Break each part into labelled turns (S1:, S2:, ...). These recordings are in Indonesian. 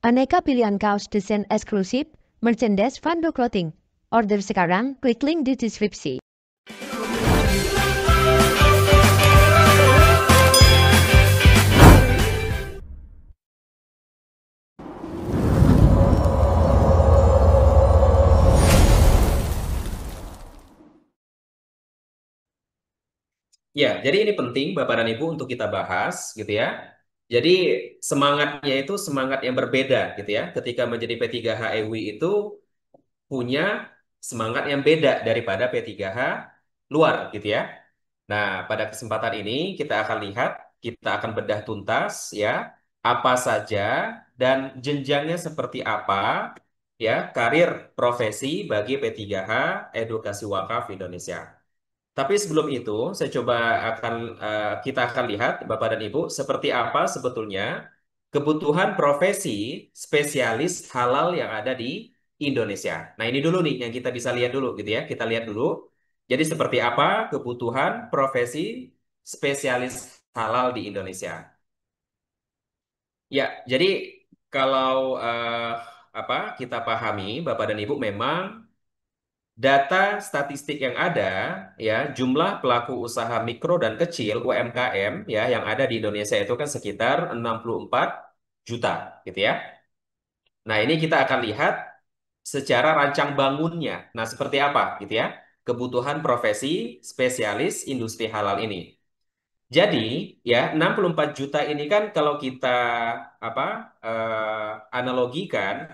S1: Aneka pilihan kaos desain eksklusif, merchandise Fando Clothing. Order sekarang, klik link di deskripsi.
S2: Ya, jadi ini penting Bapak dan Ibu untuk kita bahas gitu ya. Jadi semangatnya itu semangat yang berbeda gitu ya. Ketika menjadi P3HEW itu punya semangat yang beda daripada P3H luar gitu ya. Nah, pada kesempatan ini kita akan lihat, kita akan bedah tuntas ya, apa saja dan jenjangnya seperti apa ya, karir profesi bagi P3H Edukasi Wakaf Indonesia. Tapi sebelum itu, saya coba kita akan lihat Bapak dan Ibu seperti apa sebetulnya kebutuhan profesi spesialis halal yang ada di Indonesia. Nah, ini dulu nih yang kita bisa lihat dulu gitu ya. Kita lihat dulu. Jadi seperti apa kebutuhan profesi spesialis halal di Indonesia. Ya, jadi kalau kita pahami Bapak dan Ibu memang data statistik yang ada, ya, jumlah pelaku usaha mikro dan kecil (UMKM) ya yang ada di Indonesia itu kan sekitar 64 juta, gitu ya. Nah, ini kita akan lihat secara rancang bangunnya. Nah, seperti apa, gitu ya, kebutuhan profesi spesialis industri halal ini. Jadi, ya, 64 juta ini kan kalau kita apa analogikan,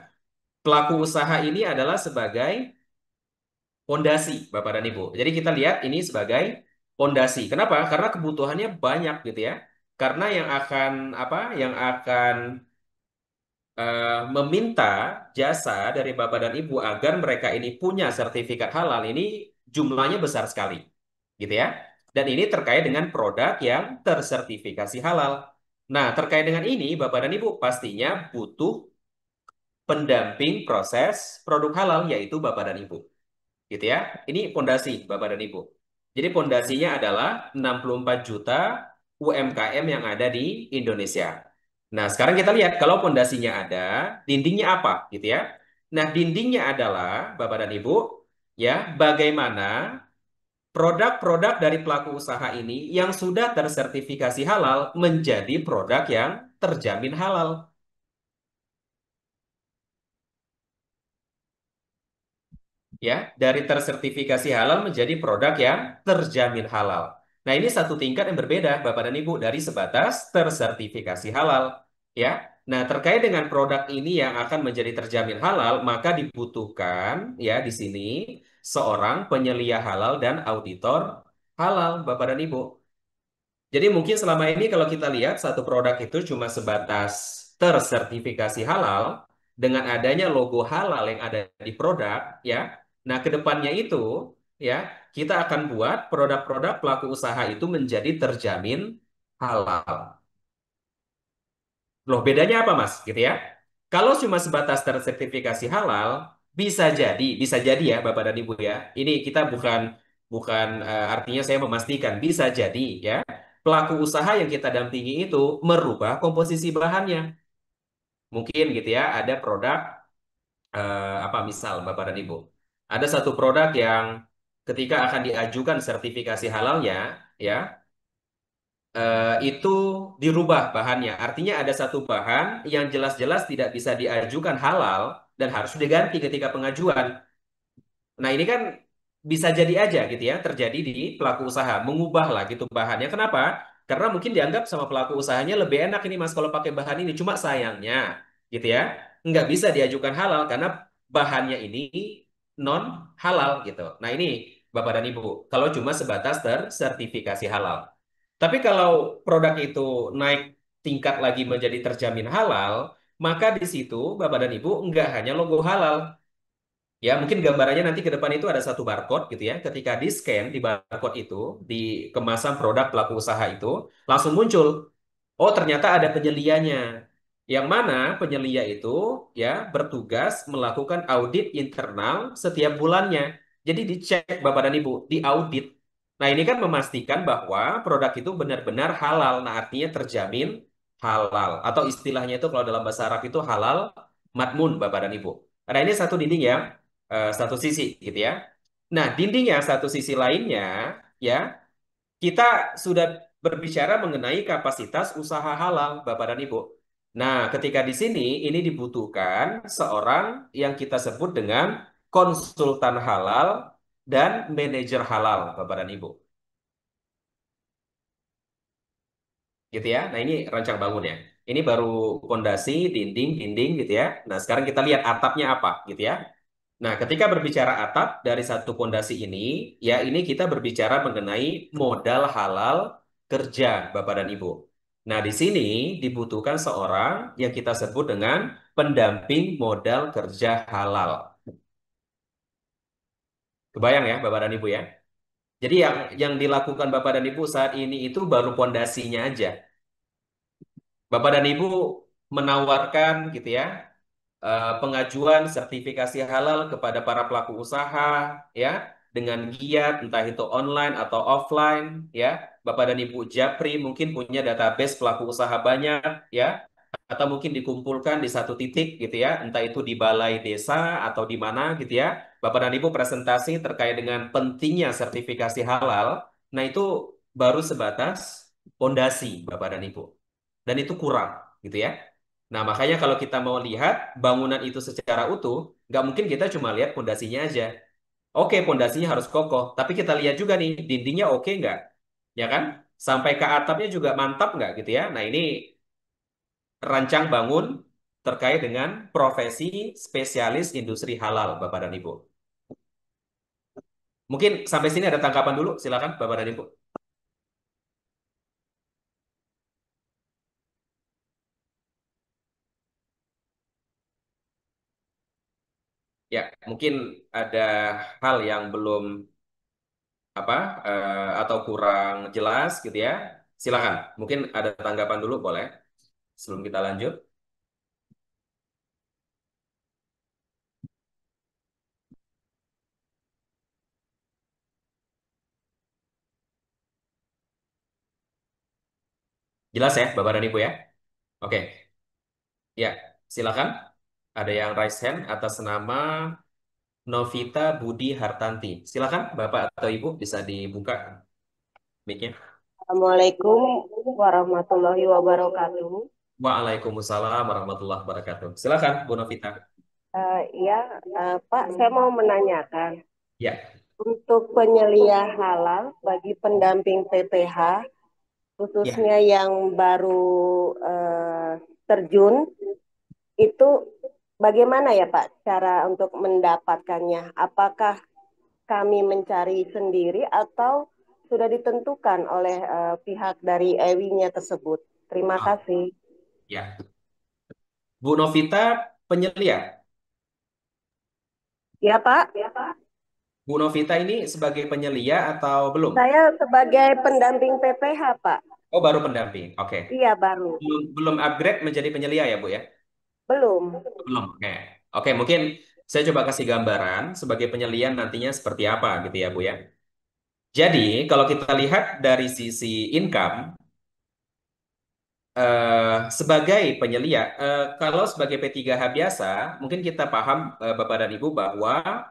S2: pelaku usaha ini adalah sebagai pondasi, Bapak dan Ibu. Jadi kita lihat ini sebagai pondasi. Kenapa? Karena kebutuhannya banyak gitu ya. Karena yang akan meminta jasa dari Bapak dan Ibu agar mereka ini punya sertifikat halal ini jumlahnya besar sekali, gitu ya. Dan ini terkait dengan produk yang tersertifikasi halal. Nah, terkait dengan ini Bapak dan Ibu pastinya butuh pendamping proses produk halal yaitu Bapak dan Ibu, gitu ya. Ini pondasi Bapak dan Ibu. Jadi pondasinya adalah 64 juta UMKM yang ada di Indonesia. Nah, sekarang kita lihat kalau pondasinya ada, dindingnya apa gitu ya. Nah, dindingnya adalah Bapak dan Ibu, ya, bagaimana produk-produk dari pelaku usaha ini yang sudah tersertifikasi halal menjadi produk yang terjamin halal. Ya, dari tersertifikasi halal menjadi produk yang terjamin halal. Nah, ini satu tingkat yang berbeda, Bapak dan Ibu, dari sebatas tersertifikasi halal. Ya, nah terkait dengan produk ini yang akan menjadi terjamin halal, maka dibutuhkan ya di sini seorang penyelia halal dan auditor halal, Bapak dan Ibu. Jadi mungkin selama ini kalau kita lihat satu produk itu cuma sebatas tersertifikasi halal dengan adanya logo halal yang ada di produk, ya. Nah, kedepannya itu, ya, kita akan buat produk-produk pelaku usaha itu menjadi terjamin halal. Loh, bedanya apa, Mas? Gitu ya. Kalau cuma sebatas tersertifikasi halal, bisa jadi ya, Bapak dan Ibu ya. Ini kita bukan bukan artinya saya memastikan, bisa jadi ya. Pelaku usaha yang kita dampingi itu merubah komposisi bahannya. Mungkin gitu ya, ada produk apa misal Bapak dan Ibu. Ada satu produk yang ketika akan diajukan sertifikasi halalnya, ya, itu dirubah bahannya. Artinya ada satu bahan yang jelas-jelas tidak bisa diajukan halal dan harus diganti ketika pengajuan. Nah, ini kan bisa jadi aja gitu ya, terjadi di pelaku usaha, mengubah lah gitu bahannya. Kenapa? Karena mungkin dianggap sama pelaku usahanya lebih enak ini Mas kalau pakai bahan ini. Cuma sayangnya gitu ya, nggak bisa diajukan halal karena bahannya ini non halal gitu. Nah, ini Bapak dan Ibu, kalau cuma sebatas tersertifikasi halal. Tapi kalau produk itu naik tingkat lagi menjadi terjamin halal, maka di situ Bapak dan Ibu nggak hanya logo halal. Ya, mungkin gambarannya nanti ke depan itu ada satu barcode gitu ya. Ketika di-scan di barcode itu, di kemasan produk pelaku usaha itu, langsung muncul. Oh, ternyata ada penyelianya. Yang mana penyelia itu ya bertugas melakukan audit internal setiap bulannya. Jadi dicek Bapak dan Ibu, diaudit. Nah, ini kan memastikan bahwa produk itu benar-benar halal. Nah, artinya terjamin halal atau istilahnya itu kalau dalam bahasa Arab itu halal matmun Bapak dan Ibu. Nah, ini satu dinding yang satu sisi gitu ya. Nah, dinding yang satu sisi lainnya ya, kita sudah berbicara mengenai kapasitas usaha halal Bapak dan Ibu. Nah, ketika di sini ini dibutuhkan seorang yang kita sebut dengan konsultan halal dan manajer halal Bapak dan Ibu. Gitu ya. Nah, ini rancang bangun ya. Ini baru fondasi, dinding gitu ya. Nah, sekarang kita lihat atapnya apa gitu ya. Nah, ketika berbicara atap dari satu fondasi ini, ya ini kita berbicara mengenai modal halal kerja Bapak dan Ibu. Nah, di sini dibutuhkan seorang yang kita sebut dengan pendamping modal kerja halal. Kebayang ya Bapak dan Ibu ya. Jadi yang dilakukan Bapak dan Ibu saat ini itu baru fondasinya aja. Bapak dan Ibu menawarkan gitu ya pengajuan sertifikasi halal kepada para pelaku usaha ya dengan giat entah itu online atau offline ya. Bapak dan Ibu Japri mungkin punya database pelaku usaha banyak ya, atau mungkin dikumpulkan di satu titik gitu ya, entah itu di balai desa atau di mana gitu ya. Bapak dan Ibu presentasi terkait dengan pentingnya sertifikasi halal. Nah, itu baru sebatas pondasi Bapak dan Ibu. Dan itu kurang gitu ya. Nah, makanya kalau kita mau lihat bangunan itu secara utuh, nggak mungkin kita cuma lihat pondasinya aja. Oke, pondasinya harus kokoh, tapi kita lihat juga nih, dindingnya oke nggak? Ya kan? Sampai ke atapnya juga mantap nggak gitu ya? Nah, ini rancang bangun terkait dengan profesi spesialis industri halal, Bapak dan Ibu. Mungkin sampai sini ada tanggapan dulu, silakan Bapak dan Ibu. Ya, mungkin ada hal yang belum apa atau kurang jelas gitu ya. Silakan. Mungkin ada tanggapan dulu boleh sebelum kita lanjut. Jelas ya, Bapak dan Ibu ya? Oke, ya, silakan. Ada yang raise hand atas nama Novita Budi Hartanti. Silakan, Bapak atau Ibu bisa dibuka mic-nya.
S3: Assalamualaikum warahmatullahi wabarakatuh.
S2: Waalaikumsalam warahmatullahi wabarakatuh. Silakan, Bu Novita.
S3: Ya, Pak, saya mau menanyakan
S2: Ya,
S3: untuk penyelia halal bagi pendamping PPH,
S2: ya.
S3: khususnya yang baru terjun, itu bagaimana ya Pak cara untuk mendapatkannya? Apakah kami mencari sendiri atau sudah ditentukan oleh pihak dari EWI-nya tersebut? Terima
S2: Ah,
S3: kasih.
S2: ya. Bu Novita penyelia.
S3: Ya Pak. Ya, Pak.
S2: Bu Novita ini sebagai penyelia atau belum?
S3: Saya sebagai pendamping PPH, Pak.
S2: Oh, baru pendamping. Oke.
S3: Iya, baru.
S2: Belum upgrade menjadi penyelia ya, Bu ya?
S3: Belum.
S2: Belum. Oke. Oke, mungkin saya coba kasih gambaran sebagai penyelian nantinya seperti apa gitu ya, Bu ya. Jadi, kalau kita lihat dari sisi income, sebagai penyelia, kalau sebagai P3H biasa, mungkin kita paham Bapak dan Ibu bahwa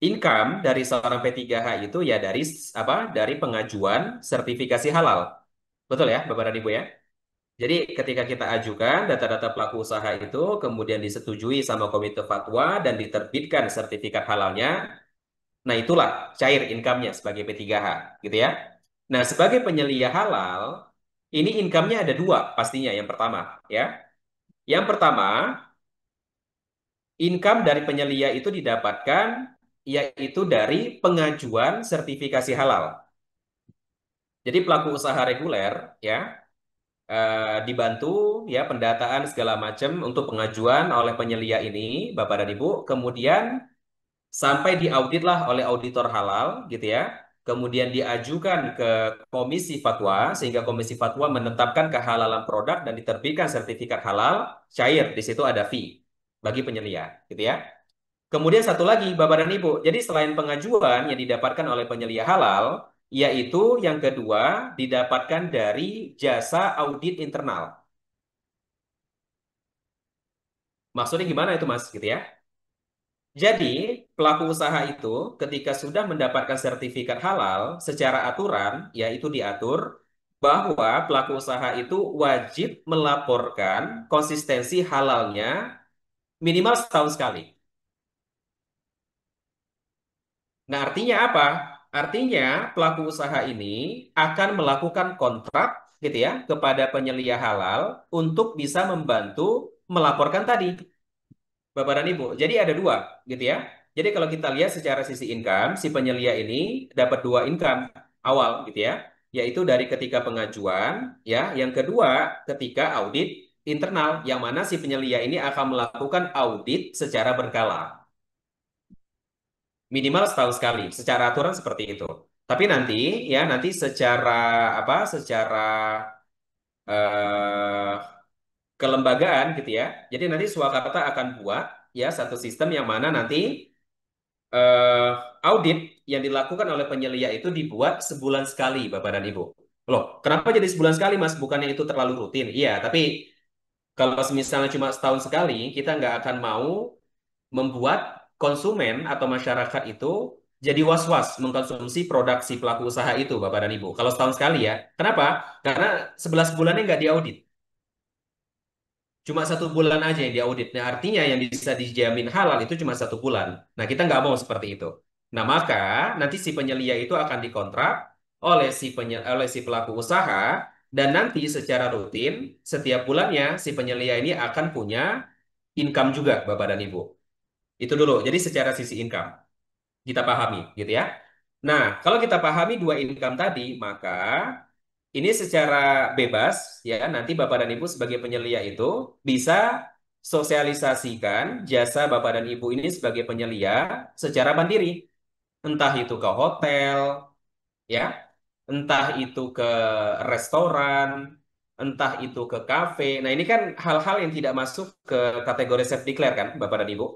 S2: income dari seorang P3H itu ya dari apa? Dari pengajuan sertifikasi halal. Betul ya, Bapak dan Ibu ya? Jadi ketika kita ajukan data-data pelaku usaha itu kemudian disetujui sama Komite Fatwa dan diterbitkan sertifikat halalnya, nah itulah cair income-nya sebagai P3H, gitu ya. Nah, sebagai penyelia halal, ini income-nya ada dua pastinya. Yang pertama, ya. Yang pertama, income dari penyelia itu didapatkan yaitu dari pengajuan sertifikasi halal. Jadi pelaku usaha reguler, ya, dibantu ya pendataan segala macam untuk pengajuan oleh penyelia ini, Bapak dan Ibu, kemudian sampai diaudit lah oleh auditor halal gitu ya. Kemudian diajukan ke Komisi Fatwa sehingga Komisi Fatwa menetapkan kehalalan produk dan diterbitkan sertifikat halal, cair di situ ada fee bagi penyelia gitu ya. Kemudian satu lagi Bapak dan Ibu, jadi selain pengajuan yang didapatkan oleh penyelia halal, yaitu yang kedua didapatkan dari jasa audit internal. Maksudnya gimana itu Mas gitu ya? Jadi, pelaku usaha itu ketika sudah mendapatkan sertifikat halal secara aturan, ya itu diatur bahwa pelaku usaha itu wajib melaporkan konsistensi halalnya minimal setahun sekali. Nah, artinya apa? Artinya pelaku usaha ini akan melakukan kontrak gitu ya kepada penyelia halal untuk bisa membantu melaporkan tadi. Bapak dan Ibu. Jadi ada dua, gitu ya. Jadi kalau kita lihat secara sisi income, si penyelia ini dapat dua income awal, gitu ya. Yaitu dari ketika pengajuan, ya. Yang kedua, ketika audit internal, yang mana si penyelia ini akan melakukan audit secara berkala. Minimal setahun sekali, secara aturan seperti itu. Tapi nanti, ya, nanti secara apa? Secara eh, kelembagaan, gitu ya. Jadi nanti Swakarta akan buat ya satu sistem yang mana nanti eh, audit yang dilakukan oleh penyelia itu dibuat sebulan sekali, Bapak dan Ibu. Loh, kenapa jadi sebulan sekali, Mas? Bukannya itu terlalu rutin? Iya, tapi kalau misalnya cuma setahun sekali, kita nggak akan mau membuat konsumen atau masyarakat itu jadi was-was mengkonsumsi produk si pelaku usaha itu, Bapak dan Ibu. Kalau setahun sekali ya. Kenapa? Karena 11 bulannya nggak diaudit. Cuma 1 bulan aja yang diaudit. Nah, artinya yang bisa dijamin halal itu cuma 1 bulan. Nah, kita nggak mau seperti itu. Nah, maka nanti si penyelia itu akan dikontrak oleh oleh si pelaku usaha dan nanti secara rutin setiap bulannya si penyelia ini akan punya income juga, Bapak dan Ibu. Itu dulu. Jadi secara sisi income kita pahami, gitu ya. Nah, kalau kita pahami dua income tadi, maka ini secara bebas ya nanti Bapak dan Ibu sebagai penyelia itu bisa sosialisasikan jasa Bapak dan Ibu ini sebagai penyelia secara mandiri. Entah itu ke hotel ya, entah itu ke restoran, entah itu ke kafe. Nah, ini kan hal-hal yang tidak masuk ke kategori self declare kan Bapak dan Ibu.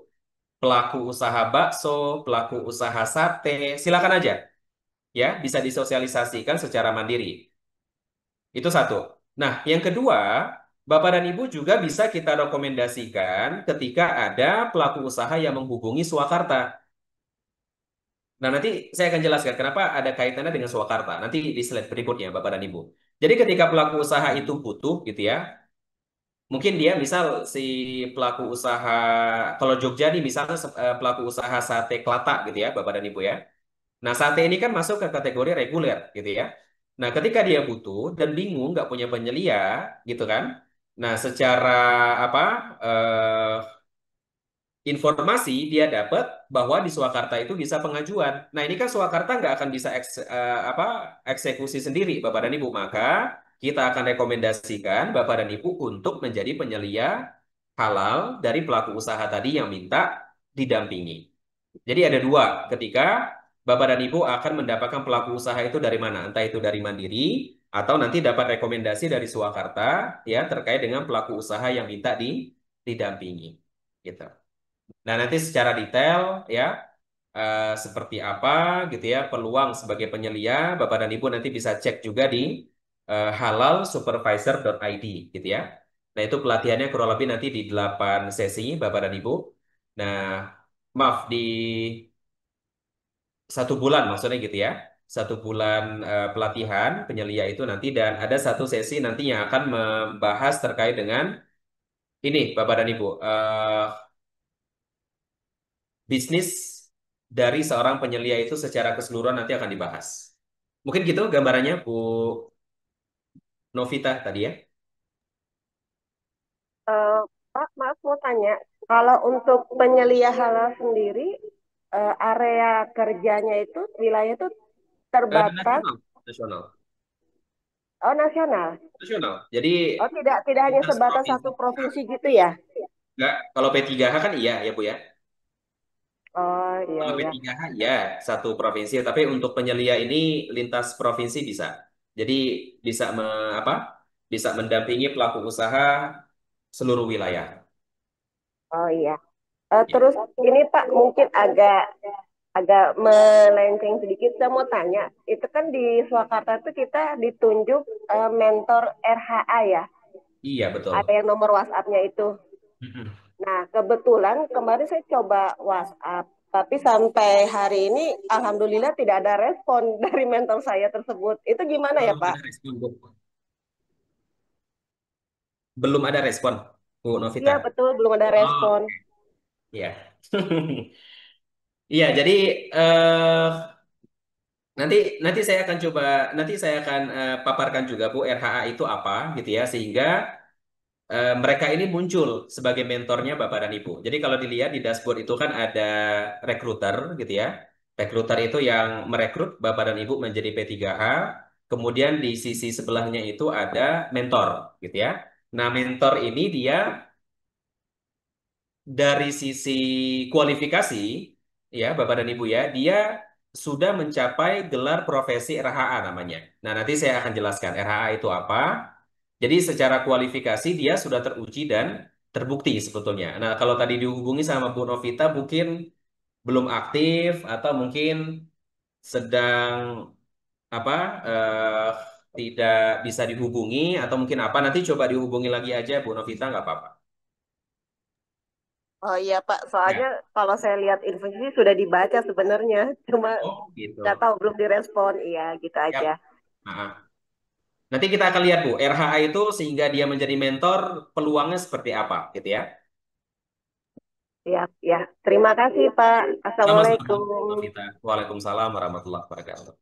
S2: Pelaku usaha bakso, pelaku usaha sate, silakan aja ya bisa disosialisasikan secara mandiri. Itu satu. Nah, yang kedua, Bapak dan Ibu juga bisa kita rekomendasikan ketika ada pelaku usaha yang menghubungi Swakarta. Nah, nanti saya akan jelaskan kenapa ada kaitannya dengan Swakarta. Nanti di slide berikutnya, Bapak dan Ibu. Jadi ketika pelaku usaha itu butuh, gitu ya, mungkin dia misal si pelaku usaha, kalau Jogja nih misalnya pelaku usaha sate Kelata, gitu ya, Bapak dan Ibu ya. Nah, sate ini kan masuk ke kategori reguler, gitu ya. Nah, ketika dia butuh dan bingung, nggak punya penyelia, gitu kan. Nah, secara apa informasi dia dapat bahwa di Swakarta itu bisa pengajuan. Nah, ini kan Swakarta nggak akan bisa eksekusi sendiri, Bapak dan Ibu. Maka kita akan rekomendasikan Bapak dan Ibu untuk menjadi penyelia halal dari pelaku usaha tadi yang minta didampingi. Jadi ada dua, ketika Bapak dan Ibu akan mendapatkan pelaku usaha itu dari mana? Entah itu dari Mandiri atau nanti dapat rekomendasi dari Swakarta ya terkait dengan pelaku usaha yang minta didampingi. Gitu. Nah, nanti secara detail ya seperti apa gitu ya peluang sebagai penyelia Bapak dan Ibu nanti bisa cek juga di halalsupervisor.id gitu ya. Nah, itu pelatihannya kurang lebih nanti di 8 sesi Bapak dan Ibu. Nah, maaf di 1 bulan maksudnya gitu ya. 1 bulan pelatihan penyelia itu nanti dan ada satu sesi nanti yang akan membahas terkait dengan ini Bapak dan Ibu bisnis dari seorang penyelia itu secara keseluruhan nanti akan dibahas. Mungkin gitu gambarannya Bu Novita tadi ya.
S3: Eh, Pak, maaf mau tanya, kalau untuk penyelia halal sendiri, area kerjanya itu, wilayah itu terbatas,
S2: Nasional, nasional,
S3: oh nasional,
S2: nasional. Jadi
S3: oh tidak hanya
S2: lintas
S3: sebatas
S2: provinsi.
S3: satu provinsi gitu ya?
S2: Enggak, kalau P3H kan iya ya Bu ya.
S3: Oh iya
S2: Kalau
S3: ya.
S2: P3H ya satu provinsi, tapi untuk penyelia ini lintas provinsi bisa. Jadi bisa apa? Bisa mendampingi pelaku usaha seluruh wilayah.
S3: Oh iya.
S2: Ya.
S3: Terus ini Pak mungkin agak agak melenceng sedikit, saya mau tanya, itu kan di Swakarta tuh kita ditunjuk mentor RHA ya,
S2: Iya, betul.
S3: ada yang nomor WhatsApp-nya itu.
S2: Mm-mm.
S3: Nah, kebetulan kemarin saya coba WhatsApp, tapi sampai hari ini alhamdulillah tidak ada respon dari mentor saya tersebut. Itu gimana ya,
S2: Belum
S3: Pak?
S2: ada respon, Bu. Belum ada respon, Bu
S3: Iya,
S2: Novita.
S3: betul, belum ada
S2: Oh,
S3: respon.
S2: iya. Iya, jadi eh, nanti nanti saya akan coba nanti saya akan paparkan juga Bu RHA itu apa gitu ya sehingga mereka ini muncul sebagai mentornya Bapak dan Ibu. Jadi kalau dilihat di dashboard itu kan ada rekruter gitu ya. Rekruter itu yang merekrut Bapak dan Ibu menjadi P3H. Kemudian di sisi sebelahnya itu ada mentor gitu ya. Nah, mentor ini dia dari sisi kualifikasi ya Bapak dan Ibu ya, dia sudah mencapai gelar profesi RHA namanya. Nah, nanti saya akan jelaskan RHA itu apa. Jadi secara kualifikasi dia sudah teruji dan terbukti sebetulnya. Nah, kalau tadi dihubungi sama Bu Novita mungkin belum aktif atau mungkin sedang apa tidak bisa dihubungi atau mungkin apa nanti coba dihubungi lagi aja Bu Novita nggak apa-apa.
S3: Oh iya Pak, soalnya
S2: Ya.
S3: kalau saya lihat info ini sudah dibaca sebenarnya, cuma
S2: Oh gitu.
S3: nggak tahu belum direspon. Iya gitu aja.
S2: Yap. Nah, nanti kita akan lihat Bu, RHA itu sehingga dia menjadi mentor peluangnya seperti apa gitu ya.
S3: Siap ya. Terima kasih Pak.
S2: Sama-sama Bu
S3: Assalamualaikum.
S2: Novita. Waalaikumsalam warahmatullahi wabarakatuh.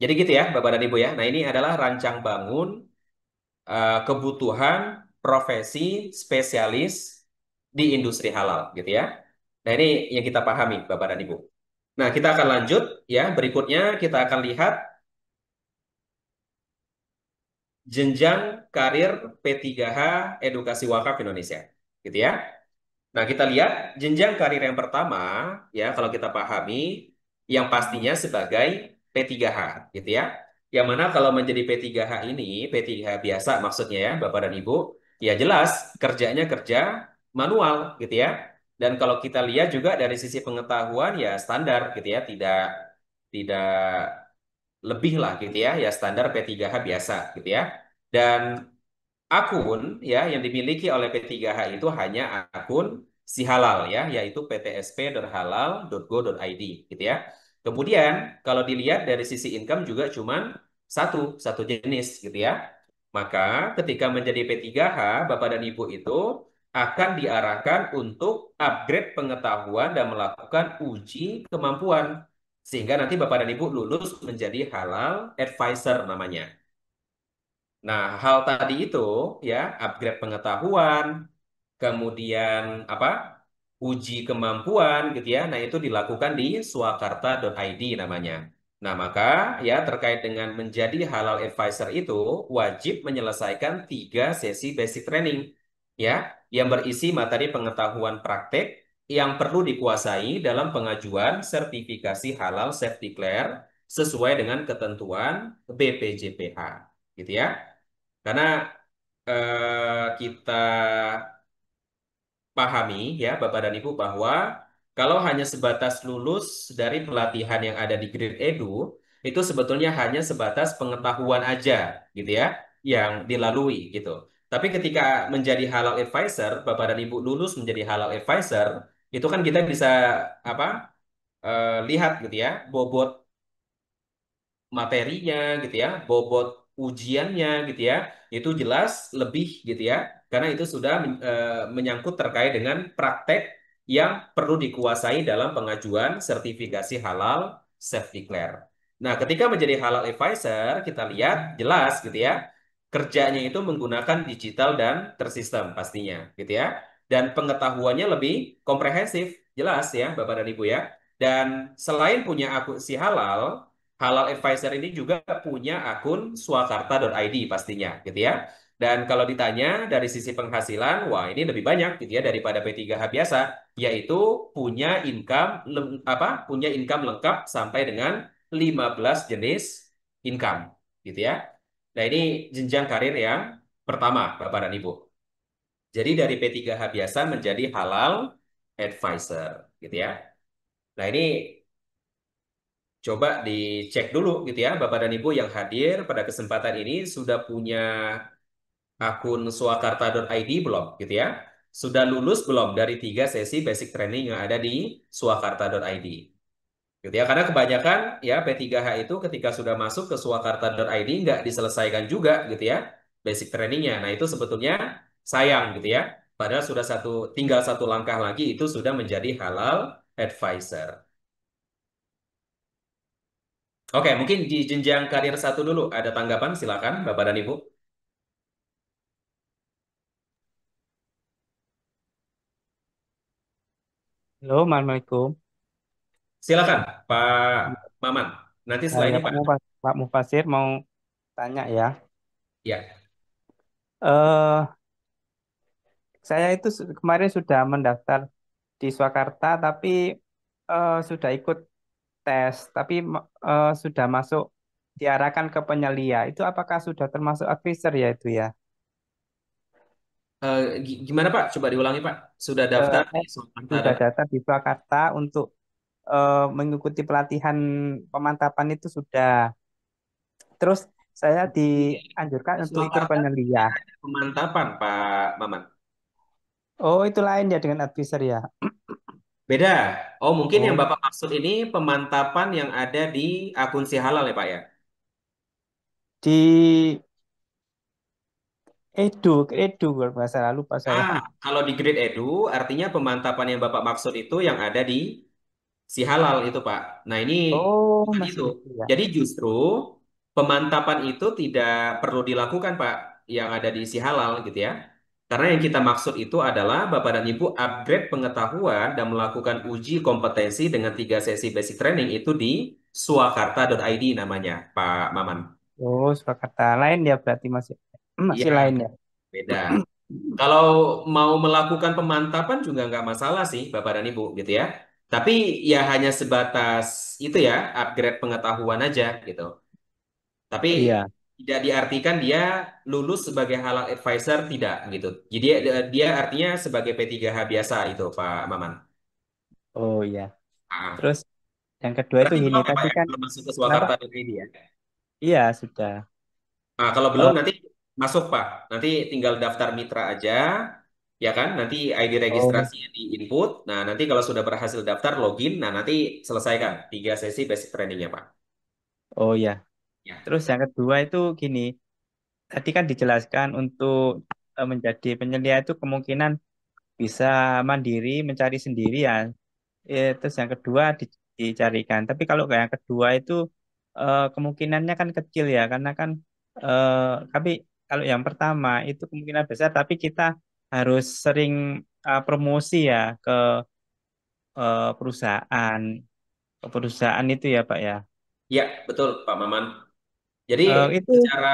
S2: Jadi gitu ya Bapak dan Ibu ya. Nah ini adalah rancang bangun kebutuhan profesi spesialis di industri halal gitu ya. Nah ini yang kita pahami Bapak dan Ibu. Nah kita akan lanjut ya. Berikutnya kita akan lihat jenjang karir P3H Edukasi Wakaf Indonesia gitu ya. Nah, kita lihat jenjang karir yang pertama, ya, kalau kita pahami, yang pastinya sebagai P3H, gitu ya. Yang mana kalau menjadi P3H ini, P3H biasa maksudnya ya, Bapak dan Ibu, ya jelas kerjanya kerja manual, gitu ya. Dan kalau kita lihat juga dari sisi pengetahuan, ya standar, gitu ya, tidak tidak lebih lah, gitu ya, ya standar P3H biasa, gitu ya. Dan akun ya yang dimiliki oleh P3H itu hanya akun si halal ya, yaitu ptsp.halal.go.id gitu ya. Kemudian kalau dilihat dari sisi income juga cuman satu jenis gitu ya. Maka ketika menjadi P3H, Bapak dan Ibu itu akan diarahkan untuk upgrade pengetahuan dan melakukan uji kemampuan. Sehingga nanti Bapak dan Ibu lulus menjadi halal advisor namanya. Nah, hal tadi itu ya, upgrade pengetahuan, kemudian apa? Uji kemampuan gitu ya. Nah, itu dilakukan di swakarta.id namanya. Nah, maka ya terkait dengan menjadi halal advisor itu wajib menyelesaikan 3 sesi basic training ya, yang berisi materi pengetahuan praktek yang perlu dikuasai dalam pengajuan sertifikasi halal self declare sesuai dengan ketentuan BPJPH gitu ya. Karena kita pahami ya Bapak dan Ibu bahwa kalau hanya sebatas lulus dari pelatihan yang ada di Grade Edu itu sebetulnya hanya sebatas pengetahuan aja gitu ya yang dilalui gitu. Tapi ketika menjadi halal advisor, Bapak dan Ibu lulus menjadi halal advisor, itu kan kita bisa apa lihat gitu ya bobot materinya gitu ya, bobot ujiannya gitu ya, itu jelas lebih gitu ya, karena itu sudah menyangkut terkait dengan praktek yang perlu dikuasai dalam pengajuan sertifikasi halal self declare. Nah, ketika menjadi halal advisor, kita lihat jelas gitu ya, kerjanya itu menggunakan digital dan tersistem pastinya gitu ya. Dan pengetahuannya lebih komprehensif, jelas ya Bapak dan Ibu ya. Dan selain punya akun si halal, Halal Advisor ini juga punya akun swakarta.id pastinya gitu ya. Dan kalau ditanya dari sisi penghasilan, wah ini lebih banyak gitu ya daripada P3H biasa, yaitu punya income punya income lengkap sampai dengan 15 jenis income gitu ya. Nah, ini jenjang karir yang pertama Bapak dan Ibu. Jadi dari P3H biasa menjadi halal advisor gitu ya. Nah, ini coba dicek dulu gitu ya, Bapak dan Ibu yang hadir pada kesempatan ini sudah punya akun swakarta.id belum gitu ya? Sudah lulus belum dari 3 sesi basic training yang ada di swakarta.id? Gitu ya, karena kebanyakan ya P3H itu ketika sudah masuk ke swakarta.id nggak diselesaikan juga gitu ya basic trainingnya. Nah itu sebetulnya sayang gitu ya. Padahal sudah tinggal satu langkah lagi itu sudah menjadi halal advisor. Oke, mungkin di jenjang karir satu dulu ada tanggapan silakan Bapak dan Ibu.
S4: Halo, Assalamualaikum.
S2: Silakan Pak Maman. Nanti
S4: Nah,
S2: setelah
S4: ya
S2: ini Pak.
S4: Pak Mufasir mau tanya ya.
S2: Ya.
S4: Eh, saya itu kemarin sudah mendaftar di Swakarta, tapi sudah ikut tes, tapi sudah masuk diarahkan ke penyelia. Itu apakah sudah termasuk advisor ya itu ya?
S2: Gimana Pak? Coba diulangi Pak. Sudah daftar di
S4: Saya
S2: Swakarta
S4: sudah
S2: dan
S4: daftar di Swakarta untuk mengikuti pelatihan pemantapan itu sudah. Terus saya dianjurkan untuk ikut
S2: Swakarta
S4: penyelia.
S2: tidak ada pemantapan Pak Maman.
S4: Oh, itu lain ya dengan advisor ya.
S2: Beda. Oh, mungkin yang
S4: Oh,
S2: Bapak maksud ini pemantapan yang ada di akun si halal ya, Pak ya?
S4: di Edu kalau nggak salah lupa saya.
S2: Kalau di Grade Edu, artinya pemantapan yang Bapak maksud itu yang ada di si halal itu, Pak. Nah, ini
S4: Oh,
S2: bukan
S4: masih
S2: itu.
S4: itu ya.
S2: Jadi justru pemantapan itu tidak perlu dilakukan, Pak, yang ada di si halal gitu ya. Karena yang kita maksud itu adalah Bapak dan Ibu upgrade pengetahuan dan melakukan uji kompetensi dengan 3 sesi basic training itu di swakarta.id namanya, Pak Maman.
S4: Oh, Surakarta lain ya berarti masih
S2: Iya,
S4: masih lain ya.
S2: beda. Kalau mau melakukan pemantapan juga nggak masalah sih, Bapak dan Ibu, gitu ya. Tapi ya hanya sebatas itu ya, upgrade pengetahuan aja gitu. Tapi
S4: Iya.
S2: tidak diartikan dia lulus sebagai halal advisor, tidak gitu. Jadi dia artinya sebagai P3H biasa itu, Pak Maman.
S4: Oh iya.
S2: Ah.
S4: Terus yang kedua itu
S2: Berarti
S4: gini
S2: belum ya, Pak
S4: tadi
S2: ya?
S4: kan
S2: Belum masuk ke
S4: kenapa?
S2: Swakarta ini ya?
S4: Iya sudah.
S2: Nah, kalau belum
S4: Eh,
S2: nanti masuk, Pak. Nanti tinggal daftar mitra aja, ya kan? Nanti ID
S4: oh
S2: registrasinya di input. Nah, nanti kalau sudah berhasil daftar, login. Nah, nanti selesaikan 3 sesi basic trainingnya, Pak.
S4: oh ya.
S2: Ya.
S4: Terus yang kedua itu gini. Tadi kan dijelaskan untuk menjadi penyelia itu kemungkinan bisa mandiri mencari sendiri ya. Terus yang kedua dicarikan. Tapi kalau yang kedua itu kemungkinannya kan kecil ya, karena kan tapi kalau yang pertama itu kemungkinan besar, tapi kita harus sering promosi ya perusahaan, ke perusahaan itu ya Pak ya.
S2: Ya, betul, Pak Maman. Jadi,
S4: Itu
S2: secara...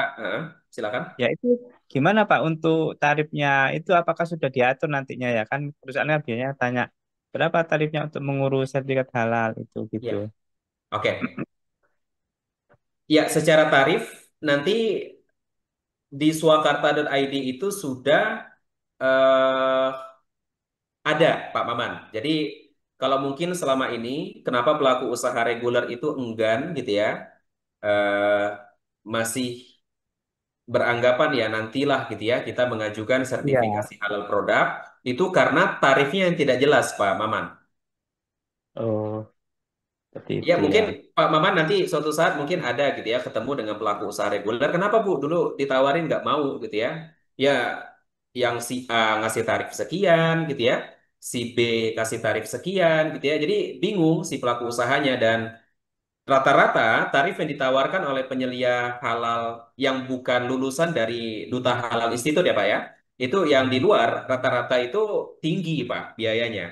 S2: silakan.
S4: ya itu gimana Pak untuk tarifnya itu apakah sudah diatur nantinya ya kan perusahaan kan biasanya tanya berapa tarifnya untuk mengurus sertifikat halal itu gitu.
S2: Ya, oke. Ya, secara tarif, nanti di swakarta.id itu sudah eh, ada, Pak Maman. Jadi, kalau mungkin selama ini, kenapa pelaku usaha reguler itu enggan gitu ya, eh, masih beranggapan ya nantilah gitu ya kita mengajukan
S4: Iya.
S2: sertifikasi halal produk itu karena tarifnya yang tidak jelas Pak Maman.
S4: Oh, seperti
S2: Ya
S4: itu ya.
S2: mungkin Pak Maman nanti suatu saat mungkin ada gitu ya ketemu dengan pelaku usaha reguler. Kenapa Bu dulu ditawarin nggak mau gitu ya? Ya yang si A ngasih tarif sekian gitu ya, si B kasih tarif sekian gitu ya. Jadi bingung si pelaku usahanya dan rata-rata tarif yang ditawarkan oleh penyelia halal yang bukan lulusan dari Duta Halal Institute ya Pak ya, itu yang di luar rata-rata itu tinggi Pak biayanya.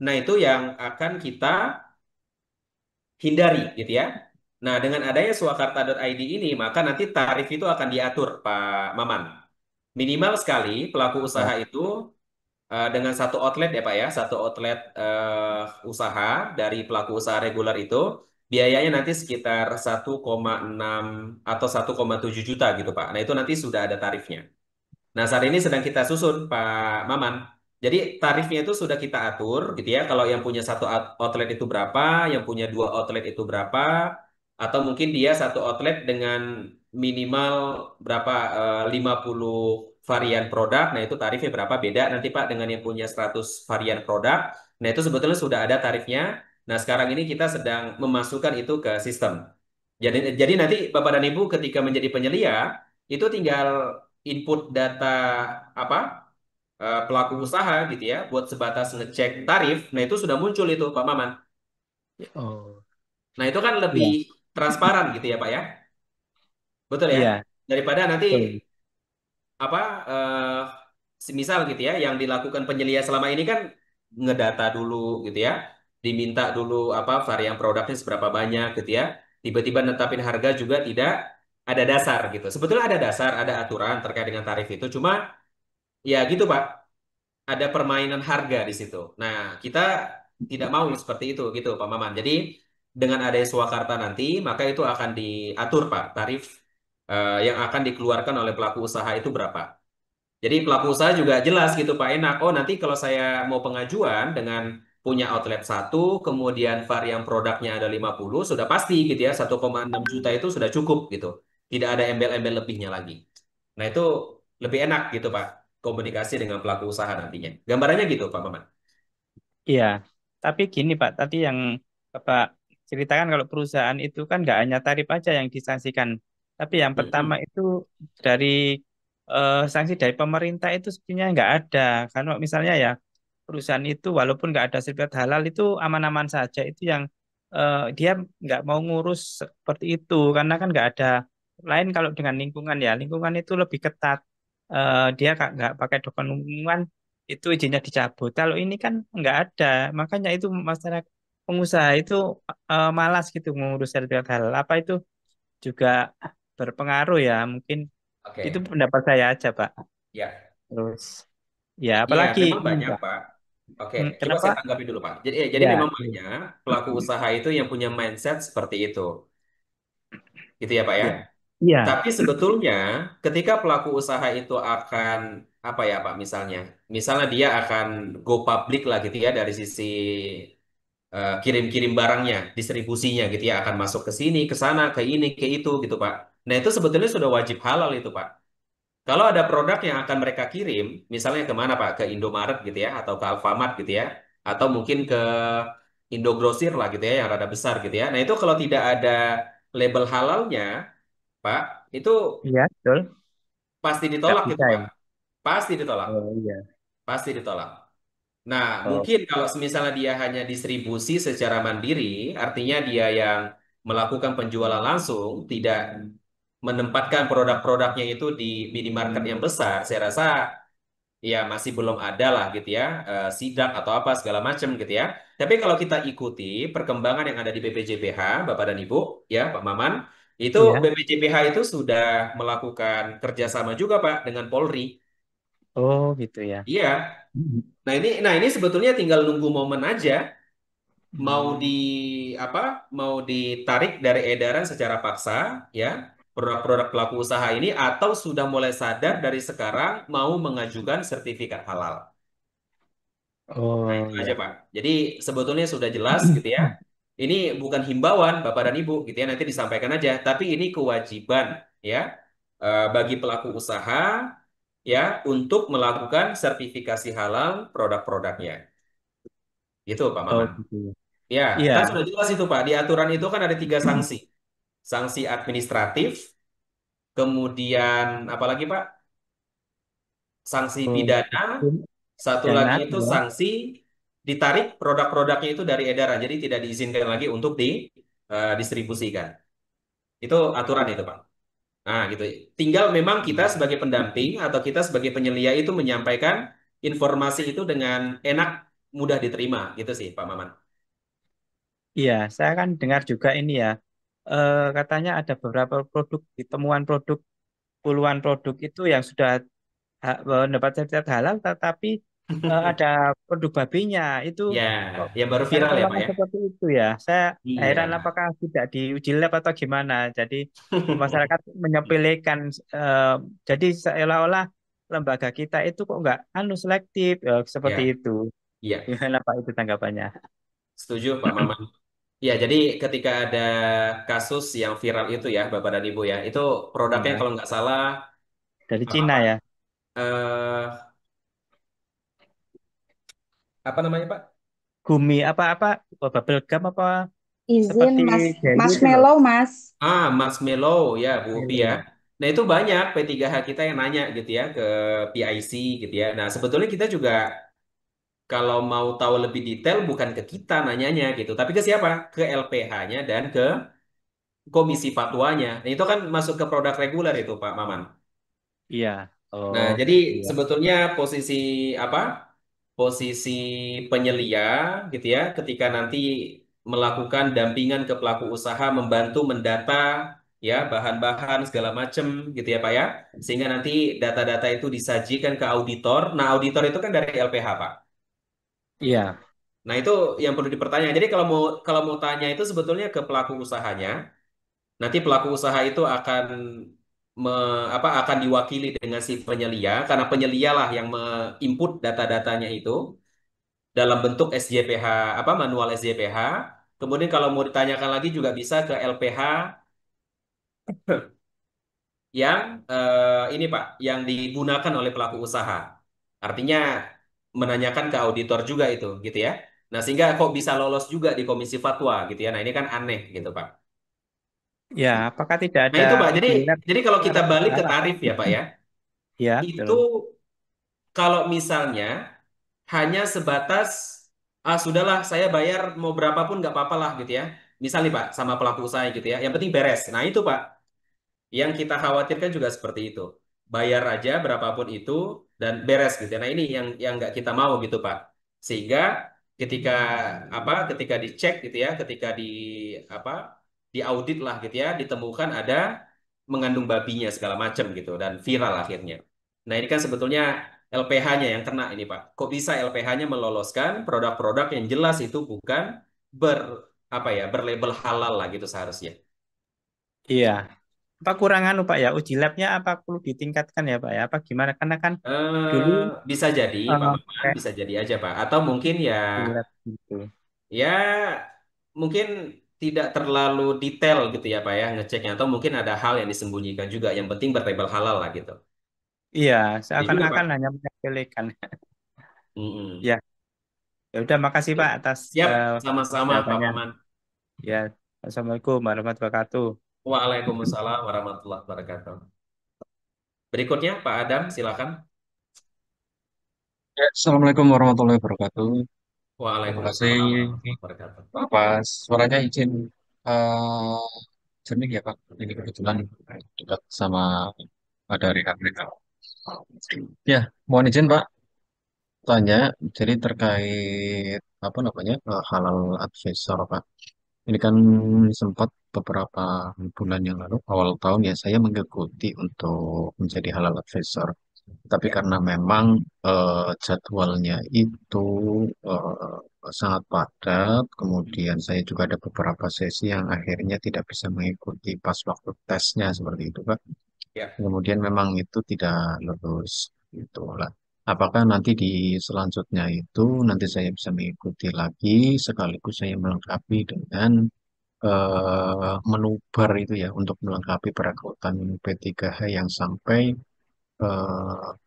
S2: Nah itu yang akan kita hindari gitu ya. Nah dengan adanya swakarta.id ini maka nanti tarif itu akan diatur Pak Maman. Minimal sekali pelaku
S4: Ya.
S2: usaha itu dengan satu outlet ya Pak ya, satu outlet usaha dari pelaku usaha reguler itu biayanya nanti sekitar 1,6 atau 1,7 juta gitu Pak. Nah itu nanti sudah ada tarifnya. Nah saat ini sedang kita susun Pak Maman. Jadi tarifnya itu sudah kita atur gitu ya. Kalau yang punya satu outlet itu berapa, yang punya dua outlet itu berapa, atau mungkin dia satu outlet dengan minimal berapa 50 varian produk. Nah, itu tarifnya berapa beda nanti Pak dengan yang punya 100 varian produk. Nah, itu sebetulnya sudah ada tarifnya. Nah, sekarang ini kita sedang memasukkan itu ke sistem. Jadi nanti Bapak dan Ibu ketika menjadi penyelia itu tinggal input data apa pelaku usaha gitu ya buat sebatas ngecek tarif. Nah, itu sudah muncul itu Pak Maman.
S4: Oh,
S2: Nah, itu kan lebih
S4: iya,
S2: transparan gitu ya Pak ya. Betul ya?
S4: iya,
S2: Daripada nanti
S4: betul.
S2: apa semisal gitu ya yang dilakukan penyelia selama ini kan ngedata dulu gitu ya. Diminta dulu apa varian produknya seberapa banyak gitu ya. Tiba-tiba netapin harga juga tidak ada dasar gitu. Sebetulnya ada dasar, ada aturan terkait dengan tarif itu. Cuma ya gitu Pak, ada permainan harga di situ. Nah, kita tidak mau seperti itu gitu Pak Maman. Jadi dengan adanya Swakarta nanti, maka itu akan diatur Pak, tarif yang akan dikeluarkan oleh pelaku usaha itu berapa. Jadi pelaku usaha juga jelas gitu Pak, enak. Oh, nanti kalau saya mau pengajuan dengan punya outlet satu, kemudian varian produknya ada 50, sudah pasti gitu ya, 1,6 juta itu sudah cukup gitu. Tidak ada embel-embel lebihnya lagi. Nah, itu lebih enak gitu, Pak. Komunikasi dengan pelaku usaha nantinya. Gambarannya gitu, Pak Maman.
S4: Iya, tapi gini Pak, tadi yang Bapak ceritakan kalau perusahaan itu kan nggak hanya tarif aja yang disanksikan, tapi yang pertama
S2: Mm-mm.
S4: itu dari sanksi dari pemerintah itu sebenarnya nggak ada. Karena misalnya ya perusahaan itu walaupun nggak ada sertifikat halal itu aman-aman saja. Itu yang dia nggak mau ngurus seperti itu karena kan nggak ada lain kalau dengan lingkungan ya lingkungan itu lebih ketat. Dia nggak pakai dokumen lingkungan itu izinnya dicabut. Kalau ini kan nggak ada, makanya itu masyarakat pengusaha itu malas gitu mengurus sertifikat halal. Apa itu juga berpengaruh ya? Mungkin itu
S2: Oke.
S4: pendapat saya aja, Pak.
S2: Ya.
S4: Terus ya
S2: Ya,
S4: apalagi
S2: memang
S4: ini,
S2: banyak,
S4: Pak.
S2: Pak. Oke, coba
S4: Kenapa?
S2: saya tanggapi dulu, Pak. Jadi
S4: Ya,
S2: memang
S4: iya,
S2: banyak pelaku usaha itu yang punya mindset seperti itu. Gitu ya, Pak ya.
S4: iya, iya.
S2: Tapi sebetulnya ketika pelaku usaha itu akan apa ya, Pak, misalnya. Misalnya dia akan go public lah gitu ya dari sisi kirim-kirim barangnya, distribusinya gitu ya, akan masuk ke sini, ke sana, ke ini, ke itu gitu, Pak. Nah, itu sebetulnya sudah wajib halal itu, Pak. Kalau ada produk yang akan mereka kirim, misalnya kemana, Pak? Ke Indomaret gitu ya, atau ke Alfamart gitu ya, atau mungkin ke Indogrosir lah gitu ya, yang rada besar gitu ya. Nah, itu kalau tidak ada label halalnya, Pak, itu
S4: Iya, betul.
S2: pasti
S4: Nggak
S2: ditolak gitu,
S4: bisa
S2: Pak.
S4: ya.
S2: Pasti ditolak.
S4: Oh iya.
S2: Pasti ditolak. Nah,
S4: Oh,
S2: mungkin kalau misalnya dia hanya distribusi secara mandiri, artinya dia yang melakukan penjualan langsung, tidak menempatkan produk-produknya itu di minimarket yang besar, saya rasa ya masih belum ada lah gitu ya, sidak atau apa segala macam gitu ya. Tapi kalau kita ikuti perkembangan yang ada di BPJPH, Bapak dan Ibu, ya Pak Maman, itu
S4: iya.
S2: BPJPH itu sudah melakukan kerjasama juga Pak dengan Polri.
S4: Oh gitu ya.
S2: Iya. Nah ini sebetulnya tinggal nunggu momen aja mau di
S4: Hmm.
S2: apa mau ditarik dari edaran secara paksa ya produk-produk pelaku usaha ini atau sudah mulai sadar dari sekarang mau mengajukan sertifikat halal. Nah, itu
S4: Oh
S2: aja
S4: ya.
S2: Pak. Jadi sebetulnya sudah jelas gitu ya. Ini bukan himbauan Bapak dan Ibu gitu ya nanti disampaikan aja, tapi ini kewajiban ya bagi pelaku usaha ya untuk melakukan sertifikasi halal produk-produknya. Gitu Pak
S4: Oh
S2: Maman.
S4: gitu ya.
S2: Ya,
S4: Iya.
S2: kan sudah jelas itu Pak. Di aturan itu kan ada tiga sanksi. Sanksi administratif, kemudian apalagi Pak? Sanksi
S4: Oh,
S2: pidana, satu lagi
S4: dana
S2: itu
S4: ya.
S2: sanksi ditarik produk-produknya itu dari edaran. Jadi tidak diizinkan lagi untuk didistribusikan. Itu aturan itu Pak. Nah, gitu. Tinggal memang kita sebagai pendamping atau kita sebagai penyelia itu menyampaikan informasi itu dengan enak, mudah diterima, gitu sih Pak Maman.
S4: Iya, saya kan dengar juga ini ya. Katanya ada beberapa produk, ditemuan produk puluhan produk itu yang sudah mendapat sertifikat halal, tetapi ada produk babinya. Itu
S2: Ya,
S4: kok
S2: yang baru
S4: bisa
S2: viral ya Pak
S4: kecolongan
S2: ya.
S4: seperti itu ya. Saya
S2: Iya.
S4: heran apakah tidak diuji lab atau gimana. Jadi masyarakat menyepelekan. eh, jadi seolah-olah lembaga kita itu kok nggak selektif seperti
S2: Ya,
S4: itu.
S2: iya,
S4: Gimana Pak itu tanggapannya?
S2: setuju Pak Maman. Ya, jadi ketika ada kasus yang viral itu ya, Bapak dan Ibu ya, itu produknya
S4: Ya,
S2: kalau nggak salah
S4: dari
S2: apa
S4: Cina
S2: Pak?
S4: ya.
S2: Eh, apa namanya Pak?
S4: Gumi apa-apa, bubble gum apa
S5: Izin
S4: seperti
S5: Mas
S4: jelly itu loh.
S5: Marshmallow Mas.
S2: Marshmallow ya, Bu Upi ya.
S4: Marshmallow.
S2: Nah, itu banyak P3H kita yang nanya gitu ya ke PIC gitu ya. Nah, sebetulnya kita juga kalau mau tahu lebih detail bukan ke kita nanyanya gitu, tapi ke siapa? Ke LPH-nya dan ke komisi fatwanya. Nah, itu kan masuk ke produk reguler itu Pak Maman.
S4: Iya.
S2: Nah,
S4: Oh
S2: jadi
S4: gitu ya.
S2: sebetulnya posisi apa? Posisi penyelia gitu ya, ketika nanti melakukan dampingan ke pelaku usaha, membantu mendata ya bahan-bahan segala macam gitu ya Pak ya, sehingga nanti data-data itu disajikan ke auditor. Nah, auditor itu kan dari LPH Pak.
S4: Iya.
S2: Nah, itu yang perlu dipertanyakan. Jadi kalau mau tanya itu sebetulnya ke pelaku usahanya. Nanti pelaku usaha itu akan akan diwakili dengan si penyelia, karena penyelia lah yang menginput data-datanya itu dalam bentuk SJPH, manual SJPH. Kemudian kalau mau ditanyakan lagi juga bisa ke LPH yang ini Pak, yang digunakan oleh pelaku usaha. Artinya menanyakan ke auditor juga itu, gitu ya. Nah, sehingga kok bisa lolos juga di komisi fatwa gitu ya. Nah, ini kan aneh gitu Pak.
S4: Ya, apakah tidak
S2: Nah,
S4: ada
S2: itu Pak. Jadi
S4: uji lab
S2: jadi kalau kita
S4: secara
S2: balik ke
S4: berkala?
S2: tarif ya Pak ya,
S4: Ya,
S2: itu
S4: betul.
S2: kalau misalnya hanya sebatas sudahlah saya bayar mau berapapun nggak apa-apa lah gitu ya. Misal nih Pak sama pelaku usaha gitu ya. Yang penting beres. Nah, itu Pak yang kita khawatirkan juga seperti itu. Bayar aja berapapun itu dan beres gitu ya. Nah, ini yang nggak kita mau gitu Pak. Sehingga ketika ketika dicek gitu ya, ketika apa diaudit lah gitu ya, ditemukan ada mengandung babinya segala macam gitu dan viral akhirnya. Nah, ini kan sebetulnya LPH-nya yang kena ini Pak. Kok bisa LPH-nya meloloskan produk-produk yang jelas itu bukan ber berlabel halal lah gitu seharusnya.
S4: Iya. Apa kurangan Pak ya? Uji labnya apa perlu ditingkatkan ya Pak ya? Apa gimana? Karena kan dulu
S2: Bisa jadi Pak Maman,
S4: kayak
S2: bisa jadi aja Pak. Atau mungkin ya,
S4: uji lab gitu.
S2: ya mungkin tidak terlalu detail gitu ya Pak ya ngeceknya. Atau mungkin ada hal yang disembunyikan juga. Yang penting berlabel halal lah gitu.
S4: Iya,
S2: Jadi juga
S4: seakan-akan
S2: Pak.
S4: hanya menyepelekan.
S2: Mm-mm.
S4: Ya, ya udah makasih
S2: Oke.
S4: Pak atas
S2: Siap, sama-sama Pak
S4: jawabannya.
S2: Maman.
S4: Ya, Assalamualaikum warahmatullahi wabarakatuh.
S2: Waalaikumsalam warahmatullahi wabarakatuh. Berikutnya Pak Adam, silakan.
S6: Ya, Assalamualaikum warahmatullahi wabarakatuh. Terima kasih,
S2: Waalaikumsalam warahmatullahi wabarakatuh.
S6: Pak. Pas suaranya izin eh jernih ya Pak. Ini kebetulan dekat sama ada rekan-rekan. Ya, mohon izin Pak tanya. Jadi terkait apa namanya halal advisor Pak. Ini kan sempat beberapa bulan yang lalu awal tahun ya saya mengikuti untuk menjadi halal advisor. Tapi
S2: Ya.
S6: karena memang jadwalnya itu eh, sangat padat, kemudian saya juga ada beberapa sesi yang akhirnya tidak bisa mengikuti pas waktu tesnya seperti itu, Pak.
S2: Ya.
S6: Kemudian memang itu tidak lulus, itulah. Apakah nanti di selanjutnya itu nanti saya bisa mengikuti lagi, sekaligus saya melengkapi dengan menubar itu ya untuk melengkapi perekrutan P3H yang sampai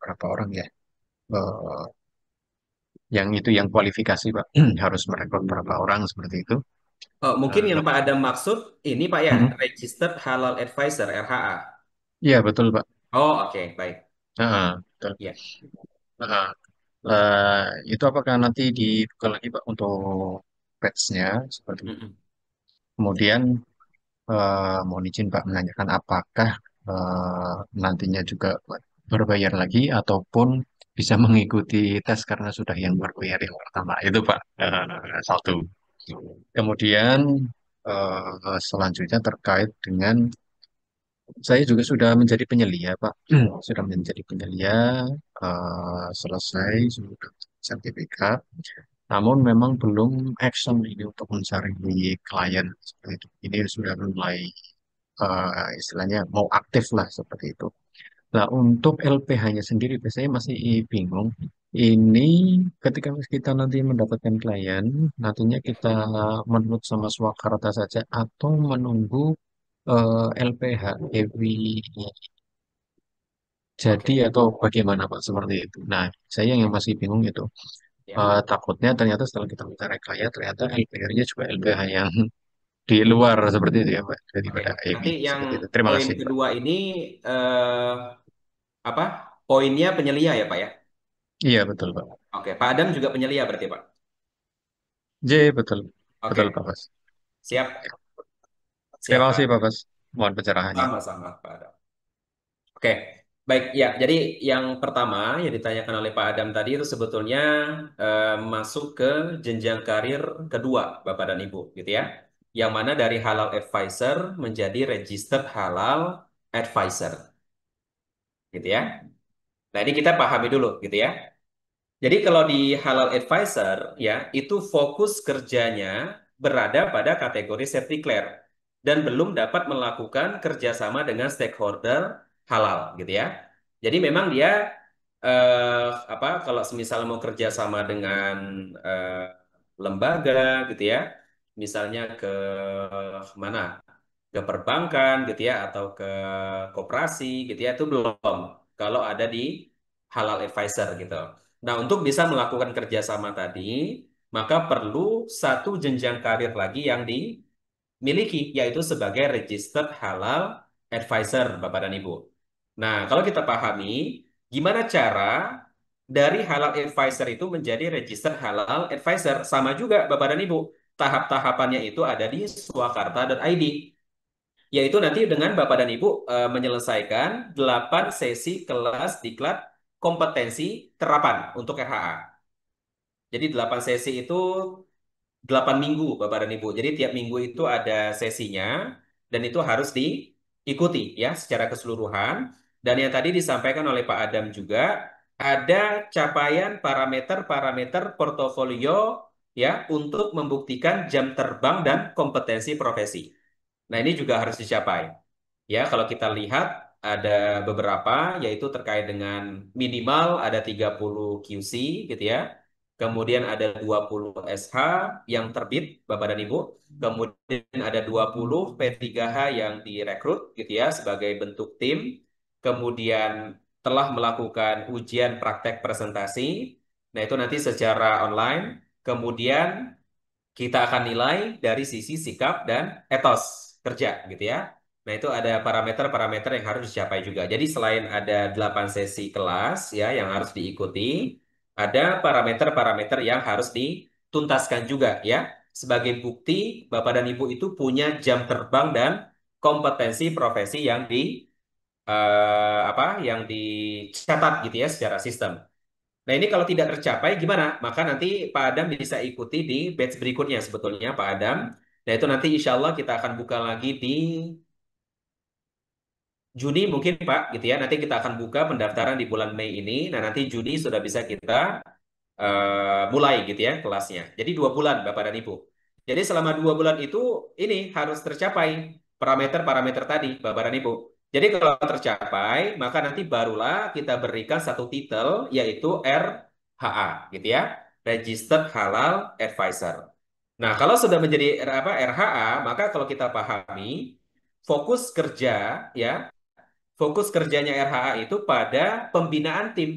S6: berapa orang ya? eh, yang itu yang kualifikasi Pak harus merekrut berapa orang seperti itu.
S2: Mungkin yang
S6: Eh,
S2: Pak Adam maksud ini Pak ya,
S6: mm,
S2: Registered Halal Advisor RHA.
S6: Iya betul Pak.
S2: Oh, oke, baik.
S6: Betul.
S2: Ya.
S6: Ah, itu apakah nanti dibuka lagi Pak untuk batch-nya seperti itu.
S2: Mm-mm.
S6: Kemudian mohon izin Pak menanyakan apakah nantinya juga berbayar lagi ataupun bisa mengikuti tes karena sudah yang berbayar yang pertama itu Pak. Satu. Kemudian selanjutnya terkait dengan saya juga sudah menjadi penyelia Pak. Sudah menjadi penyelia selesai sudah sertifikat. Namun memang belum action ini untuk mencari klien seperti itu. Ini sudah mulai istilahnya mau aktif lah seperti itu. Nah, untuk LPH-nya sendiri biasanya masih bingung. Ini ketika kita nanti mendapatkan klien, nantinya kita menurut sama swakarta saja atau menunggu LPH heavy jadi
S2: Oke,
S6: atau bagaimana Pak seperti itu. Nah, saya yang masih bingung itu.
S2: ya.
S6: Takutnya ternyata setelah kita mencari klien, ternyata LPR-nya juga LPH yang di luar seperti itu ya Pak,
S2: Oke.
S6: daripada heavy
S2: Nanti yang
S6: seperti itu. Terima
S2: poin
S6: kasih Pak.
S2: kedua ini eh, apa? Poinnya penyelia ya, Pak ya?
S6: Iya betul Pak.
S2: Oke, Pak Adam juga penyelia berarti, Pak.
S6: J betul, betul Pak
S2: Oke,
S6: Bas.
S2: siap.
S6: Terima
S2: Siap,
S6: kasih Pak
S2: Pak.
S6: Bas. Mohon pencerahannya.
S2: Sama-sama, Pak Adam. Oke, baik ya. Jadi yang pertama yang ditanyakan oleh Pak Adam tadi itu sebetulnya masuk ke jenjang karir kedua, Bapak dan Ibu, gitu ya. Yang mana dari halal advisor menjadi registered halal advisor, gitu ya. Nah, ini kita pahami dulu, gitu ya. Jadi kalau di halal advisor ya, itu fokus kerjanya berada pada kategori safety clear dan belum dapat melakukan kerjasama dengan stakeholder halal gitu ya. Jadi memang dia apa kalau semisal mau kerjasama dengan eh, lembaga gitu ya, misalnya ke mana? Ke perbankan gitu ya atau ke koperasi gitu ya itu belum kalau ada di halal advisor gitu. Nah, untuk bisa melakukan kerjasama tadi, maka perlu satu jenjang karir lagi yang dimiliki, yaitu sebagai registered halal advisor, Bapak dan Ibu. Nah, kalau kita pahami, gimana cara dari halal advisor itu menjadi registered halal advisor? Sama juga, Bapak dan Ibu. Tahap-tahapannya itu ada di swakarta.id, yaitu nanti dengan Bapak dan Ibu menyelesaikan 8 sesi kelas diklat kompetensi terapan untuk RHA. Jadi 8 sesi itu 8 minggu Bapak dan Ibu. Jadi tiap minggu itu ada sesinya dan itu harus diikuti ya secara keseluruhan. Dan yang tadi disampaikan oleh Pak Adam juga ada capaian parameter-parameter portofolio ya untuk membuktikan jam terbang dan kompetensi profesi. Nah, ini juga harus dicapai. Ya, kalau kita lihat ada beberapa yaitu terkait dengan minimal ada 30 QC gitu ya. Kemudian ada 20 SH yang terbit Bapak dan Ibu. Kemudian ada 20 P3H yang direkrut gitu ya sebagai bentuk tim. Kemudian telah melakukan ujian praktek presentasi. Nah, itu nanti secara online. Kemudian kita akan nilai dari sisi sikap dan etos kerja gitu ya. Nah, itu ada parameter-parameter yang harus dicapai juga. Jadi selain ada 8 sesi kelas ya yang harus diikuti, ada parameter-parameter yang harus dituntaskan juga ya. Sebagai bukti Bapak dan Ibu itu punya jam terbang dan kompetensi profesi yang yang dicatat gitu ya secara sistem. Nah, ini kalau tidak tercapai gimana? Maka nanti Pak Adam bisa ikuti di batch berikutnya sebetulnya Pak Adam. Nah, itu nanti insya Allah kita akan buka lagi di Juni mungkin Pak, gitu ya. Nanti kita akan buka pendaftaran di bulan Mei ini. Nah, nanti Juni sudah bisa kita mulai gitu ya kelasnya. Jadi 2 bulan Bapak dan Ibu. Jadi selama 2 bulan itu ini harus tercapai parameter-parameter tadi Bapak dan Ibu. Jadi kalau tercapai maka nanti barulah kita berikan satu titel yaitu RHA gitu ya. Registered Halal Advisor. Nah, kalau sudah menjadi RHA, maka kalau kita pahami fokus kerja ya fokus kerjanya RHA itu pada pembinaan tim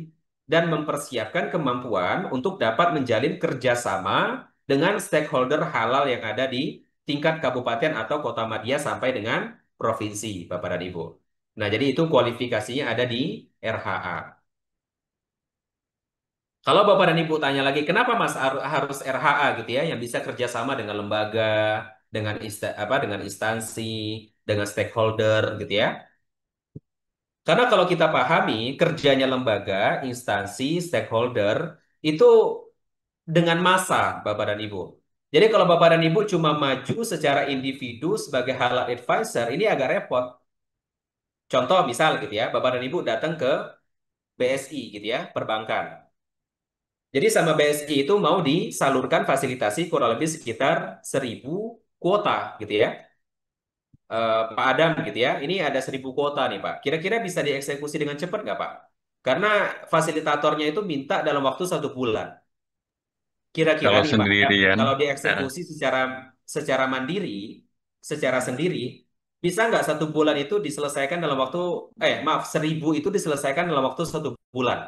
S2: dan mempersiapkan kemampuan untuk dapat menjalin kerjasama dengan stakeholder halal yang ada di tingkat kabupaten atau kota madya sampai dengan provinsi, Bapak dan Ibu. Nah, jadi itu kualifikasinya ada di RHA. Kalau Bapak dan Ibu tanya lagi, kenapa Mas harus RHA gitu ya, yang bisa kerjasama dengan lembaga, dengan instansi, dengan stakeholder gitu ya? Karena kalau kita pahami kerjanya lembaga, instansi, stakeholder itu dengan massa, Bapak dan Ibu. Jadi kalau Bapak dan Ibu cuma maju secara individu sebagai halal advisor, ini agak repot. Contoh misal gitu ya, Bapak dan Ibu datang ke BSI gitu ya, perbankan. Jadi sama BSI itu mau disalurkan fasilitasi kurang lebih sekitar 1.000 kuota gitu ya. Pak Adam gitu ya, ini ada 1.000 kuota nih Pak. Kira-kira bisa dieksekusi dengan cepat nggak Pak? Karena fasilitatornya itu minta dalam waktu 1 bulan. Kira-kira
S6: Kalau
S2: nih Pak Adam,
S6: sendirian,
S2: kalau
S6: eh,
S2: dieksekusi secara secara mandiri, secara sendiri, bisa nggak 1 bulan itu diselesaikan dalam waktu, maaf, 1.000 itu diselesaikan dalam waktu 1 bulan?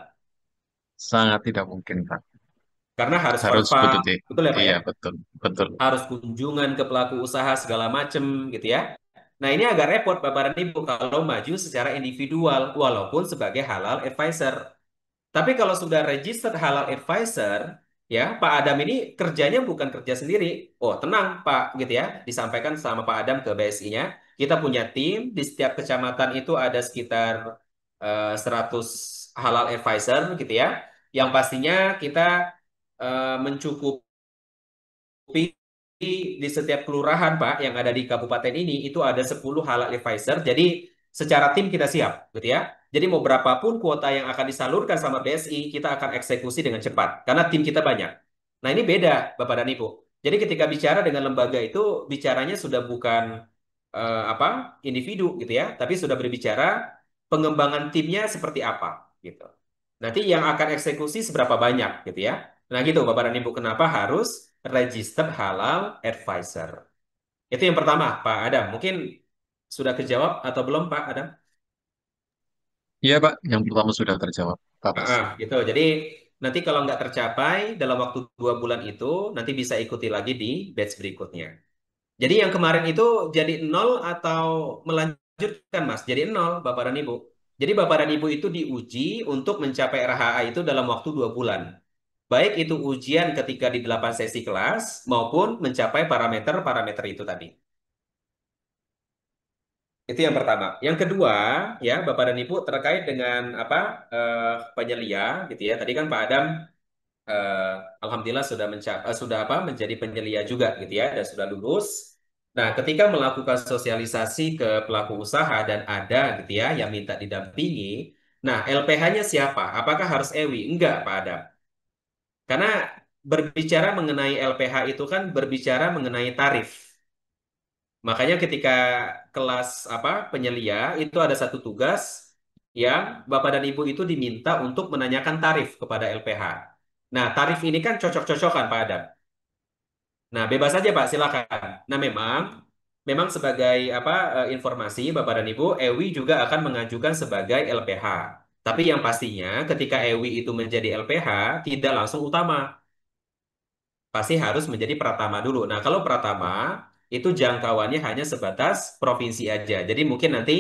S6: sangat tidak mungkin, Pak.
S2: Karena harus
S6: Harus
S2: kontak,
S6: betul deh.
S2: betul ya Pak
S6: Iya,
S2: ya?
S6: betul, betul.
S2: Harus kunjungan ke pelaku usaha segala macem gitu ya. Nah ini agak repot Bapak dan Ibu kalau maju secara individual walaupun sebagai halal advisor. Tapi kalau sudah registered halal advisor, ya Pak Adam ini kerjanya bukan kerja sendiri. Oh tenang Pak gitu ya, disampaikan sama Pak Adam ke BSI-nya. Kita punya tim di setiap kecamatan itu ada sekitar 100 halal advisor gitu ya. Yang pastinya kita mencukupi di setiap kelurahan, Pak, yang ada di kabupaten ini, itu ada 10 halal advisor. Jadi, secara tim kita siap, gitu ya. Jadi, mau berapapun kuota yang akan disalurkan sama BSI, kita akan eksekusi dengan cepat. Karena tim kita banyak. Nah, ini beda, Bapak dan Ibu. Jadi, ketika bicara dengan lembaga itu, bicaranya sudah bukan apa individu, gitu ya. Tapi sudah berbicara pengembangan timnya seperti apa, gitu. Nanti yang akan eksekusi seberapa banyak, gitu ya. Nah, gitu, Bapak dan Ibu. Kenapa harus registered halal advisor? Itu yang pertama, Pak Adam. Mungkin sudah kejawab atau belum, Pak Adam?
S6: Iya, Pak. Yang pertama sudah terjawab, Pak Bas.
S2: Gitu. Jadi nanti kalau nggak tercapai dalam waktu 2 bulan itu, nanti bisa ikuti lagi di batch berikutnya. Jadi yang kemarin itu jadi nol atau melanjutkan, Mas? Jadi nol, Bapak dan Ibu. Jadi Bapak dan Ibu itu diuji untuk mencapai RHA itu dalam waktu 2 bulan. Baik itu ujian ketika di 8 sesi kelas maupun mencapai parameter-parameter itu tadi. Itu yang pertama. Yang kedua, ya Bapak dan Ibu terkait dengan apa penyelia gitu ya. Tadi kan Pak Adam eh, alhamdulillah sudah apa menjadi penyelia juga gitu ya dan sudah lulus. Nah, ketika melakukan sosialisasi ke pelaku usaha dan ada gitu ya yang minta didampingi, nah LPH-nya siapa? Apakah harus EWI? Enggak, Pak Adam. Karena berbicara mengenai LPH itu kan berbicara mengenai tarif. Makanya ketika kelas apa penyelia itu ada satu tugas yang Bapak dan Ibu itu diminta untuk menanyakan tarif kepada LPH. Nah, tarif ini kan cocok-cocokan Pak Adam. Nah, bebas saja Pak, silakan. Nah, memang sebagai apa informasi Bapak dan Ibu, EWI juga akan mengajukan sebagai LPH. Tapi yang pastinya ketika EWI itu menjadi LPH tidak langsung utama. Pasti harus menjadi Pratama dulu. Nah, kalau Pratama itu jangkauannya hanya sebatas provinsi aja. Jadi mungkin nanti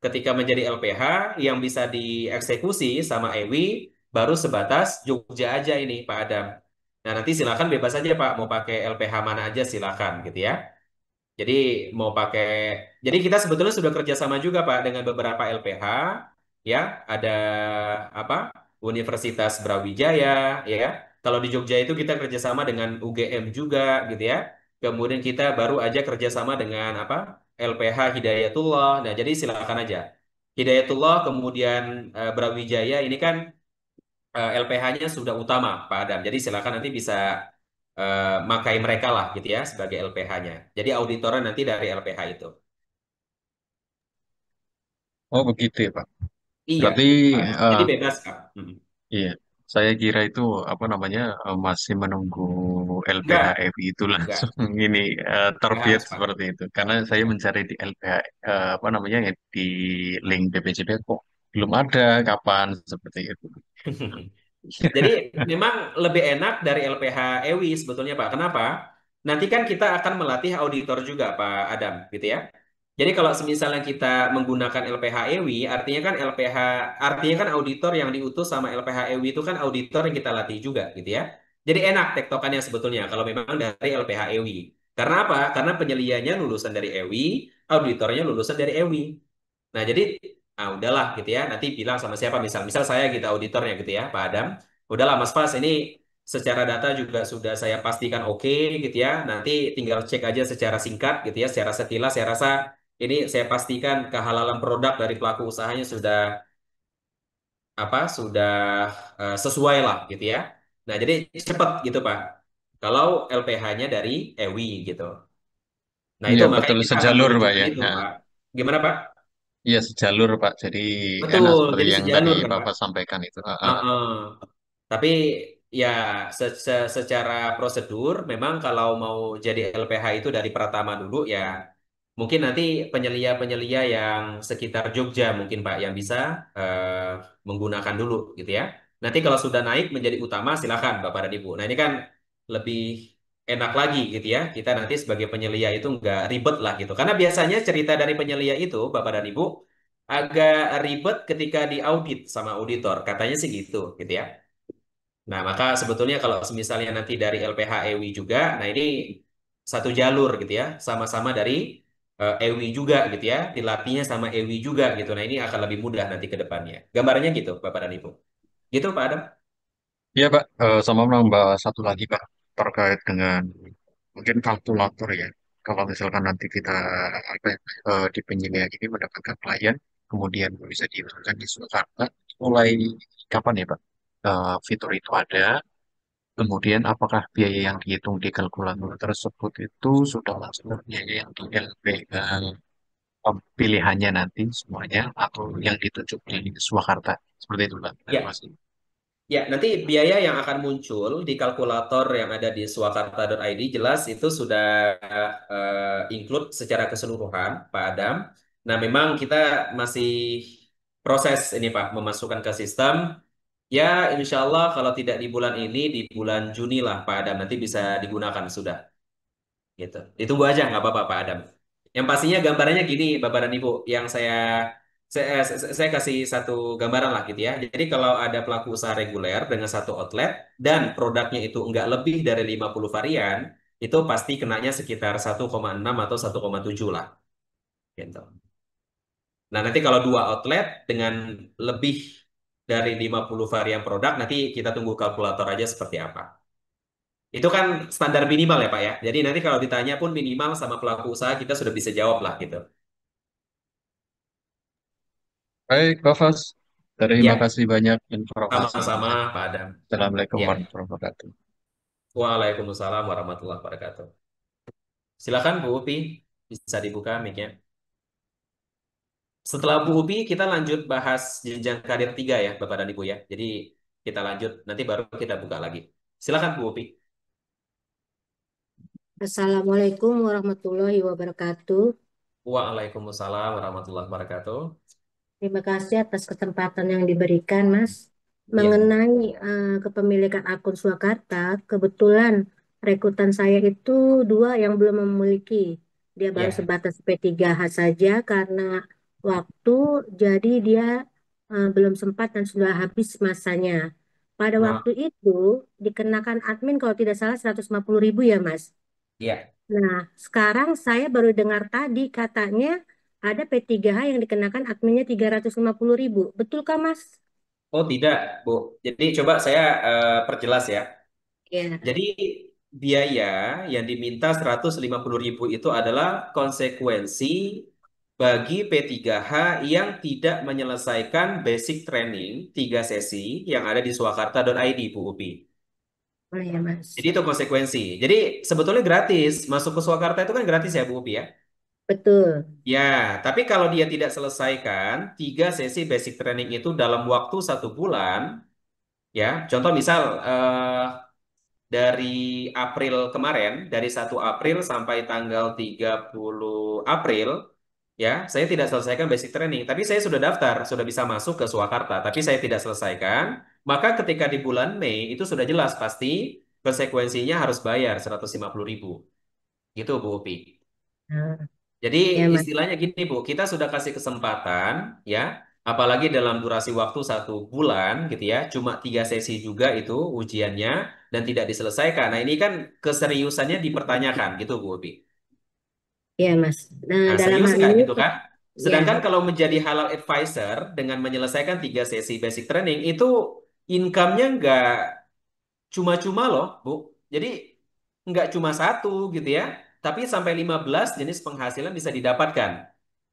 S2: ketika menjadi LPH yang bisa dieksekusi sama EWI baru sebatas Jogja aja ini Pak Adam. Nah, nanti silakan bebas aja Pak mau pakai LPH mana aja silakan gitu ya. Jadi mau pakai, jadi kita sebetulnya sudah kerjasama juga Pak dengan beberapa LPH, ya ada apa Universitas Brawijaya, ya. Kalau di Jogja itu kita kerjasama dengan UGM juga, gitu ya. Kemudian kita baru aja kerjasama dengan apa LPH Hidayatullah. Nah jadi silakan aja. Hidayatullah kemudian Brawijaya ini kan LPH-nya sudah utama Pak Adam. Jadi silakan nanti bisa makai mereka lah gitu ya sebagai LPH-nya. Jadi auditoran nanti dari LPH itu.
S6: Oh, begitu ya, Pak.
S2: Iya,
S6: Berarti,
S2: Pak. Jadi
S6: eh,
S2: bebas, Kak. Mm.
S6: iya, saya kira itu apa namanya masih menunggu LPH
S2: Enggak,
S6: EWI itu
S2: enggak.
S6: langsung ini
S2: Enggak
S6: terbit
S2: harus, Pak.
S6: seperti itu. Karena saya mencari di LPH apa namanya ya, di link BPJP kok belum ada kapan seperti itu.
S2: Jadi memang lebih enak dari LPH EWI sebetulnya, Pak. Kenapa? Nanti kan kita akan melatih auditor juga, Pak Adam, gitu ya. Jadi kalau misalnya kita menggunakan LPH EWI, artinya kan auditor yang diutus sama LPH EWI itu kan auditor yang kita latih juga, gitu ya. Jadi enak tektokannya sebetulnya kalau memang dari LPH EWI. Karena apa? Karena penyelianya lulusan dari EWI, auditornya lulusan dari EWI. Nah, jadi udahlah gitu ya. Nanti bilang sama siapa misal saya gitu auditornya gitu ya, Pak Adam. Udahlah Mas Fas ini secara data juga sudah saya pastikan oke gitu ya. Nanti tinggal cek aja secara singkat gitu ya, secara setilas saya rasa ini saya pastikan kehalalan produk dari pelaku usahanya sudah sudah sesuai lah gitu ya. Nah, jadi cepat gitu Pak. Kalau LPH-nya dari EWI gitu. Nah,
S6: Iya
S2: itu
S6: betul
S2: makanya kita akan
S6: sejalur Pak
S2: menunjukkan
S6: ya.
S2: itu,
S6: Nah,
S2: Pak. Gimana, Pak?
S6: iya sejalur Pak. Jadi enak
S2: Betul,
S6: seperti
S2: jadi
S6: yang tadi
S2: sejalur kan, Pak?
S6: Bapak sampaikan itu.
S2: Heeh. Tapi ya secara prosedur memang kalau mau jadi LPH itu dari Pratama dulu ya mungkin nanti penyelia-penyelia yang sekitar Jogja mungkin Pak yang bisa menggunakan dulu gitu ya. Nanti kalau sudah naik menjadi utama silakan Bapak dan Ibu. Nah ini kan lebih enak lagi gitu ya. Kita nanti sebagai penyelia itu nggak ribet lah gitu. Karena biasanya cerita dari penyelia itu Bapak dan Ibu agak ribet ketika diaudit sama auditor. Katanya sih gitu ya. Nah, maka sebetulnya kalau misalnya nanti dari LPH EWI juga, nah ini satu jalur gitu ya, sama-sama dari EWI juga gitu ya, dilatihnya sama EWI juga gitu. Nah, ini akan lebih mudah nanti ke depannya. Gambarnya gitu, Bapak dan Ibu. Gitu, Pak Adam?
S6: Iya Pak, sama menambah satu lagi Pak terkait dengan mungkin kalkulator ya. Kalau misalkan nanti kita apa ya, di penyediaan ini mendapatkan klien, kemudian bisa dilakukan di Surakarta, mulai kapan ya Pak? Fitur itu ada, kemudian apakah biaya yang dihitung di kalkulator tersebut itu sudah masuk ke biaya yang di LPH pilihannya nanti semuanya atau yang ditunjuk di Surakarta seperti itu Pak. Terima
S2: Ya,
S6: kasih.
S2: ya, nanti biaya yang akan muncul di kalkulator yang ada di swakarta.id jelas itu sudah include secara keseluruhan, Pak Adam. Nah, memang kita masih proses ini, Pak, memasukkan ke sistem. Ya, insya Allah kalau tidak di bulan ini, di bulan Juni lah, Pak Adam. Nanti bisa digunakan sudah. Gitu. Ditunggu aja, nggak apa-apa, Pak Adam. Yang pastinya gambarannya gini, Bapak dan Ibu. Yang saya kasih satu gambaran lah gitu ya. Jadi kalau ada pelaku usaha reguler dengan satu outlet dan produknya itu nggak lebih dari 50 varian, itu pasti kenanya sekitar 1,6 atau 1,7 lah. Gitu. Nah, nanti kalau dua outlet dengan lebih dari 50 varian produk, nanti kita tunggu kalkulator aja seperti apa. Itu kan standar minimal ya, Pak ya. Jadi nanti kalau ditanya pun minimal sama pelaku usaha kita sudah bisa jawab lah gitu.
S6: Baik, Pak Fas. Terima
S2: Ya,
S6: kasih banyak
S2: sama-sama
S6: informasinya.
S2: Pak Adam.
S6: Assalamualaikum
S2: Ya,
S6: warahmatullahi wabarakatuh.
S2: Waalaikumsalam warahmatullahi wabarakatuh. Silakan Bu Upi, bisa dibuka mic-nya. Setelah Bu Upi, kita lanjut bahas jenjang karir 3 ya, Bapak dan Ibu ya. Jadi kita lanjut, nanti baru kita buka lagi. Silakan Bu Upi.
S5: Assalamualaikum warahmatullahi wabarakatuh.
S2: Waalaikumsalam warahmatullahi wabarakatuh.
S5: Terima kasih atas kesempatan yang diberikan, Mas.
S2: Iya, Bu.
S5: Mengenai kepemilikan akun Swakarta, kebetulan rekrutan saya itu dua yang belum memiliki. Dia baru
S2: Ya,
S5: sebatas P3H saja karena waktu, jadi dia belum sempat dan sudah habis masanya. Pada
S2: nah,
S5: waktu itu dikenakan admin kalau tidak salah 150.000 ya, Mas.
S2: iya.
S5: Nah, sekarang saya baru dengar tadi katanya ada P3H yang dikenakan adminnya 350.000. Betulkah, Mas?
S2: Oh tidak, Bu. Jadi coba saya perjelas ya.
S5: Ya.
S2: Jadi biaya yang diminta 150.000 itu adalah konsekuensi bagi P3H yang tidak menyelesaikan basic training 3 sesi yang ada di swakarta.id, Bu Upi.
S5: Oh ya, Mas.
S2: Jadi itu konsekuensi. Jadi sebetulnya gratis. Masuk ke Swakarta itu kan gratis ya, Bu Upi ya?
S5: Betul.
S2: Ya, tapi kalau dia tidak selesaikan 3 sesi basic training itu dalam waktu 1 bulan, ya, contoh misal dari April kemarin, dari 1 April sampai tanggal 30 April, ya, saya tidak selesaikan basic training, tapi saya sudah daftar, sudah bisa masuk ke Swakarta, tapi saya tidak selesaikan, maka ketika di bulan Mei itu sudah jelas pasti konsekuensinya harus bayar 150.000. Gitu, Bu Upi.
S5: Nah,
S2: Jadi
S5: ya, Mas.
S2: istilahnya gini Bu, kita sudah kasih kesempatan ya, apalagi dalam durasi waktu 1 bulan gitu ya, cuma 3 sesi juga itu ujiannya dan tidak diselesaikan. Nah ini kan keseriusannya dipertanyakan gitu Bu Upi.
S5: Ya, Mas. Nah,
S2: Nah
S5: dalam
S2: serius
S5: hal
S2: nggak
S5: ini,
S2: gitu kan?
S5: ya,
S2: Sedangkan kalau menjadi halal advisor dengan menyelesaikan 3 sesi basic training itu income-nya nggak cuma-cuma loh, Bu. Jadi nggak cuma satu gitu ya, tapi sampai 15 jenis penghasilan bisa didapatkan.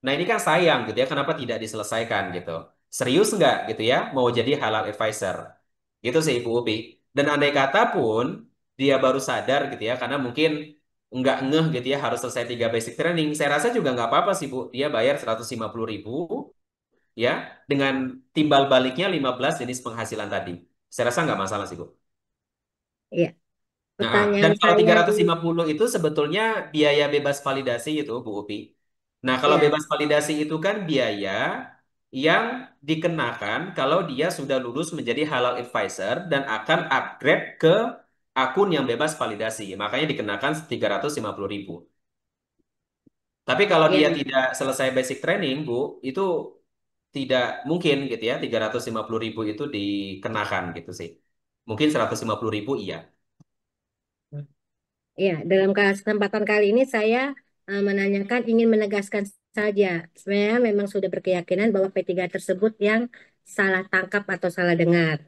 S2: Nah ini kan sayang gitu ya, kenapa tidak diselesaikan gitu. Serius nggak gitu ya, mau jadi halal advisor. Gitu sih Ibu Upi. Dan andai kata pun dia baru sadar gitu ya, karena mungkin nggak ngeh gitu ya harus selesai 3 basic training, saya rasa juga nggak apa-apa sih Bu. Dia bayar 150.000 ya dengan timbal baliknya 15 jenis penghasilan tadi. Saya rasa nggak masalah sih Bu.
S5: Ya,
S2: Dan
S5: pertanyaan
S2: kalau
S5: saya di
S2: 350 itu sebetulnya biaya bebas validasi itu Bu Upi. Nah, kalau
S5: ya,
S2: bebas validasi itu kan biaya yang dikenakan kalau dia sudah lulus menjadi halal advisor dan akan upgrade ke akun yang bebas validasi. Makanya dikenakan 350.000. Tapi kalau
S5: ya,
S2: dia tidak selesai basic training, Bu, itu tidak mungkin gitu ya, 350.000 itu dikenakan gitu sih. Mungkin 150.000 iya.
S5: ya. Dalam kesempatan kali ini saya menanyakan ingin menegaskan saja. Saya memang sudah berkeyakinan bahwa P3 tersebut yang salah tangkap atau salah dengar.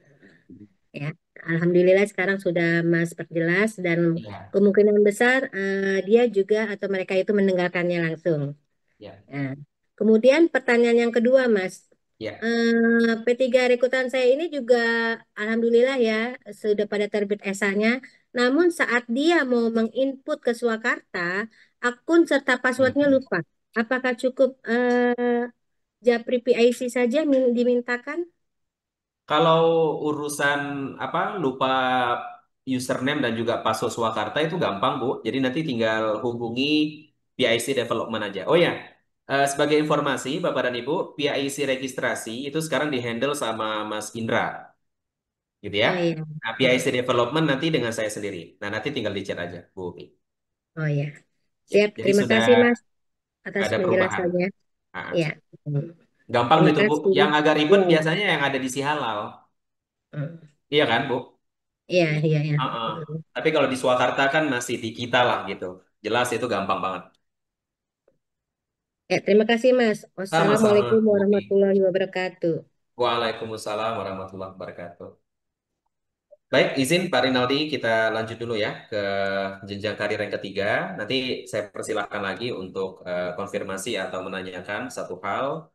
S5: Ya, Alhamdulillah sekarang sudah Mas perjelas dan
S2: Iya,
S5: kemungkinan besar dia juga atau mereka itu mendengarkannya langsung.
S2: ya,
S5: Nah, kemudian pertanyaan yang kedua, Mas.
S2: ya.
S5: P3 rekrutan saya ini juga Alhamdulillah ya sudah pada terbit SA-nya. Namun saat dia mau menginput ke Swakarta, akun serta passwordnya
S2: Hmm.
S5: lupa. Apakah cukup Japri PIC saja dimintakan?
S2: Kalau urusan apa lupa username dan juga password Swakarta itu gampang, Bu. Jadi nanti tinggal hubungi PIC Development aja. Oh ya, sebagai informasi Bapak dan Ibu, PIC registrasi itu sekarang dihandle sama Mas Indra, gitu ya.
S5: Oh iya.
S2: Nah, PIC
S5: Hmm.
S2: Development nanti dengan saya sendiri. Nah, nanti tinggal di chat aja, Bu Upi.
S5: Oh iya.
S2: Ya,
S5: Siap.
S2: jadi
S5: Terima
S2: sudah
S5: kasih Mas atas
S2: ada perubahan.
S5: penjelasannya.
S2: Ah,
S5: Ya. Hmm.
S2: gampang
S5: Terima
S2: gitu, Bu.
S5: kasih.
S2: Yang agak
S5: Ya.
S2: ribet biasanya yang ada di si halal.
S5: Hmm.
S2: Iya kan, Bu?
S5: Iya, iya, iya.
S2: Heeh.
S5: Hmm.
S2: Tapi kalau di Swakarta kan masih di kita lah gitu. Jelas itu gampang banget.
S5: Ya, terima kasih Mas.
S2: Sama-sama,
S5: Wassalamualaikum
S2: Bu Upi.
S5: warahmatullahi wabarakatuh.
S2: Waalaikumsalam warahmatullahi wabarakatuh. Baik, izin Pak Rinaldi, kita lanjut dulu ya ke jenjang karir yang ketiga. Nanti saya persilahkan lagi untuk konfirmasi atau menanyakan satu hal.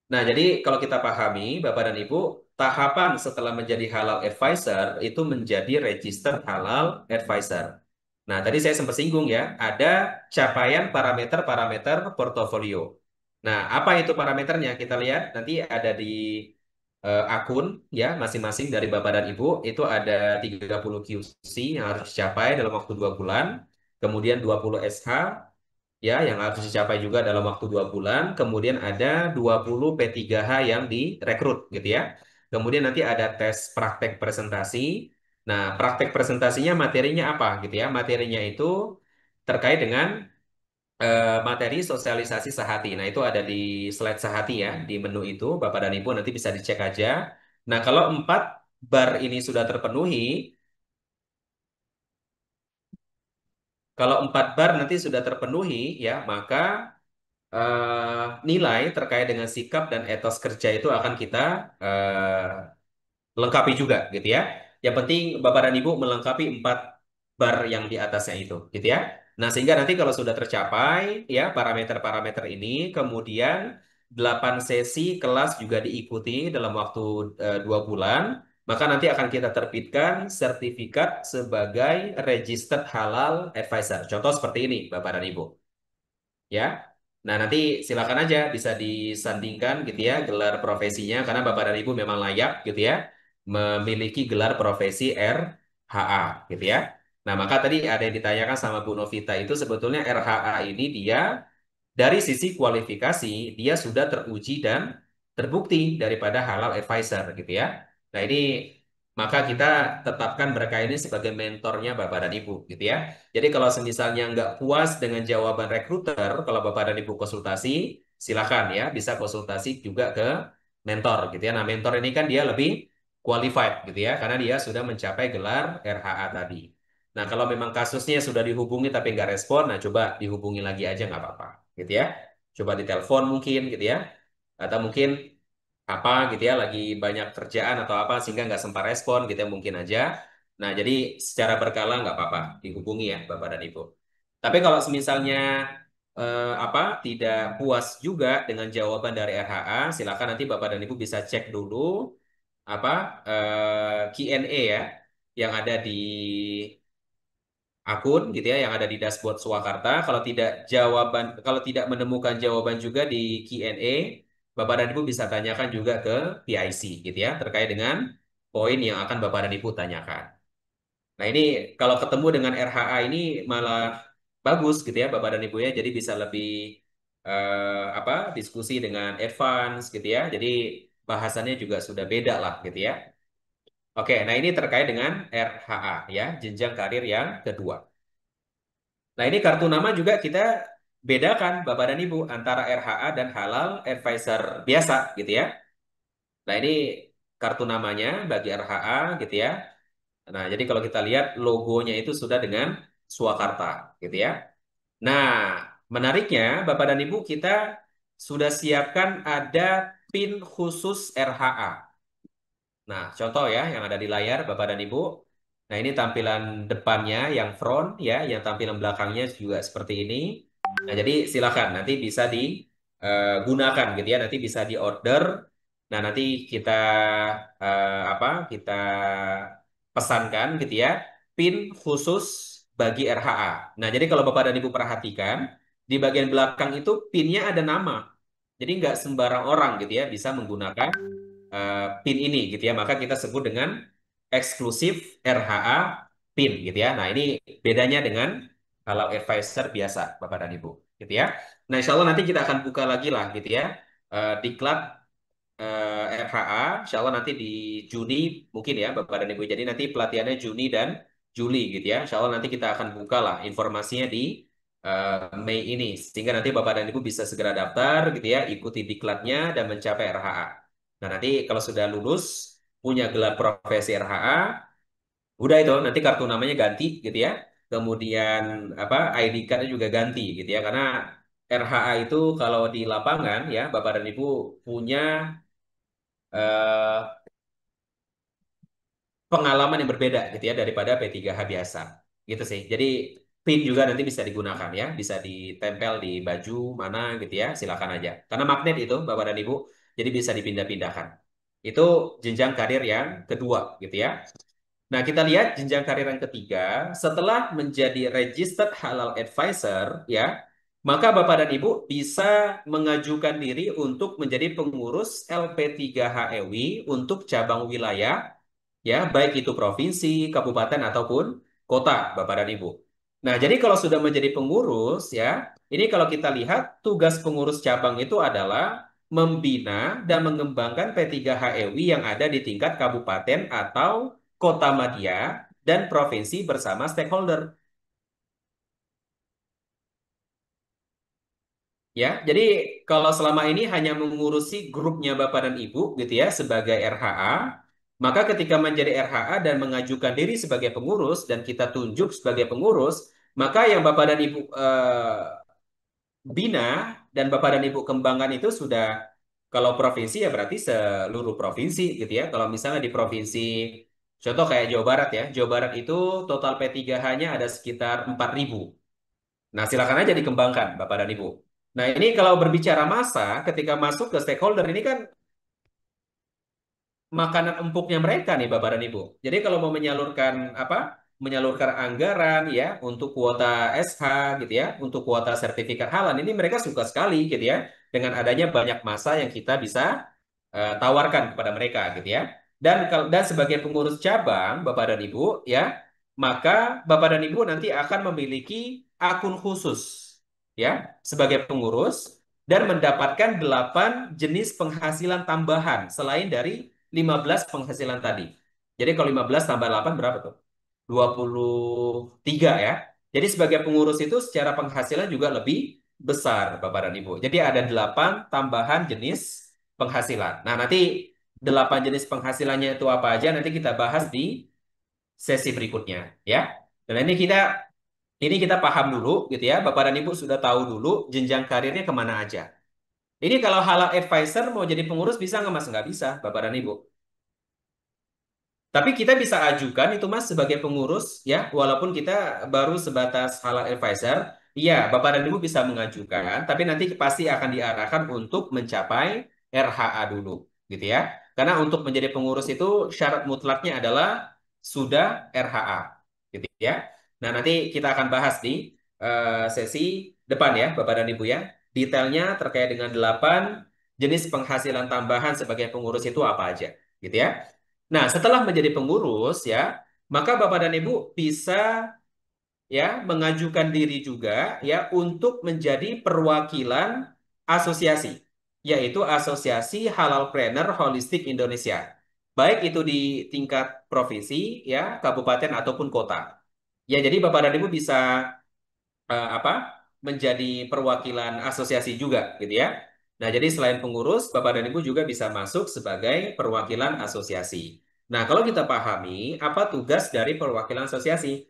S2: Nah, jadi kalau kita pahami, Bapak dan Ibu, tahapan setelah menjadi halal advisor itu menjadi register halal advisor. Nah, tadi saya sempat singgung ya, ada capaian parameter-parameter portofolio. Nah, apa itu parameternya? Kita lihat nanti ada di akun ya masing-masing dari Bapak dan Ibu itu ada 30 QC yang harus dicapai dalam waktu 2 bulan, kemudian 20 SH ya yang harus dicapai juga dalam waktu 2 bulan. Kemudian ada 20 P3H yang direkrut gitu ya. Kemudian nanti ada tes praktek presentasi. Nah, praktek presentasinya materinya apa gitu ya? Materinya itu terkait dengan materi sosialisasi Sahati. Nah, itu ada di slide Sahati ya, di menu itu Bapak dan Ibu nanti bisa dicek aja. Nah, kalau 4 bar ini sudah terpenuhi, kalau 4 bar nanti sudah terpenuhi ya, maka nilai terkait dengan sikap dan etos kerja itu akan kita lengkapi juga gitu ya. Yang penting Bapak dan Ibu melengkapi 4 bar yang di atasnya itu gitu ya. Nah, sehingga nanti kalau sudah tercapai ya parameter-parameter ini, kemudian 8 sesi kelas juga diikuti dalam waktu 2 bulan, maka nanti akan kita terbitkan sertifikat sebagai registered halal advisor. Contoh seperti ini, Bapak dan Ibu ya. Nah, nanti silakan aja bisa disandingkan gitu ya gelar profesinya karena Bapak dan Ibu memang layak gitu ya memiliki gelar profesi RHA gitu ya. Nah, maka tadi ada yang ditanyakan sama Bu Novita itu sebetulnya RHA ini dia dari sisi kualifikasi dia sudah teruji dan terbukti daripada halal advisor gitu ya. Nah, ini maka kita tetapkan mereka ini sebagai mentornya Bapak dan Ibu gitu ya. Jadi kalau misalnya nggak puas dengan jawaban rekruter, kalau Bapak dan Ibu konsultasi, silakan ya bisa konsultasi juga ke mentor gitu ya. Nah, mentor ini kan dia lebih qualified gitu ya karena dia sudah mencapai gelar RHA tadi. Nah, kalau memang kasusnya sudah dihubungi tapi nggak respon, nah coba dihubungi lagi aja nggak apa-apa gitu ya. Coba ditelepon mungkin gitu ya. Atau mungkin apa gitu ya, lagi banyak kerjaan atau apa sehingga nggak sempat respon gitu ya mungkin aja. Nah, jadi secara berkala nggak apa-apa dihubungi ya Bapak dan Ibu. Tapi kalau misalnya apa tidak puas juga dengan jawaban dari RHA, silakan nanti Bapak dan Ibu bisa cek dulu apa Q&A ya yang ada di akun gitu ya yang ada di dashboard Swakarta. Kalau tidak menemukan jawaban juga di Q&A, Bapak dan Ibu bisa tanyakan juga ke PIC gitu ya terkait dengan poin yang akan Bapak dan Ibu tanyakan. Nah, ini kalau ketemu dengan RHA ini malah bagus gitu ya Bapak dan Ibu ya. Jadi bisa lebih diskusi dengan advance gitu ya. Jadi bahasannya juga sudah beda lah gitu ya. Oke, nah ini terkait dengan RHA ya, jenjang karir yang kedua. Nah, ini kartu nama juga kita bedakan Bapak dan Ibu antara RHA dan Halal Advisor biasa gitu ya. Nah, ini kartu namanya bagi RHA gitu ya. Nah, jadi kalau kita lihat logonya itu sudah dengan Swakarta gitu ya. Nah, menariknya Bapak dan Ibu kita sudah siapkan ada PIN khusus RHA. Nah, contoh ya yang ada di layar Bapak dan Ibu. Nah, ini tampilan depannya yang front ya, yang tampilan belakangnya juga seperti ini. Nah, jadi silakan nanti bisa digunakan gitu ya, nanti bisa diorder. Nah, nanti kita kita pesankan gitu ya, PIN khusus bagi RHA. Nah, jadi kalau Bapak dan Ibu perhatikan, di bagian belakang itu PIN-nya ada nama. Jadi nggak sembarang orang gitu ya bisa menggunakan PIN ini gitu ya. Maka kita sebut dengan eksklusif RHA PIN gitu ya. Nah, ini bedanya dengan kalau advisor biasa Bapak dan Ibu gitu ya. Nah, insya Allah nanti kita akan buka lagi lah gitu ya. Diklat RHA, insya Allah nanti di Juni mungkin ya Bapak dan Ibu. Jadi nanti pelatihannya Juni dan Juli gitu ya. Insya Allah nanti kita akan buka lah informasinya di Mei ini. Sehingga nanti Bapak dan Ibu bisa segera daftar gitu ya, ikuti diklatnya dan mencapai RHA. Nah, nanti kalau sudah lulus, punya gelar profesi RHA, udah itu nanti kartu namanya ganti gitu ya. Kemudian ID card-nya juga ganti gitu ya. Karena RHA itu kalau di lapangan ya, Bapak dan Ibu punya eh, pengalaman yang berbeda gitu ya daripada P3H biasa. Gitu sih. Jadi PIN juga nanti bisa digunakan ya, bisa ditempel di baju mana gitu ya, silakan aja. Karena magnet itu Bapak dan Ibu, jadi bisa dipindah-pindahkan. Itu jenjang karir yang kedua gitu ya. Nah, kita lihat jenjang karir yang ketiga, setelah menjadi registered halal advisor ya, maka Bapak dan Ibu bisa mengajukan diri untuk menjadi pengurus LP3HEWI untuk cabang wilayah ya, baik itu provinsi, kabupaten ataupun kota, Bapak dan Ibu. Nah, jadi kalau sudah menjadi pengurus ya, ini kalau kita lihat tugas pengurus cabang itu adalah membina dan mengembangkan P3HEWI yang ada di tingkat kabupaten atau kota madya dan provinsi bersama stakeholder. Ya, jadi kalau selama ini hanya mengurusi grupnya Bapak dan Ibu gitu ya sebagai RHA, maka ketika menjadi RHA dan mengajukan diri sebagai pengurus dan kita tunjuk sebagai pengurus, maka yang Bapak dan Ibu bina dan Bapak dan Ibu kembangkan itu sudah kalau provinsi ya berarti seluruh provinsi gitu ya. Kalau misalnya di provinsi contoh kayak Jawa Barat ya, Jawa Barat itu total P3H-nya ada sekitar 4.000. Nah, silakan aja dikembangkan, Bapak dan Ibu. Nah, ini kalau berbicara masa, ketika masuk ke stakeholder, ini kan makanan empuknya mereka nih, Bapak dan Ibu. Jadi kalau mau menyalurkan menyalurkan anggaran ya untuk kuota SH gitu ya, untuk kuota sertifikat halal, ini mereka suka sekali gitu ya, dengan adanya banyak masa yang kita bisa tawarkan kepada mereka gitu ya. Dan sebagai pengurus cabang Bapak dan Ibu ya, maka Bapak dan Ibu nanti akan memiliki akun khusus ya sebagai pengurus dan mendapatkan 8 jenis penghasilan tambahan selain dari 15 penghasilan tadi. Jadi kalau 15 tambah 8 berapa tuh? 23 ya. Jadi sebagai pengurus itu secara penghasilan juga lebih besar Bapak dan Ibu. Jadi ada 8 tambahan jenis penghasilan. Nah, nanti 8 jenis penghasilannya itu apa aja nanti kita bahas di sesi berikutnya ya. Dan ini kita paham dulu gitu ya. Bapak dan Ibu sudah tahu dulu jenjang karirnya kemana aja. Ini kalau halal advisor mau jadi pengurus bisa nggak Mas? Nggak bisa, Bapak dan Ibu. Tapi kita bisa ajukan itu Mas sebagai pengurus ya, walaupun kita baru sebatas halal advisor. Iya, Bapak dan Ibu bisa mengajukan, tapi nanti pasti akan diarahkan untuk mencapai RHA dulu, gitu ya. Karena untuk menjadi pengurus itu syarat mutlaknya adalah sudah RHA, gitu ya. Nah, nanti kita akan bahas di sesi depan ya, Bapak dan Ibu ya. Detailnya terkait dengan 8 jenis penghasilan tambahan sebagai pengurus itu apa aja, gitu ya. Nah, setelah menjadi pengurus ya, maka Bapak dan Ibu bisa ya mengajukan diri juga ya untuk menjadi perwakilan asosiasi, yaitu Asosiasi Halal Planner Holistik Indonesia. Baik itu di tingkat provinsi ya, kabupaten ataupun kota. Ya, jadi Bapak dan Ibu bisa apa? Menjadi perwakilan asosiasi juga gitu ya. Nah, jadi selain pengurus, Bapak dan Ibu juga bisa masuk sebagai perwakilan asosiasi. Nah, kalau kita pahami apa tugas dari perwakilan asosiasi,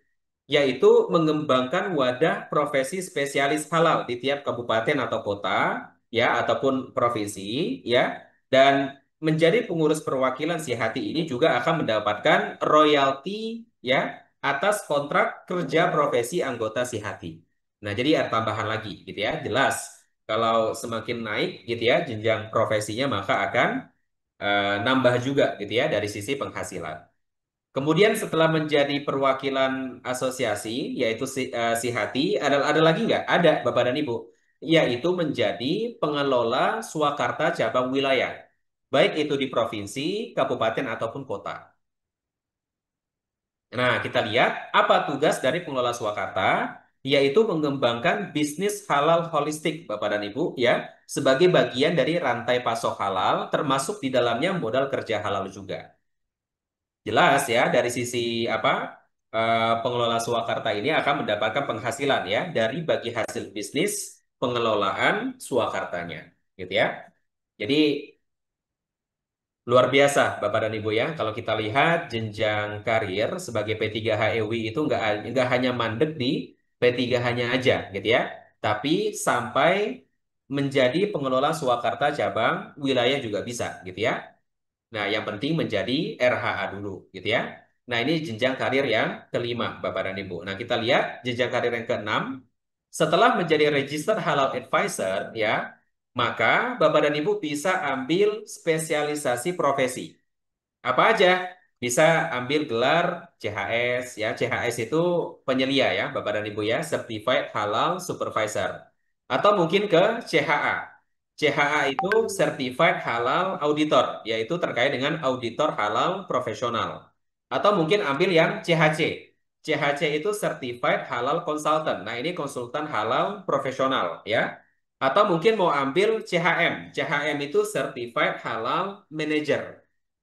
S2: yaitu mengembangkan wadah profesi spesialis halal di tiap kabupaten atau kota, ya, ataupun provinsi, ya, dan menjadi pengurus perwakilan si hati ini juga akan mendapatkan royalti, ya, atas kontrak kerja profesi anggota si hati. Nah, jadi ada tambahan lagi, gitu ya, jelas. Kalau semakin naik, gitu ya, jenjang profesinya maka akan nambah juga, gitu ya, dari sisi penghasilan. Kemudian setelah menjadi perwakilan asosiasi, yaitu si hati, ada lagi nggak? Ada, Bapak dan Ibu. Yaitu menjadi pengelola swakarta cabang wilayah. Baik itu di provinsi, kabupaten, ataupun kota. Nah, kita lihat apa tugas dari pengelola swakarta, yaitu mengembangkan bisnis halal holistik, Bapak dan Ibu, ya, sebagai bagian dari rantai pasok halal, termasuk di dalamnya modal kerja halal juga. Jelas ya dari sisi apa pengelola swakarta ini akan mendapatkan penghasilan ya dari bagi hasil bisnis pengelolaan swakartanya, gitu ya. Jadi luar biasa Bapak dan Ibu ya. Kalau kita lihat jenjang karir sebagai P3HEW itu nggak hanya mandek di P3H-nya aja, gitu ya. Tapi sampai menjadi pengelola swakarta cabang wilayah juga bisa, gitu ya. Nah, yang penting menjadi RHA dulu, gitu ya. Nah, ini jenjang karir yang kelima, Bapak dan Ibu. Nah, kita lihat jenjang karir yang keenam. Setelah menjadi Registered Halal Advisor, ya, maka Bapak dan Ibu bisa ambil spesialisasi profesi. Apa aja? Bisa ambil gelar CHS, ya. CHS itu penyelia ya, Bapak dan Ibu ya, Certified Halal Supervisor. Atau mungkin ke CHA. CHA itu Certified Halal Auditor, yaitu terkait dengan auditor halal profesional. Atau mungkin ambil yang CHC. CHC itu Certified Halal Consultant. Nah, ini konsultan halal profesional ya. Atau mungkin mau ambil CHM. CHM itu Certified Halal Manager.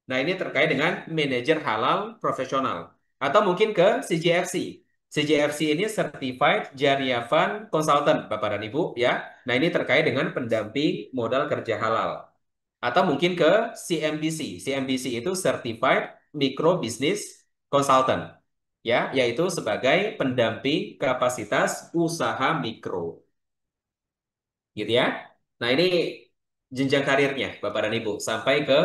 S2: Nah, ini terkait dengan manajer halal profesional. Atau mungkin ke CJFC. CJFC ini Certified Jariavan Consultant, Bapak dan Ibu, ya. Nah, ini terkait dengan pendamping modal kerja halal. Atau mungkin ke CMBC. CMBC itu Certified Micro Business Consultant, ya, yaitu sebagai pendamping kapasitas usaha mikro. Gitu ya. Nah, ini jenjang karirnya, Bapak dan Ibu, sampai ke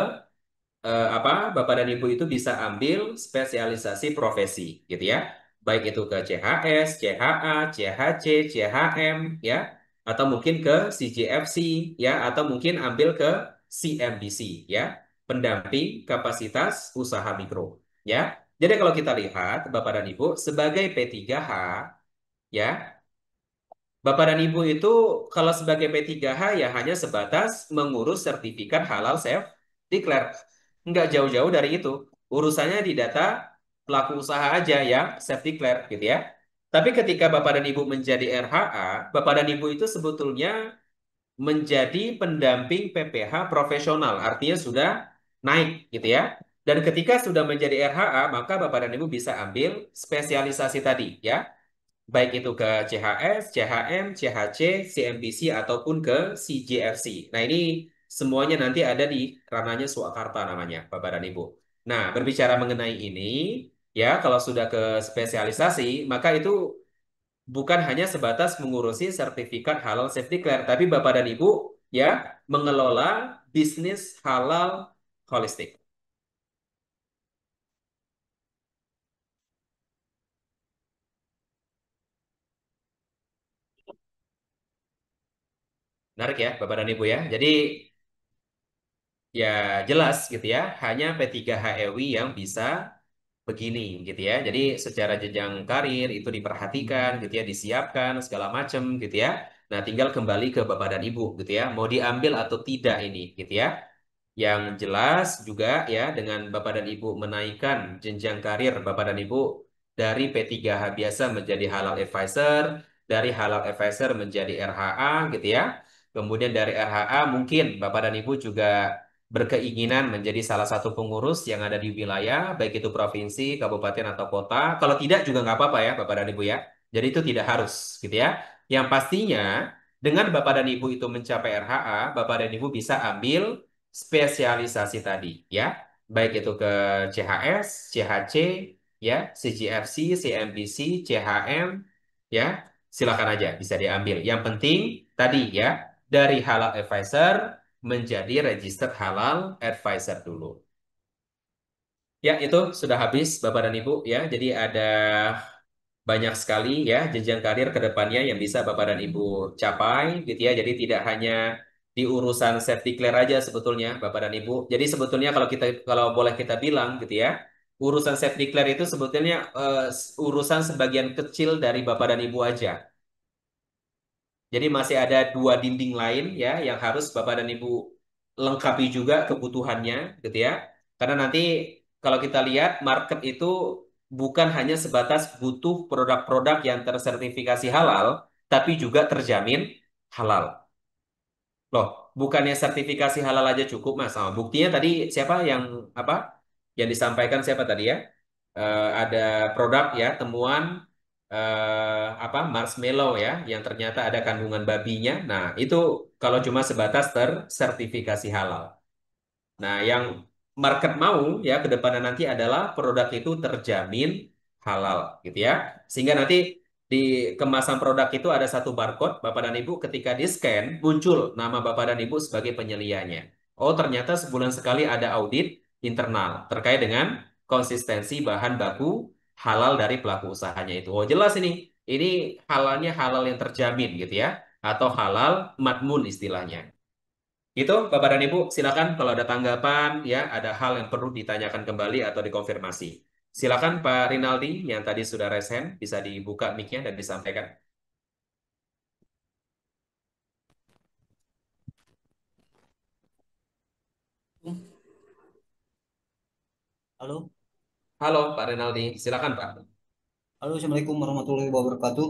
S2: apa Bapak dan Ibu itu bisa ambil spesialisasi profesi gitu ya. Baik itu ke CHS, CHA, CHC, CHM ya atau mungkin ke CJFC ya atau mungkin ambil ke CMBC ya, pendamping kapasitas usaha mikro ya. Jadi kalau kita lihat Bapak dan Ibu sebagai P3H ya, Bapak dan Ibu itu kalau sebagai P3H ya hanya sebatas mengurus sertifikat halal self declare. Nggak jauh-jauh dari itu. Urusannya di data pelaku usaha aja yang self declare gitu ya. Tapi ketika Bapak dan Ibu menjadi RHA, Bapak dan Ibu itu sebetulnya menjadi pendamping PPH profesional. Artinya sudah naik gitu ya. Dan ketika sudah menjadi RHA, maka Bapak dan Ibu bisa ambil spesialisasi tadi ya baik itu ke CHS, CHM, CHC, CMPC, ataupun ke CJFC. Nah, ini semuanya nanti ada di ranahnya Swakarta namanya, Bapak dan Ibu. Nah, berbicara mengenai ini, ya, kalau sudah ke spesialisasi, maka itu bukan hanya sebatas mengurusi sertifikat halal safety clear, tapi Bapak dan Ibu, ya, mengelola bisnis halal holistik. Menarik ya, Bapak dan Ibu ya. Jadi, ya jelas gitu ya, hanya P3HEW yang bisa begini gitu ya. Jadi secara jenjang karir itu diperhatikan gitu ya, disiapkan segala macam gitu ya. Nah, tinggal kembali ke Bapak dan Ibu gitu ya. Mau diambil atau tidak ini gitu ya. Yang jelas juga ya dengan Bapak dan Ibu menaikkan jenjang karir Bapak dan Ibu dari P3H biasa menjadi halal advisor, dari halal advisor menjadi RHA gitu ya. Kemudian dari RHA mungkin Bapak dan Ibu juga berkeinginan menjadi salah satu pengurus yang ada di wilayah, baik itu provinsi, kabupaten atau kota. Kalau tidak juga nggak apa-apa ya Bapak dan Ibu ya. Jadi itu tidak harus gitu ya. Yang pastinya dengan Bapak dan Ibu itu mencapai RHA, Bapak dan Ibu bisa ambil spesialisasi tadi ya, baik itu ke CHS, CHC, ya, CGFC, CMBC, CHM, ya, silakan aja bisa diambil. Yang penting tadi ya, dari halal advisor menjadi registered halal advisor dulu. Ya, itu sudah habis Bapak dan Ibu ya. Jadi ada banyak sekali ya jenjang karir ke depannya yang bisa Bapak dan Ibu capai gitu ya. Jadi tidak hanya di urusan safety clear aja sebetulnya Bapak dan Ibu. Jadi sebetulnya kalau boleh kita bilang gitu ya, urusan safety clear itu sebetulnya urusan sebagian kecil dari Bapak dan Ibu aja. Jadi masih ada dua dinding lain ya yang harus Bapak dan Ibu lengkapi juga kebutuhannya gitu ya. Karena nanti kalau kita lihat market itu bukan hanya sebatas butuh produk-produk yang tersertifikasi halal, tapi juga terjamin halal. Loh, bukannya sertifikasi halal aja cukup, Mas. Oh, buktinya tadi siapa yang apa? Yang disampaikan siapa tadi ya? Ada produk ya, temuan apa marshmallow ya, yang ternyata ada kandungan babinya. Nah, itu kalau cuma sebatas tersertifikasi halal. Nah, yang market mau ya ke depannya nanti adalah produk itu terjamin halal gitu ya. Sehingga nanti di kemasan produk itu ada satu barcode Bapak dan Ibu ketika di-scan muncul nama Bapak dan Ibu sebagai penyelianya. Oh, ternyata sebulan sekali ada audit internal terkait dengan konsistensi bahan baku halal dari pelaku usahanya itu. Oh, jelas ini. Ini halalnya halal yang terjamin gitu ya atau halal madmun istilahnya. Itu Bapak dan Ibu, silakan kalau ada tanggapan ya, ada hal yang perlu ditanyakan kembali atau dikonfirmasi. Silakan Pak Rinaldi yang tadi sudah raise hand, bisa dibuka mic-nya dan disampaikan.
S7: Halo,
S2: Halo Pak Rinaldi, silakan Pak.
S7: halo, Assalamualaikum warahmatullahi wabarakatuh.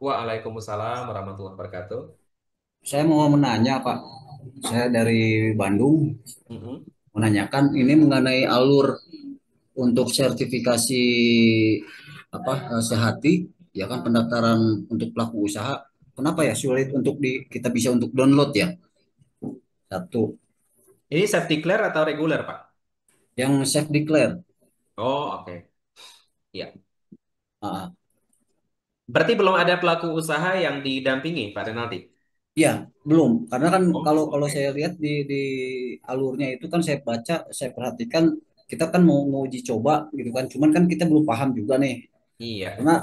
S2: Waalaikumsalam warahmatullahi wabarakatuh.
S7: Saya mau menanya, Pak. Saya dari Bandung,
S2: Mm-mm.
S7: menanyakan ini mengenai alur untuk sertifikasi sehati, ya kan pendaftaran untuk pelaku usaha. Kenapa ya sulit untuk kita bisa untuk download ya? Satu,
S2: Ini safety clear atau reguler Pak?
S7: yang self declare.
S2: Oh, oke. Ya.
S7: Ah,
S2: Berarti belum ada pelaku usaha yang didampingi Pak Rinaldi?
S7: ya, belum. Karena kan kalau
S2: Oh,
S7: kalau
S2: oke.
S7: saya lihat di alurnya itu kan saya baca, saya perhatikan kita kan mau uji coba gitu kan. Cuman kan kita belum paham juga nih.
S2: Iya.
S7: Karena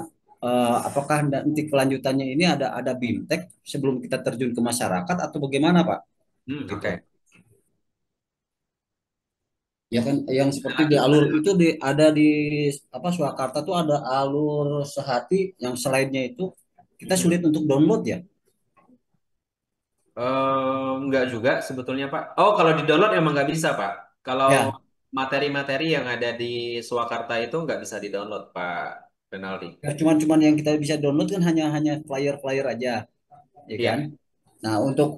S7: apakah nanti kelanjutannya ini ada BIMTEK sebelum kita terjun ke masyarakat atau bagaimana, Pak? Gitu.
S2: Oke.
S7: Ya kan yang seperti di alur itu ada di Surakarta tuh ada alur sehati yang selainnya itu kita
S2: Mm-mm.
S7: sulit untuk download ya.
S2: Enggak juga sebetulnya Pak. Oh, kalau di-download emang nggak bisa Pak. Kalau
S7: Ya,
S2: materi-materi yang ada di Swakarta itu nggak bisa di-download Pak Renaldi.
S7: ya cuman yang kita bisa download kan hanya flyer-flyer aja, ya kan?
S2: Iya,
S7: Nah, untuk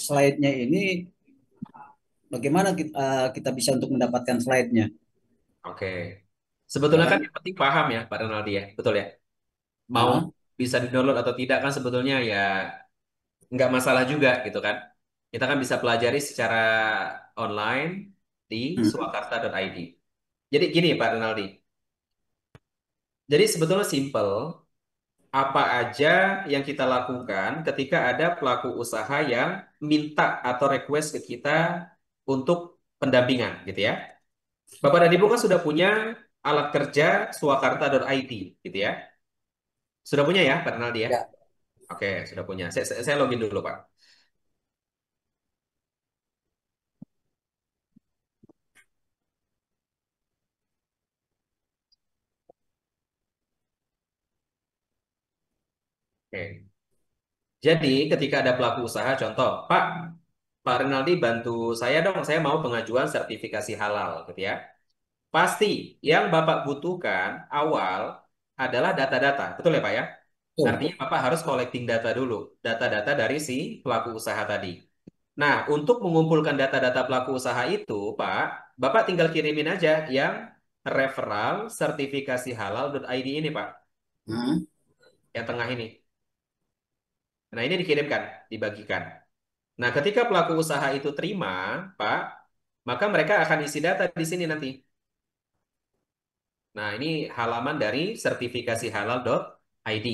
S7: slide-nya ini bagaimana kita bisa untuk mendapatkan slide-nya?
S2: oke.
S7: Ya
S2: Sebetulnya kan
S7: kan?
S2: yang penting paham ya Pak Renaldi ya, betul ya. Mau
S7: Ah,
S2: bisa di-download atau tidak kan sebetulnya ya nggak masalah juga gitu kan. Kita kan bisa pelajari secara online di
S7: hmm,
S2: swakarta.id. Jadi gini Pak Renaldi. Jadi sebetulnya simple. Apa aja yang kita lakukan ketika ada pelaku usaha yang minta atau request ke kita untuk pendampingan gitu ya. Bapak dan Ibu kan sudah punya alat kerja swakarta.id gitu ya. Sudah punya ya Pak Renaldi ya?
S7: ya.
S2: Oke, sudah punya. Saya login dulu Pak. Oke. Jadi ketika ada pelaku usaha, contoh, Pak Renaldi bantu saya dong, saya mau pengajuan sertifikasi halal, gitu ya. Pasti yang Bapak butuhkan awal adalah data-data, betul ya Pak ya?
S7: Betul.
S2: Artinya Bapak harus collecting data dulu, data-data dari si pelaku usaha tadi. Nah, untuk mengumpulkan data-data pelaku usaha itu, Pak, Bapak tinggal kirimin aja yang referral sertifikasi halal.id ini, Pak,
S7: Hmm.
S2: yang tengah ini. Nah, ini dikirimkan, dibagikan. Nah, ketika pelaku usaha itu terima, Pak, maka mereka akan isi data di sini nanti. Nah, ini halaman dari sertifikasi halal.id.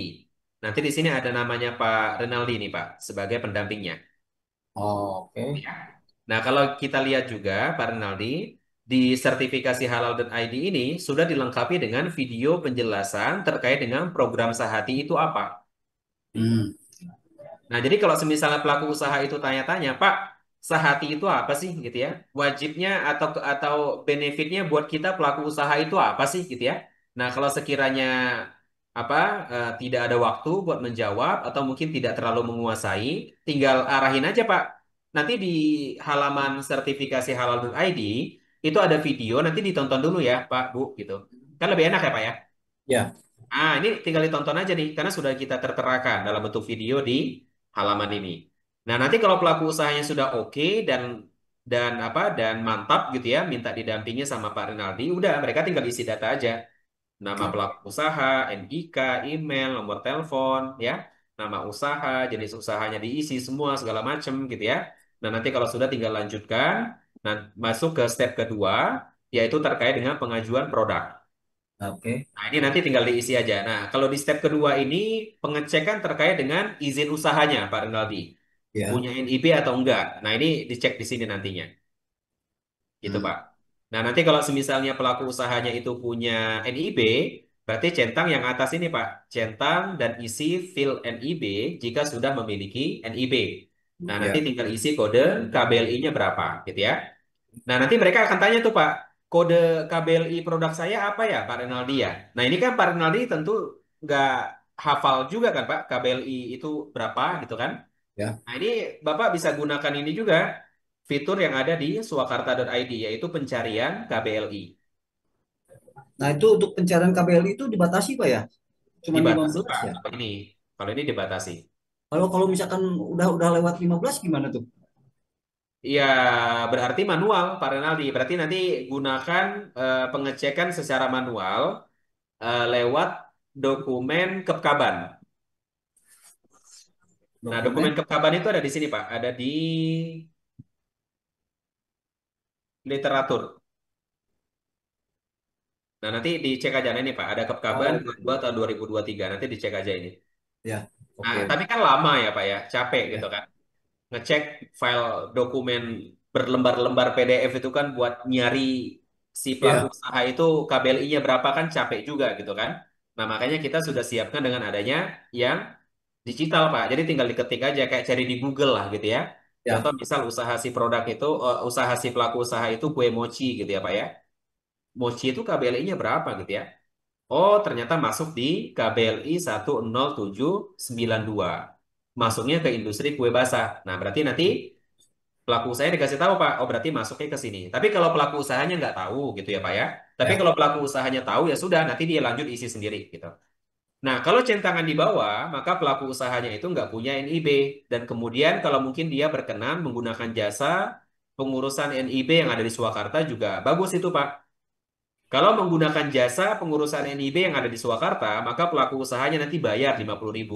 S2: Nanti di sini ada namanya Pak Renaldi nih, Pak, sebagai pendampingnya.
S7: Oke.
S2: Ya. Nah, kalau kita lihat juga, Pak Renaldi, di sertifikasi halal.id ini sudah dilengkapi dengan video penjelasan terkait dengan program Sahati itu apa.
S7: Hmm.
S2: Nah, jadi kalau misalnya pelaku usaha itu tanya-tanya, Pak, Sahati itu apa sih gitu ya? Wajibnya atau benefitnya buat kita pelaku usaha itu apa sih gitu ya? Nah, kalau sekiranya apa tidak ada waktu buat menjawab atau mungkin tidak terlalu menguasai, tinggal arahin aja, Pak. Nanti di halaman sertifikasi halal.id itu ada video, nanti ditonton dulu ya, Pak, Bu gitu. Kan lebih enak ya, Pak ya?
S7: Ya.
S2: Ini tinggal ditonton aja nih, karena sudah kita terterakan dalam bentuk video di halaman ini. Nah, nanti kalau pelaku usahanya sudah oke dan mantap gitu ya, minta didampingi sama Pak Rinaldi, udah mereka tinggal isi data aja. Nama
S7: Oke.
S2: pelaku usaha, NIK, email, nomor telepon, ya, nama usaha, jenis usahanya diisi semua segala macam gitu ya. Nah, nanti kalau sudah tinggal lanjutkan, nah masuk ke step kedua, yaitu terkait dengan pengajuan produk.
S7: Oke.
S2: Nah, ini nanti tinggal diisi aja. Nah, kalau di step kedua ini pengecekan terkait dengan izin usahanya, Pak Renaldi.
S7: Ya.
S2: Punya NIB atau enggak. Nah, ini dicek di sini nantinya. Gitu,
S7: Hmm.
S2: Pak. Nah, nanti kalau semisalnya pelaku usahanya itu punya NIB, berarti centang yang atas ini, Pak. Centang dan isi fil NIB jika sudah memiliki NIB. Nah, nanti
S7: Ya.
S2: tinggal isi kode KBLI-nya berapa, gitu ya. Nah, nanti mereka akan tanya tuh, Pak, kode KBLI produk saya apa ya, Pak Renaldi ya? Nah, ini kan Pak Renaldi tentu nggak hafal juga kan, Pak, KBLI itu berapa gitu kan?
S7: Ya.
S2: Nah, ini Bapak bisa gunakan ini juga, fitur yang ada di swakarta.id, yaitu pencarian KBLI.
S7: Nah, itu untuk pencarian KBLI itu dibatasi, Pak ya? Cuman
S2: Dibatasi,
S7: 15
S2: Pak,
S7: ya?
S2: kalau ini dibatasi.
S7: Kalau misalkan udah lewat 15 gimana tuh?
S2: Ya, berarti manual, Pak Renaldi. Berarti nanti gunakan pengecekan secara manual lewat dokumen Kepkaban. Nah, dokumen
S7: Dokumen?
S2: Kepkaban itu ada di sini, Pak. Ada di literatur. Nah, nanti dicek aja nah, ini, Pak. Ada Kepkaban
S7: Oh,
S2: 22 tahun 2023. Nanti dicek aja ini.
S7: ya.
S2: Nah,
S7: Oke.
S2: tapi kan lama ya, Pak ya. Capek gitu
S7: Ya.
S2: kan. Ngecek file dokumen berlembar-lembar PDF itu kan buat nyari si pelaku
S7: Ya.
S2: usaha itu KBLI-nya berapa kan capek juga gitu kan. Nah, makanya kita sudah siapkan dengan adanya yang digital, Pak. Jadi tinggal diketik aja kayak cari di Google lah gitu ya.
S7: Ya.
S2: Contoh misal usaha si produk itu, usaha si pelaku usaha itu kue mochi gitu ya, Pak ya. Mochi itu KBLI-nya berapa gitu ya. Oh, ternyata masuk di KBLI 10792. Masuknya ke industri kue basah. Nah, berarti nanti pelaku usahanya dikasih tahu, Pak. Oh, berarti masuknya ke sini. Tapi kalau pelaku usahanya nggak tahu gitu ya, Pak ya. Tapi
S7: Ya.
S2: kalau pelaku usahanya tahu ya sudah, nanti dia lanjut isi sendiri gitu. Nah, kalau centangan di bawah, maka pelaku usahanya itu nggak punya NIB. Dan kemudian kalau mungkin dia berkenan menggunakan jasa pengurusan NIB yang ada di Swakarta juga bagus itu, Pak. Kalau menggunakan jasa pengurusan NIB yang ada di Swakarta, maka pelaku usahanya nanti bayar 50.000.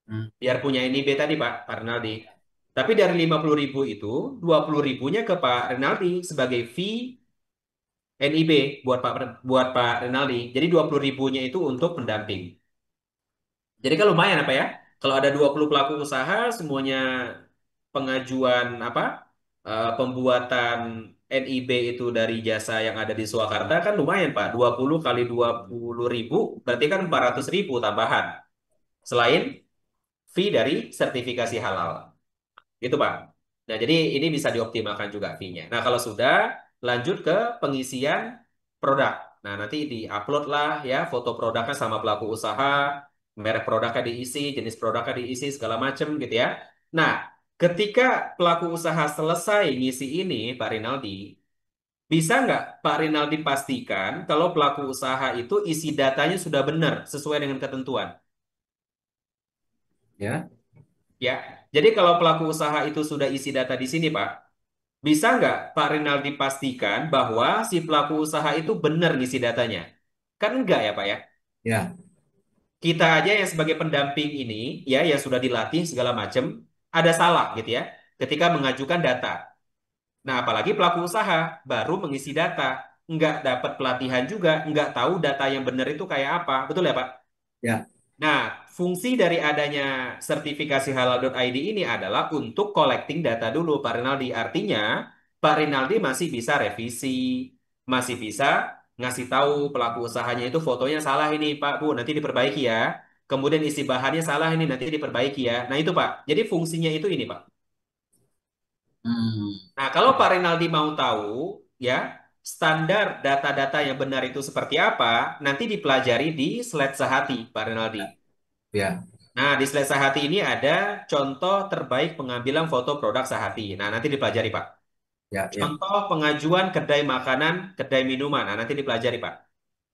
S7: Hmm.
S2: Biar punya NIB tadi, Pak Renaldi. Tapi dari 50.000 itu, 20.000-nya ke Pak Renaldi sebagai fee NIB buat Pak Renaldi. Jadi 20.000-nya itu untuk pendamping. Jadi kan lumayan apa ya? Kalau ada 20 pelaku usaha, semuanya pengajuan pembuatan NIB itu dari jasa yang ada di Swakarta kan lumayan, Pak. 20 kali 20.000 berarti kan 400.000 tambahan. Selain fee dari sertifikasi halal. Gitu, Pak. Nah, jadi ini bisa dioptimalkan juga fee-nya. Nah, kalau sudah lanjut ke pengisian produk. Nah, nanti di-upload lah ya foto produknya sama pelaku usaha. merek produknya diisi, jenis produknya diisi, segala macam gitu ya. Nah, ketika pelaku usaha selesai ngisi ini, Pak Rinaldi, bisa nggak Pak Rinaldi pastikan kalau pelaku usaha itu isi datanya sudah benar sesuai dengan ketentuan?
S7: Ya,
S2: Ya, jadi kalau pelaku usaha itu sudah isi data di sini, Pak, bisa nggak Pak Rinaldi pastikan bahwa si pelaku usaha itu benar ngisi datanya? Kan enggak ya, Pak ya?
S7: ya,
S2: Kita aja yang sebagai pendamping ini, ya, yang sudah dilatih segala macam, ada salah gitu ya, ketika mengajukan data. Nah, apalagi pelaku usaha baru mengisi data, nggak dapat pelatihan juga, nggak tahu data yang benar itu kayak apa, betul ya, Pak?
S7: ya.
S2: Nah, fungsi dari adanya sertifikasi halal.id ini adalah untuk collecting data dulu, Pak Rinaldi. Artinya, Pak Rinaldi masih bisa revisi, masih bisa ngasih tahu pelaku usahanya itu fotonya salah ini, Pak, Bu, nanti diperbaiki ya. Kemudian isi bahannya salah ini, nanti diperbaiki ya. Nah, itu, Pak. Jadi fungsinya itu ini, Pak.
S7: Hmm.
S2: Nah, kalau Pak Rinaldi mau tahu, ya, standar data-data yang benar itu seperti apa, nanti dipelajari di slide sehati, Pak Rinaldi.
S7: Ya,
S2: Nah, di slide Sahati ini ada contoh terbaik pengambilan foto produk Sahati. Nah, nanti dipelajari, Pak.
S7: ya, ya,
S2: Contoh pengajuan kedai makanan, kedai minuman. Nah, nanti dipelajari, Pak.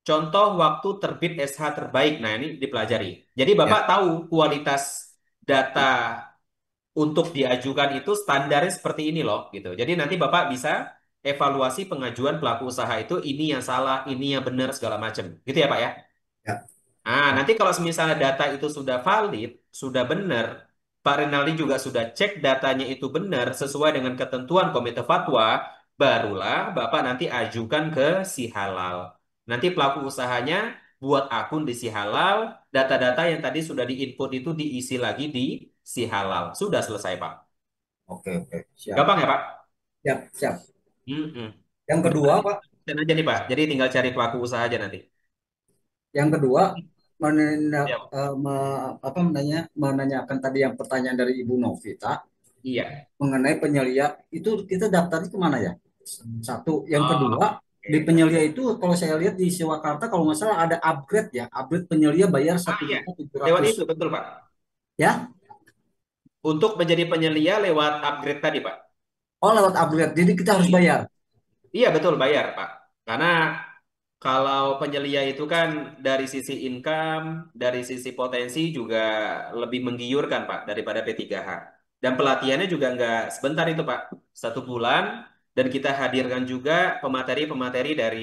S2: Contoh waktu terbit SH terbaik. Nah, ini dipelajari. Jadi, Bapak
S7: ya.
S2: tahu kualitas data untuk diajukan itu standarnya seperti ini loh, gitu. Jadi, nanti Bapak bisa evaluasi pengajuan pelaku usaha itu, ini yang salah, ini yang benar, segala macam. Gitu ya, Pak ya?
S7: Ya.
S2: Nah, nanti kalau misalnya data itu sudah valid, sudah benar, Pak Rinaldi juga sudah cek datanya itu benar sesuai dengan ketentuan Komite Fatwa, barulah Bapak nanti ajukan ke si halal. Nanti pelaku usahanya buat akun di si halal, data-data yang tadi sudah diinput itu diisi lagi di si halal. Sudah selesai, Pak.
S7: Oke, oke, siap.
S2: Gampang ya, Pak?
S7: Siap, siap.
S2: Mm-mm.
S7: Yang
S2: Udah
S7: kedua, Pak,
S2: konsisten aja nih, Pak. Jadi tinggal cari pelaku usaha aja nanti.
S7: yang kedua
S2: Ya,
S7: menanyakan tadi yang pertanyaan dari Ibu Novita
S2: iya.
S7: mengenai penyelia itu kita daftarnya kemana ya? Satu, yang
S2: Oh,
S7: kedua di
S2: oke.
S7: penyelia itu kalau saya lihat di Surakarta kalau nggak salah ada upgrade ya, upgrade penyelia bayar
S2: Ah,
S7: satu
S2: iya.
S7: juta tujuh
S2: Lewat
S7: ratus
S2: itu, betul, Pak.
S7: ya.
S2: Untuk menjadi penyelia lewat upgrade tadi, Pak.
S7: Oh, lewat upgrade, jadi kita harus
S2: Iya,
S7: bayar.
S2: iya betul bayar, Pak. Karena kalau penyelia itu kan dari sisi income, dari sisi potensi juga lebih menggiurkan, Pak, daripada P3H. Dan pelatihannya juga nggak sebentar itu, Pak. 1 bulan. Dan kita hadirkan juga pemateri-pemateri dari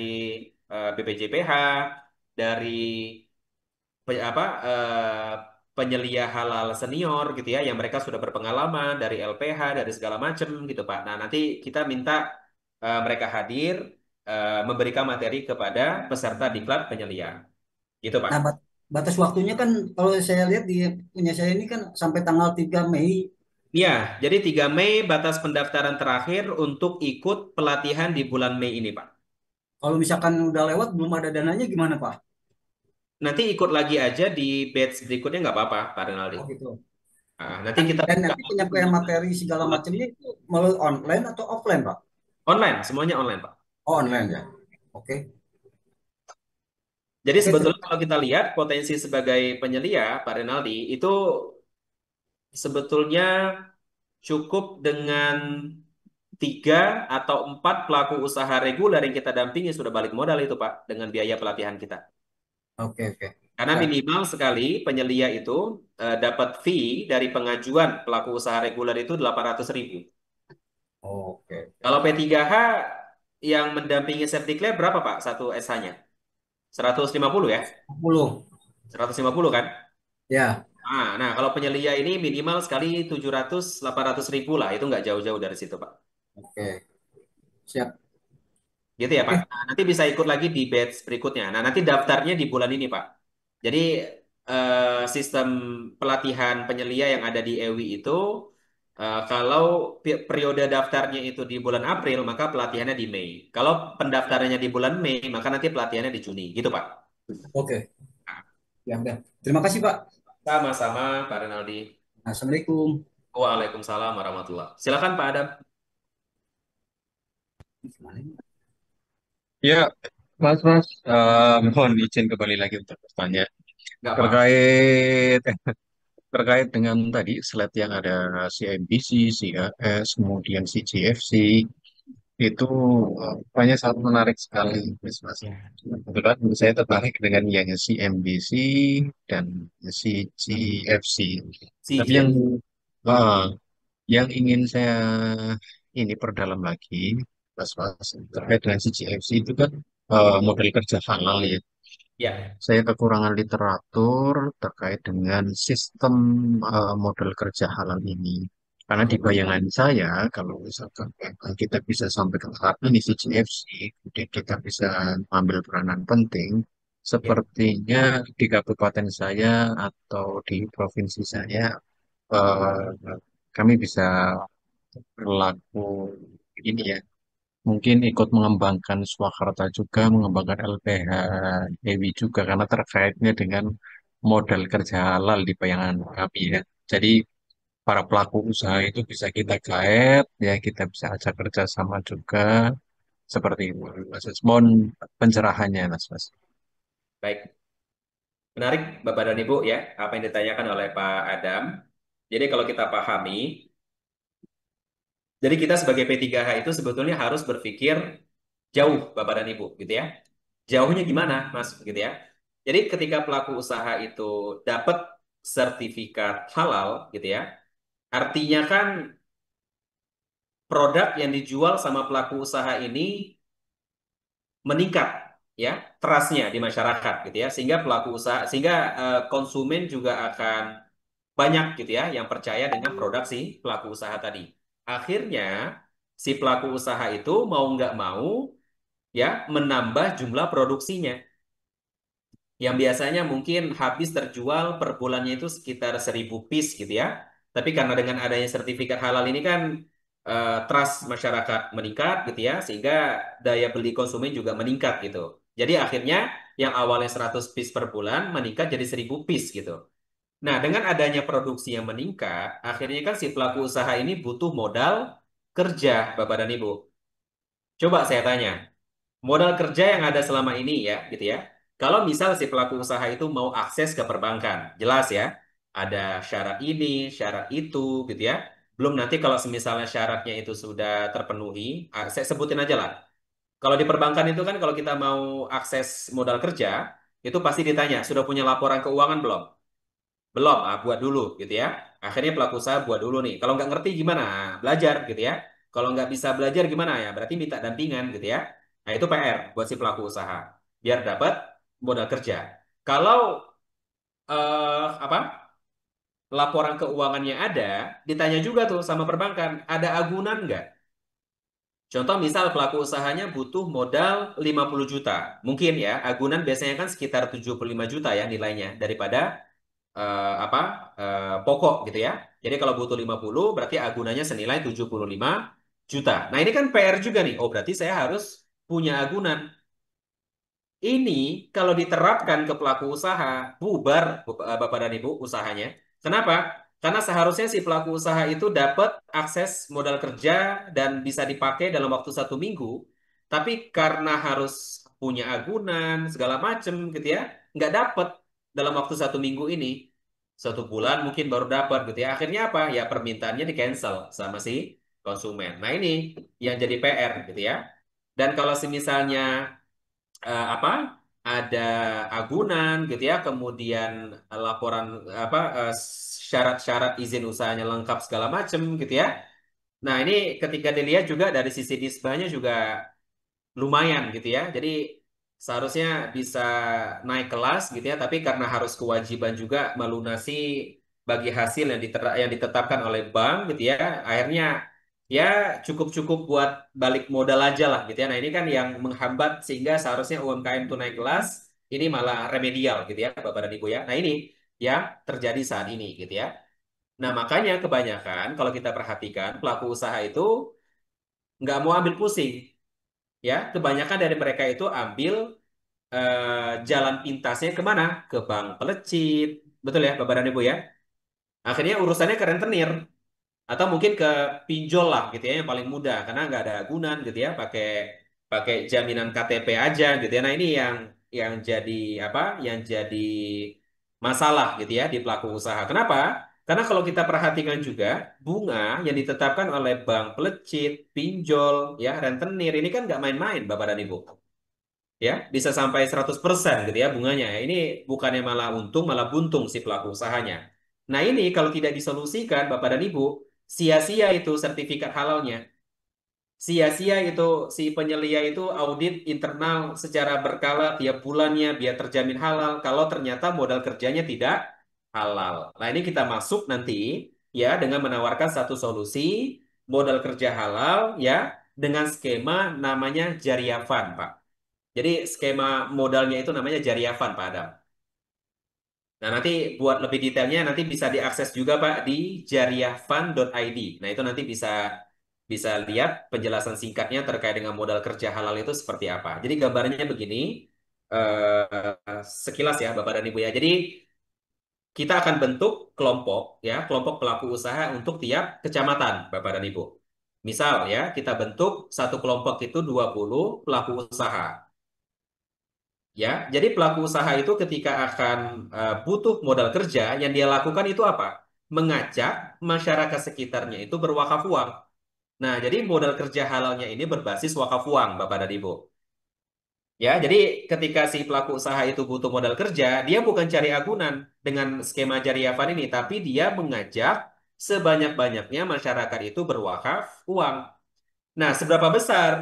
S2: BPJPH, dari penyelia halal senior gitu ya yang mereka sudah berpengalaman dari LPH dari segala macam gitu Pak. Nah, nanti kita minta mereka hadir memberikan materi kepada peserta diklat penyelia. Gitu Pak.
S7: Nah, batas waktunya kan kalau saya lihat di punya saya ini kan sampai tanggal 3 Mei.
S2: Iya, jadi 3 Mei batas pendaftaran terakhir untuk ikut pelatihan di bulan Mei ini, Pak.
S7: Kalau misalkan udah lewat belum ada dananya gimana, Pak?
S2: Nanti ikut lagi aja di batch berikutnya nggak apa-apa, Pak Renaldi.
S7: Oh gitu.
S2: Nanti kita
S7: Dan
S2: buka
S7: nanti penyampaian materi segala
S2: lagi.
S7: macamnya itu melalui online atau offline, Pak?
S2: Online, semuanya online, Pak.
S7: Oh, online ya. Oke.
S2: Jadi
S7: Oke,
S2: sebetulnya kalau kita lihat potensi sebagai penyelia, Pak Renaldi, itu sebetulnya cukup dengan 3 atau 4 pelaku usaha reguler yang kita dampingi sudah balik modal itu, Pak, dengan biaya pelatihan kita.
S7: oke, oke.
S2: Karena
S7: Siap.
S2: minimal sekali penyelia itu dapat fee dari pengajuan pelaku usaha reguler itu 800.000.
S7: Oke, oke.
S2: Kalau P3H yang mendampingi Septiclare berapa, Pak, satu SH-nya? 150 ya?
S7: 10.
S2: 150 kan?
S7: Ya,
S2: Nah, kalau penyelia ini minimal sekali 700-800 ribu lah. Itu nggak jauh-jauh dari situ, Pak.
S7: oke. Siap.
S2: Gitu ya, Pak.
S7: Oke.
S2: Nah, nanti bisa ikut lagi di batch berikutnya. Nah, nanti daftarnya di bulan ini, Pak. Jadi, sistem pelatihan penyelia yang ada di EWI itu, kalau periode daftarnya itu di bulan April, maka pelatihannya di Mei. Kalau pendaftarannya di bulan Mei, maka nanti pelatihannya di Juni. Gitu, Pak.
S7: Oke. Ya, udah. Terima kasih, Pak.
S2: Sama-sama, Pak Renaldi.
S7: Assalamualaikum.
S2: Waalaikumsalam warahmatullah. Silakan, Pak Adam.
S6: Ya, Mas, mohon izin kembali lagi untuk bertanya.
S2: Nggak paham.
S6: Terkait terkait dengan tadi slide yang ada CNBC, CAS, kemudian CGFC, itu banyak sangat menarik sekali, Mas.
S2: Ya.
S6: Kebetulan saya tertarik dengan yang CNBC dan CGFC. Tapi
S2: CGN.
S6: ah, yang ingin saya ini perdalam lagi, Mas, terkait dengan CGFC itu kan model kerja halal ya.
S2: Ya.
S6: Saya kekurangan literatur terkait dengan sistem model kerja halal ini. Karena di bayangan saya, kalau misalkan kita bisa sampai ke tahap ini CGFC, kemudian kita bisa ambil peranan penting,
S2: Ya.
S6: sepertinya di kabupaten saya atau di provinsi saya, eh, kami bisa berlaku ini ya, mungkin ikut mengembangkan Swakarta juga, mengembangkan LPH Dewi juga, karena terkaitnya dengan modal kerja halal di bayangan kami ya. Jadi para pelaku usaha itu bisa kita gaet, ya kita bisa ajak kerjasama juga, seperti itu. Mas, mohon pencerahannya, Mas.
S2: Baik. Menarik Bapak dan Ibu ya, apa yang ditanyakan oleh Pak Adam. Jadi kalau kita pahami, jadi kita sebagai P3H itu sebetulnya harus berpikir jauh Bapak dan Ibu gitu ya. Jauhnya gimana Mas gitu ya. Jadi ketika pelaku usaha itu dapat sertifikat halal gitu ya, artinya kan produk yang dijual sama pelaku usaha ini meningkat ya trustnya di masyarakat gitu ya, sehingga pelaku usaha sehingga konsumen juga akan banyak gitu ya yang percaya dengan produk si pelaku usaha tadi. Akhirnya si pelaku usaha itu mau nggak mau ya menambah jumlah produksinya yang biasanya mungkin habis terjual per bulannya itu sekitar 1.000 piece gitu ya. Tapi karena dengan adanya sertifikat halal ini kan trust masyarakat meningkat gitu ya, sehingga daya beli konsumen juga meningkat gitu. Jadi akhirnya yang awalnya 100 piece per bulan meningkat jadi 1.000 piece gitu. Nah, dengan adanya produksi yang meningkat, akhirnya kan si pelaku usaha ini butuh modal kerja, Bapak dan Ibu. Coba saya tanya, modal kerja yang ada selama ini ya, gitu ya. Kalau misal si pelaku usaha itu mau akses ke perbankan, jelas ya, ada syarat ini, syarat itu, gitu ya. Belum nanti kalau misalnya syaratnya itu sudah terpenuhi, saya sebutin aja lah. Kalau di perbankan itu kan kalau kita mau akses modal kerja, itu pasti ditanya, sudah punya laporan keuangan belum? Belum, buat dulu gitu ya. Akhirnya pelaku usaha buat dulu nih. Kalau nggak ngerti gimana? Belajar gitu ya. Kalau nggak bisa belajar gimana ya? Berarti minta dampingan gitu ya. Nah itu PR buat si pelaku usaha. Biar dapat modal kerja. Kalau apa laporan keuangannya ada, ditanya juga tuh sama perbankan, ada agunan nggak? Contoh misal pelaku usahanya butuh modal 50 juta. Mungkin ya, agunan biasanya kan sekitar 75 juta ya nilainya daripada apa pokok gitu ya. Jadi kalau butuh 50 berarti agunannya senilai 75 juta. Nah, ini kan PR juga nih. Oh, berarti saya harus punya agunan. Ini kalau diterapkan ke pelaku usaha, bubar Bapak dan Ibu usahanya. Kenapa? Karena seharusnya si pelaku usaha itu dapat akses modal kerja dan bisa dipakai dalam waktu 1 minggu. Tapi karena harus punya agunan segala macem gitu ya, nggak dapat dalam waktu 1 minggu ini. 1 bulan mungkin baru dapat gitu ya. Akhirnya apa? Ya permintaannya di cancel sama si konsumen. Nah ini yang jadi PR gitu ya. Dan kalau misalnya apa ada agunan gitu ya, kemudian laporan apa syarat-syarat izin usahanya lengkap segala macam gitu ya. Nah, ini ketika dilihat juga dari sisi disbahnya juga lumayan gitu ya. Jadi seharusnya bisa naik kelas gitu ya, tapi karena harus kewajiban juga melunasi bagi hasil yang ditetapkan oleh bank gitu ya, akhirnya ya cukup-cukup buat balik modal aja lah gitu ya. Nah, ini kan yang menghambat sehingga seharusnya UMKM itu naik kelas, ini malah remedial gitu ya, Bapak dan Ibu ya. Nah, ini yang terjadi saat ini gitu ya. Nah, makanya kebanyakan kalau kita perhatikan pelaku usaha itu nggak mau ambil pusing ya, kebanyakan dari mereka itu ambil jalan pintasnya kemana? Ke bank pelecit, betul ya, Bapak dan Ibu ya. Akhirnya urusannya ke rentenir atau mungkin ke pinjol lah gitu ya, yang paling mudah karena nggak ada agunan gitu ya, pakai pakai jaminan KTP aja gitu ya. Nah ini yang jadi apa? Yang jadi masalah gitu ya di pelaku usaha. Kenapa? Karena kalau kita perhatikan juga bunga yang ditetapkan oleh bank pelecit, pinjol, ya rentenir ini kan nggak main-main Bapak dan Ibu. Ya, bisa sampai 100% gitu ya bunganya. Ini bukannya malah untung, malah buntung si pelaku usahanya. Nah, ini kalau tidak disolusikan Bapak dan Ibu, sia-sia itu sertifikat halalnya. Sia-sia itu si penyelia itu audit internal secara berkala tiap bulannya biar terjamin halal kalau ternyata modal kerjanya tidak halal. Nah, ini kita masuk nanti ya dengan menawarkan satu solusi modal kerja halal ya dengan skema namanya Jariah Fund, Pak. Jadi skema modalnya itu namanya Jariah Fund, Pak Adam. Nah, nanti buat lebih detailnya nanti bisa diakses juga Pak di jariahfund.id. Nah, itu nanti bisa bisa lihat penjelasan singkatnya terkait dengan modal kerja halal itu seperti apa. Jadi gambarnya begini, sekilas ya Bapak dan Ibu ya. Jadi kita akan bentuk kelompok ya, kelompok pelaku usaha untuk tiap kecamatan Bapak dan Ibu. Misal ya, kita bentuk satu kelompok itu 20 pelaku usaha. Ya, jadi pelaku usaha itu ketika akan butuh modal kerja, yang dia lakukan itu apa? Mengajak masyarakat sekitarnya itu berwakaf uang. Nah, jadi modal kerja halalnya ini berbasis wakaf uang, Bapak dan Ibu. Ya, jadi ketika si pelaku usaha itu butuh modal kerja, dia bukan cari agunan dengan skema Jariafan ini, tapi dia mengajak sebanyak-banyaknya masyarakat itu berwakaf uang. Nah, seberapa besar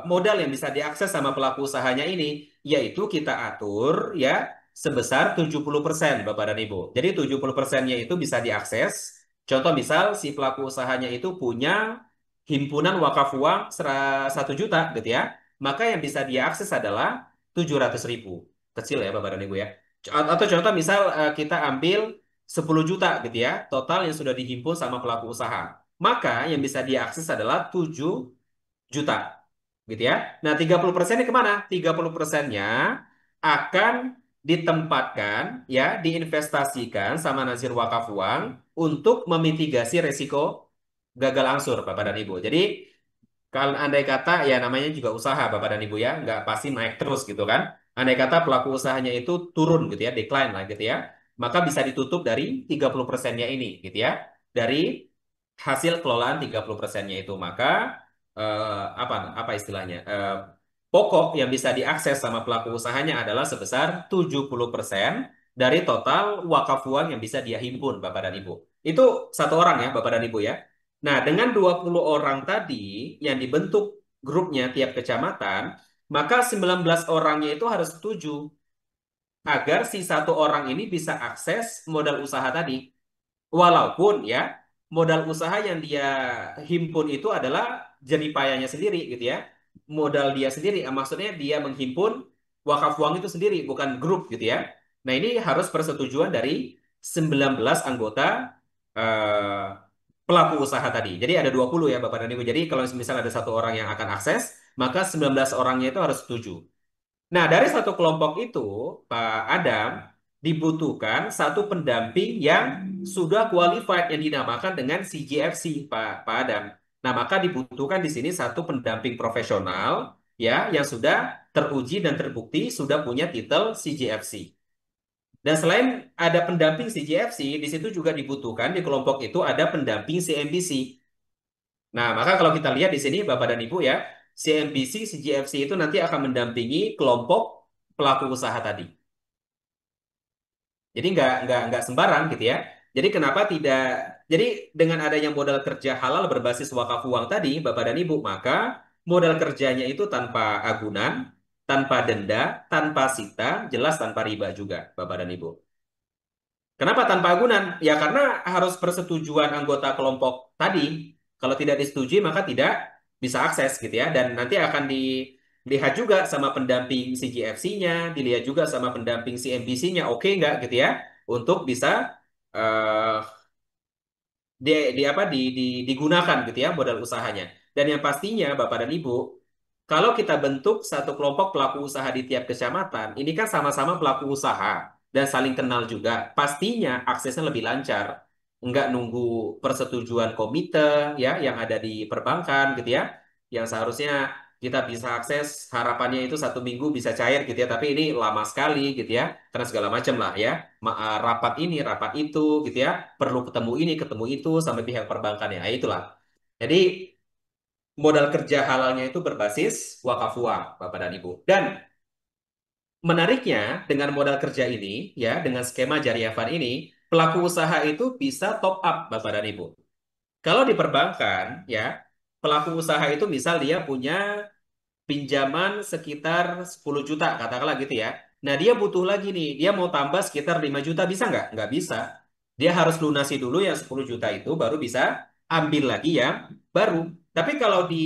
S2: modal yang bisa diakses sama pelaku usahanya ini? Yaitu kita atur ya sebesar 70% Bapak dan Ibu. Jadi 70%-nya itu bisa diakses. Contoh misal si pelaku usahanya itu punya himpunan wakaf uang 1 juta gitu ya. Maka yang bisa diakses adalah 700.000. Kecil ya Bapak dan Ibu ya. Atau contoh misal kita ambil 10 juta gitu ya. Total yang sudah dihimpun sama pelaku usaha. Maka yang bisa diakses adalah 7 juta. Gitu ya. Nah, 30%-nya kemana? 30%-nya akan ditempatkan, ya, diinvestasikan sama Nazir Wakaf Uang untuk memitigasi resiko gagal angsur, Bapak dan Ibu. Jadi, kalau andai kata, ya namanya juga usaha, Bapak dan Ibu ya, nggak pasti naik terus gitu kan. Andai kata pelaku usahanya itu turun gitu ya, decline lah gitu ya, maka bisa ditutup dari 30%-nya ini gitu ya. Dari hasil kelolaan 30%-nya itu maka apa istilahnya pokok yang bisa diakses sama pelaku usahanya adalah sebesar 70% dari total wakaf uang yang bisa dia himpun Bapak dan Ibu. Itu satu orang ya Bapak dan Ibu ya. Nah, dengan 20 orang tadi yang dibentuk grupnya tiap kecamatan, maka 19 orangnya itu harus setuju agar si satu orang ini bisa akses modal usaha tadi. Walaupun ya modal usaha yang dia himpun itu adalah jeripayanya sendiri gitu ya. Modal dia sendiri, maksudnya dia menghimpun wakaf uang itu sendiri, bukan grup gitu ya. Nah ini harus persetujuan dari 19 anggota eh, pelaku usaha tadi. Jadi ada 20 ya Bapak dan Ibu. Jadi kalau misalnya ada satu orang yang akan akses, maka 19 orangnya itu harus setuju. Nah, dari satu kelompok itu, Pak Adam, dibutuhkan satu pendamping yang sudah qualified yang dinamakan dengan CGFC, Pak Adam. Nah, maka dibutuhkan di sini satu pendamping profesional ya yang sudah teruji dan terbukti sudah punya titel CGFC. Dan selain ada pendamping CGFC, di situ juga dibutuhkan di kelompok itu ada pendamping CMBC. Nah, maka kalau kita lihat di sini Bapak dan Ibu ya, CMBC, CGFC itu nanti akan mendampingi kelompok pelaku usaha tadi. Jadi nggak sembarang gitu ya. Jadi kenapa tidak? Jadi dengan adanya modal kerja halal berbasis wakaf uang tadi, Bapak dan Ibu, maka modal kerjanya itu tanpa agunan, tanpa denda, tanpa sita, jelas tanpa riba juga, Bapak dan Ibu. Kenapa tanpa agunan? Ya karena harus persetujuan anggota kelompok tadi. Kalau tidak disetujui maka tidak bisa akses gitu ya. Dan nanti akan dilihat juga sama pendamping CGFC-nya, dilihat juga sama pendamping CMBC-nya, oke nggak gitu ya, untuk bisa eh, digunakan gitu ya modal usahanya. Dan yang pastinya Bapak dan Ibu, kalau kita bentuk satu kelompok pelaku usaha di tiap kecamatan, ini kan sama-sama pelaku usaha dan saling kenal juga. Pastinya aksesnya lebih lancar. Enggak nunggu persetujuan komite ya yang ada di perbankan gitu ya. Yang seharusnya kita bisa akses, harapannya itu 1 minggu bisa cair gitu ya, tapi ini lama sekali gitu ya, karena segala macam lah ya, rapat ini, rapat itu gitu ya, perlu ketemu ini, ketemu itu, sampai pihak perbankannya, nah, itulah. Jadi modal kerja halalnya itu berbasis wakaf uang, Bapak dan Ibu. Dan menariknya dengan modal kerja ini, ya, dengan skema Jariah Fund ini, pelaku usaha itu bisa top up, Bapak dan Ibu. Kalau di perbankan, ya, pelaku usaha itu misal dia punya pinjaman sekitar 10 juta, katakanlah gitu ya. Nah, dia butuh lagi nih, dia mau tambah sekitar 5 juta, bisa nggak? Nggak bisa. Dia harus lunasi dulu yang 10 juta itu, baru bisa ambil lagi yang baru. Tapi kalau di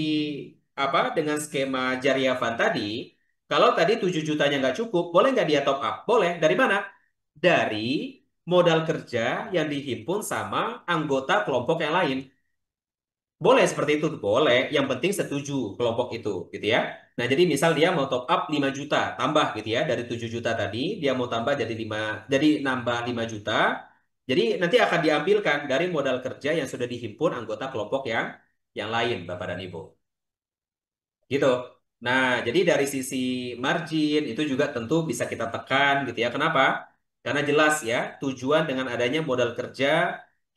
S2: apa dengan skema Jariah Fund tadi, kalau tadi 7 jutanya nggak cukup, boleh nggak dia top up? Boleh. Dari mana? Dari modal kerja yang dihimpun sama anggota kelompok yang lain. Boleh seperti itu, boleh. Yang penting setuju kelompok itu, gitu ya. Nah, jadi misal dia mau top up 5 juta, tambah gitu ya. Dari 7 juta tadi, dia mau tambah jadi 5, jadi nambah 5 juta. Jadi nanti akan diambilkan dari modal kerja yang sudah dihimpun anggota kelompok yang lain, Bapak dan Ibu. Gitu. Nah, jadi dari sisi margin itu juga tentu bisa kita tekan gitu ya. Kenapa? Karena jelas ya, tujuan dengan adanya modal kerja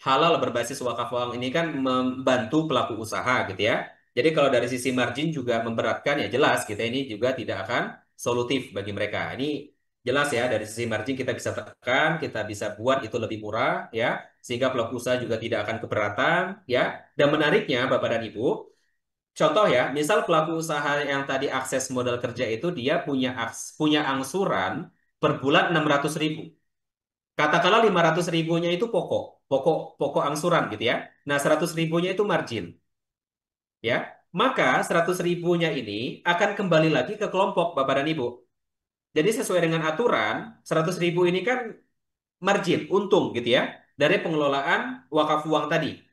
S2: halal berbasis wakaf uang ini kan membantu pelaku usaha gitu ya. Jadi kalau dari sisi margin juga memberatkan ya jelas kita ini juga tidak akan solutif bagi mereka. Ini jelas ya dari sisi margin kita bisa tekan, kita bisa buat itu lebih murah ya, sehingga pelaku usaha juga tidak akan keberatan ya. Dan menariknya Bapak dan Ibu, contoh ya, misal pelaku usaha yang tadi akses modal kerja itu dia punya angsuran per bulan 600.000. Katakanlah 500 ribunya itu pokok, pokok, pokok angsuran gitu ya. Nah, 100 ribunya itu margin, ya. Maka 100 ribunya ini akan kembali lagi ke kelompok Bapak dan Ibu. Jadi sesuai dengan aturan, 100 ribu ini kan margin, untung gitu ya, dari pengelolaan wakaf uang tadi.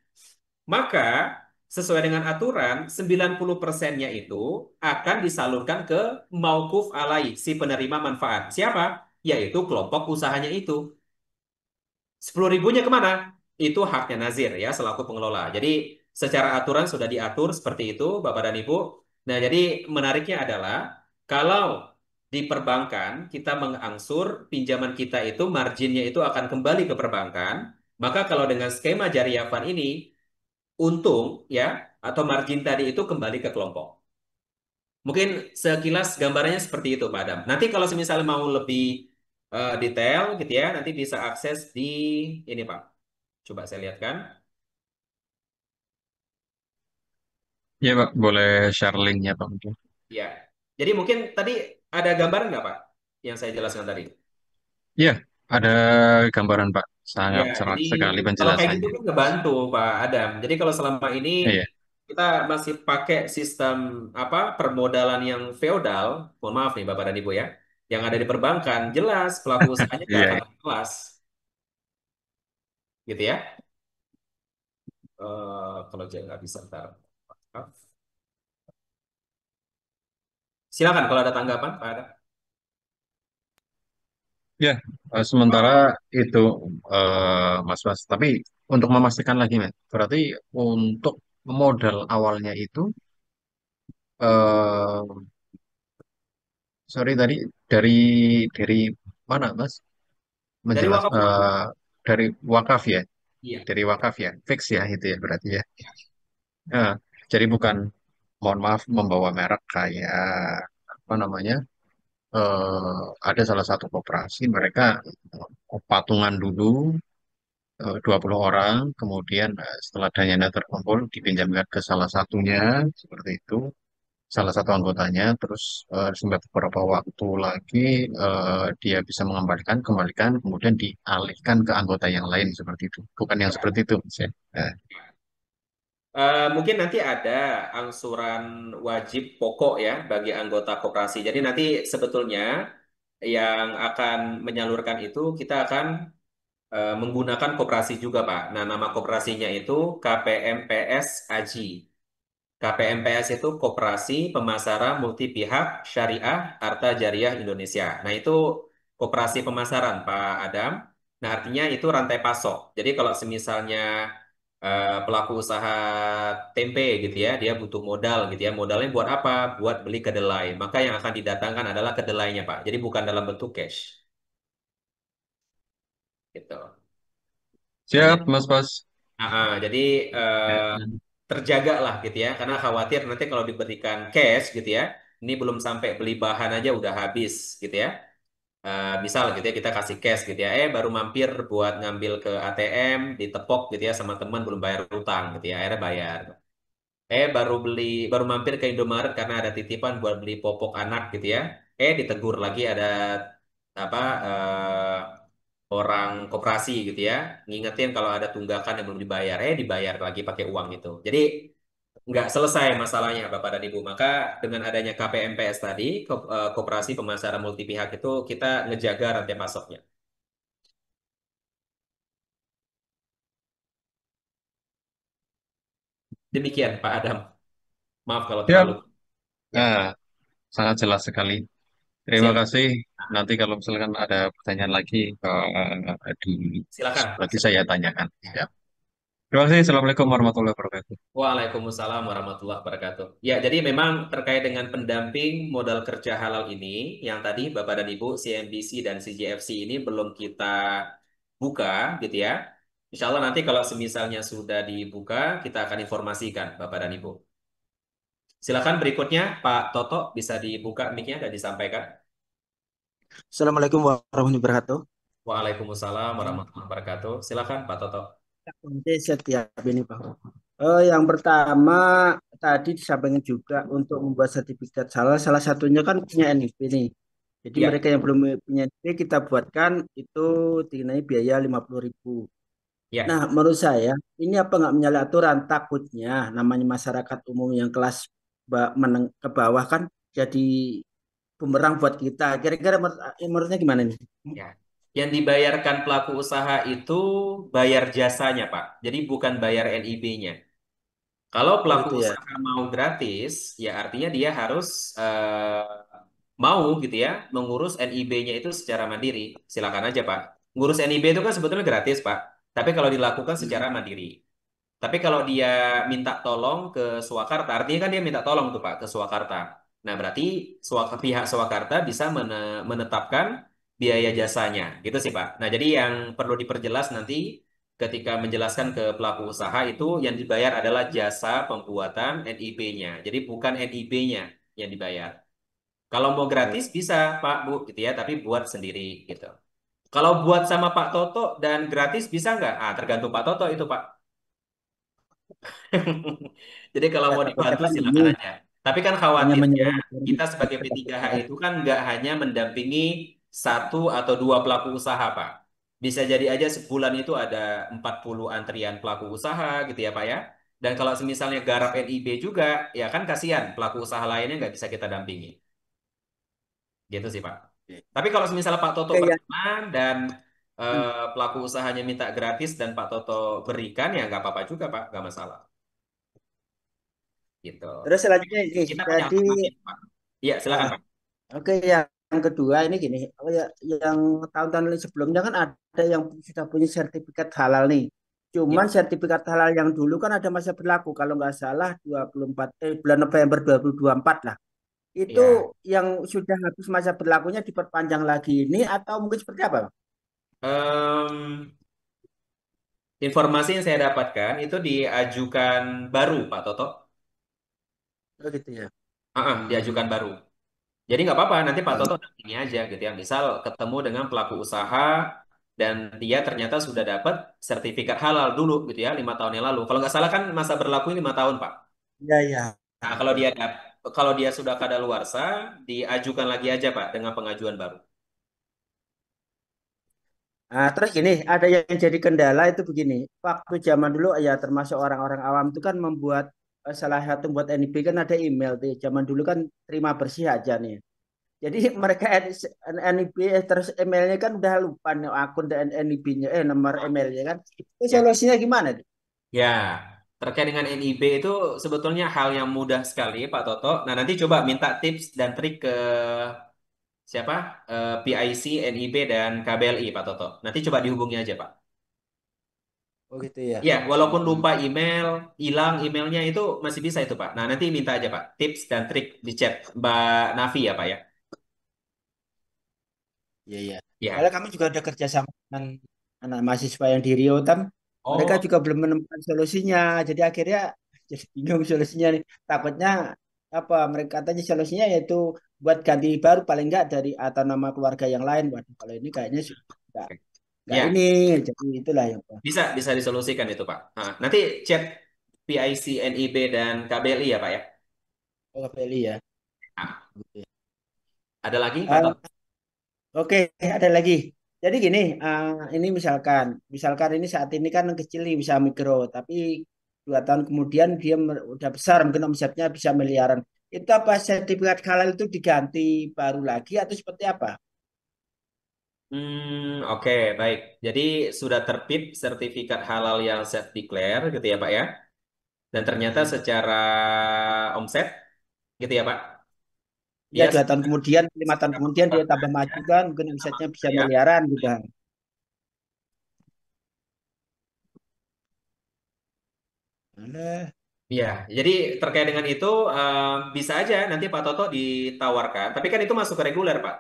S2: Maka sesuai dengan aturan 90%-nya itu akan disalurkan ke mauquf alai, si penerima manfaat. Siapa? Yaitu kelompok usahanya itu. 10 ribunya kemana? Itu haknya Nazir ya selaku pengelola. Jadi secara aturan sudah diatur seperti itu Bapak dan Ibu. Nah jadi menariknya adalah kalau di perbankan kita mengangsur pinjaman kita itu marginnya itu akan kembali ke perbankan. Maka kalau dengan skema Jariah Fund ini untung ya atau margin tadi itu kembali ke kelompok. Mungkin sekilas gambarannya seperti itu Pak Adam. Nanti kalau misalnya mau lebih detail gitu ya, nanti bisa akses di ini Pak. Coba saya lihatkan.
S6: Ya Pak, boleh share linknya Pak mungkin.
S2: Ya. Jadi mungkin tadi ada gambaran nggak Pak yang saya jelaskan tadi?
S6: Ya, ada gambaran Pak.
S2: Ya,
S6: Sangat cerah
S2: jadi
S6: sekali
S2: kalau kayak gitu
S6: penjelasannya.
S2: kan ngebantu Pak Adam. Jadi kalau selama ini
S6: Iya,
S2: kita masih pakai sistem apa permodalan yang feodal, mohon maaf nih Bapak dan Ibu ya, yang ada di perbankan, jelas pelaku usahanya nggak
S6: iya.
S2: akan kelas, gitu ya. Kalau saya nggak bisa ntar. Silakan kalau ada tanggapan Pak Adam.
S6: Ya, sementara itu Mas. Tapi untuk memastikan lagi Mas, berarti untuk modal awalnya itu eh sorry tadi dari dari mana Mas?
S2: Dari
S6: Menjelas
S2: wakaf uang.
S6: dari wakaf ya,
S2: Iya.
S6: dari wakaf ya, fix ya itu ya berarti ya. Eh, jadi bukan, mohon maaf membawa merek kayak apa namanya? Ada salah satu koperasi mereka patungan dulu 20 orang, kemudian setelah dananya terkumpul dipinjamkan ke salah satunya seperti itu, salah satu anggotanya, terus sampai beberapa waktu lagi dia bisa kembalikan, kemudian dialihkan ke anggota yang lain seperti itu. Bukan yang seperti itu, Mas, ya. Nah,
S2: Mungkin nanti ada angsuran wajib pokok ya bagi anggota koperasi. Jadi nanti sebetulnya yang akan menyalurkan itu kita akan menggunakan koperasi juga, Pak. Nah, nama koperasinya itu KPMPS AJI. KPMPS itu Koperasi Pemasaran Multipihak Syariah Arta Jariah Indonesia. Nah, itu koperasi pemasaran, Pak Adam. Nah, artinya itu rantai pasok. Jadi kalau semisalnya pelaku usaha tempe gitu ya, dia butuh modal gitu ya. Modalnya buat apa? Buat beli kedelai. Maka yang akan didatangkan adalah kedelainya, Pak. Jadi bukan dalam bentuk cash gitu. Nah,
S6: Siap, Mas Bas.
S2: jadi
S6: Ya.
S2: terjaga lah gitu ya, karena khawatir nanti kalau diberikan cash gitu ya, ini belum sampai beli bahan aja udah habis gitu ya. Misal gitu ya kita kasih cash gitu ya, baru mampir buat ngambil ke ATM, ditepok gitu ya sama teman belum bayar utang gitu ya, akhirnya bayar. Baru mampir ke Indomaret karena ada titipan buat beli popok anak gitu ya. Ditegur lagi ada apa orang koperasi gitu ya, ngingetin kalau ada tunggakan yang belum dibayar. Dibayar lagi pakai uang itu. Jadi nggak selesai masalahnya Bapak dan Ibu. Maka dengan adanya KPMPS tadi, Koperasi Pemasaran Multipihak itu kita ngejaga rantai pasoknya. Demikian Pak Adam. Maaf kalau
S6: Siap.
S2: terlalu ya.
S6: Nah, sangat jelas sekali. Terima
S2: Siap.
S6: kasih. Nanti kalau misalkan ada pertanyaan lagi, di
S2: Silakan.
S6: berarti saya tanyakan. Ya. Terima kasih. Assalamualaikum warahmatullahi wabarakatuh.
S2: Waalaikumsalam warahmatullahi wabarakatuh. Ya, jadi memang terkait dengan pendamping modal kerja halal ini, yang tadi Bapak dan Ibu CNBC dan CGFC ini belum kita buka, gitu ya. Insya Allah nanti kalau semisalnya sudah dibuka, kita akan informasikan Bapak dan Ibu. Silakan berikutnya, Pak Toto bisa dibuka mic-nya dan disampaikan.
S8: Assalamualaikum warahmatullahi wabarakatuh.
S2: Waalaikumsalam warahmatullahi wabarakatuh. Silakan Pak Toto.
S8: Nanti setiap ini Pak. Yang pertama tadi disampaikan juga untuk membuat sertifikat salah satunya kan punya NIP nih. Jadi
S2: Ya,
S8: mereka yang belum punya NIP kita buatkan itu dikenai biaya 50.000. Nah,
S2: ya.
S8: menurut saya ini apa nggak menyalahi aturan? Takutnya namanya masyarakat umum yang kelas meneng ke bawah kan jadi bumerang buat kita. Kira-kira menurutnya gimana nih?
S2: Ya. Yang dibayarkan pelaku usaha itu bayar jasanya, Pak. Jadi bukan bayar NIB-nya. Kalau
S8: Oh
S2: pelaku
S8: itu ya.
S2: usaha mau gratis, ya artinya dia harus mau gitu ya mengurus NIB-nya itu secara mandiri. Silakan aja, Pak. Ngurus NIB itu kan sebetulnya gratis, Pak. Tapi kalau dilakukan secara mandiri. Tapi kalau dia minta tolong ke Swakarta, artinya kan dia minta tolong tuh Pak ke Swakarta. Nah, berarti pihak Swakarta bisa menetapkan biaya jasanya, gitu sih Pak. Nah, jadi yang perlu diperjelas nanti ketika menjelaskan ke pelaku usaha itu yang dibayar adalah jasa pembuatan NIB-nya. Jadi bukan NIB-nya yang dibayar. Kalau mau gratis bisa Pak Bu gitu ya, tapi buat sendiri gitu. Kalau buat sama Pak Toto dan gratis bisa nggak? Tergantung Pak Toto itu Pak. Jadi kalau
S8: Ya
S2: mau
S8: takutnya
S2: dibantu
S8: kan ini
S2: silakan aja. Tapi kan
S8: hanya
S2: khawatirnya
S8: menyuruh
S2: kita sebagai P3H itu kan nggak hanya mendampingi satu atau dua pelaku usaha, Pak. Bisa jadi aja sebulan itu ada 40 antrian pelaku usaha gitu ya, Pak ya. Dan kalau misalnya garap NIB juga, ya kan kasihan pelaku usaha lainnya nggak bisa kita dampingi. Gitu sih, Pak. Tapi kalau misalnya Pak Toto
S8: Oke ya.
S2: berkenan dan pelaku usahanya minta gratis dan Pak Toto berikan, ya nggak apa-apa juga, Pak. Nggak masalah. Gitu.
S8: Terus selanjutnya ini,
S2: Kita punya
S8: jadi
S2: alternatif, Pak. Iya, silakan,
S8: ah,
S2: Pak.
S8: oke yang kedua ini gini, yang tahun-tahun sebelumnya kan ada yang sudah punya sertifikat halal nih.
S2: Ya,
S8: Cuman sertifikat halal yang dulu kan ada masa berlaku kalau nggak salah 24 bulan November 2024 lah. Itu
S2: ya.
S8: yang sudah habis masa berlakunya diperpanjang lagi ini atau mungkin seperti apa, Bang?
S2: Em, informasi yang saya dapatkan itu diajukan baru, Pak Toto.
S8: Oh gitu ya.
S2: Diajukan baru. Jadi nggak apa-apa, nanti Pak
S8: Oh,
S2: Toto ini aja gitu ya. Misal ketemu dengan pelaku usaha dan dia ternyata sudah dapat sertifikat halal dulu gitu ya, 5 tahun yang lalu. Kalau nggak salah kan masa berlaku 5 tahun, Pak.
S8: iya iya.
S2: Nah, kalau dia sudah kadaluarsa, diajukan lagi aja, Pak, dengan pengajuan baru.
S8: Nah, terus gini, ada yang jadi kendala itu begini. Waktu zaman dulu ya termasuk orang-orang awam itu kan membuat salah satu buat NIB kan ada email tuh. Zaman dulu kan terima bersih aja nih. Jadi mereka NIB terus emailnya kan udah lupa nih akun dan NIB-nya nomor emailnya kan. Itu
S2: Ya.
S8: solusinya gimana tuh?
S2: Ya, terkait dengan NIB itu sebetulnya hal yang mudah sekali, Pak Toto. Nah, nanti coba minta tips dan trik ke siapa? PIC, NIB, dan KBLI, Pak Toto. Nanti coba dihubungi aja, Pak.
S8: Oh gitu ya.
S2: Ya, walaupun
S8: Mm-mm.
S2: lupa email, hilang emailnya itu masih bisa itu Pak. Nah, nanti minta aja Pak, tips dan trik di chat Mbak Navi ya Pak ya.
S8: Iya, iya. Soalnya
S2: Ya.
S8: kami juga ada kerja sama dengan anak mahasiswa yang di Rio Tam. Mereka
S2: Oh,
S8: juga belum menemukan solusinya. Jadi akhirnya jadi bingung solusinya nih. Takutnya apa mereka katanya solusinya yaitu buat ganti baru paling enggak dari atau nama keluarga yang lain. Waduh, kalau ini kayaknya sih enggak,
S2: oke.
S8: enggak
S2: Ya,
S8: ini. Jadi itulah yang
S2: bisa disolusikan itu Pak. Nah, nanti chat PIC, NIB dan KBLI ya Pak ya.
S8: Beli ya.
S2: Nah,
S8: Gitu.
S2: ada lagi Pak
S8: Ah,
S2: Toto?
S8: Oke, ada lagi. Jadi gini, ini misalkan ini saat ini kan kecil nih bisa mikro, tapi 2 tahun kemudian dia udah besar, mungkin omsetnya bisa miliaran. Itu apa sertifikat halal itu diganti baru lagi atau seperti apa?
S2: Oke, baik. Jadi sudah terbit sertifikat halal yang self declare gitu ya Pak ya. Dan ternyata
S8: Hmm.
S2: secara omset gitu ya Pak.
S8: Ya
S2: Dia
S8: 2 tahun
S2: sudah
S8: kemudian, 5 tahun kemudian dia tambah
S2: mendapatkannya,
S8: maju kan, mungkin omsetnya bisa
S2: ya.
S8: miliaran gitu kan. Alah.
S2: Iya, jadi terkait dengan itu bisa aja nanti Pak Toto ditawarkan. Tapi kan itu masuk ke reguler Pak.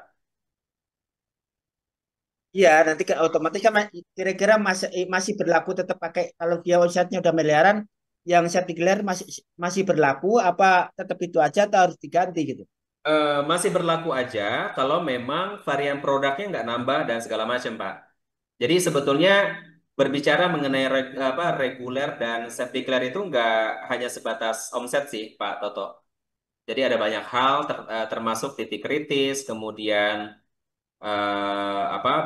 S8: Iya, nanti kan otomatis kan kira-kira masih berlaku tetap pakai kalau dia omsetnya udah miliaran, yang saya declare masih masih berlaku apa tetap itu aja atau harus diganti gitu?
S2: Masih berlaku aja kalau memang varian produknya nggak nambah dan segala macam Pak. Jadi sebetulnya berbicara mengenai reguler dan self declare itu nggak hanya sebatas omset sih Pak Toto. Jadi ada banyak hal termasuk titik kritis, kemudian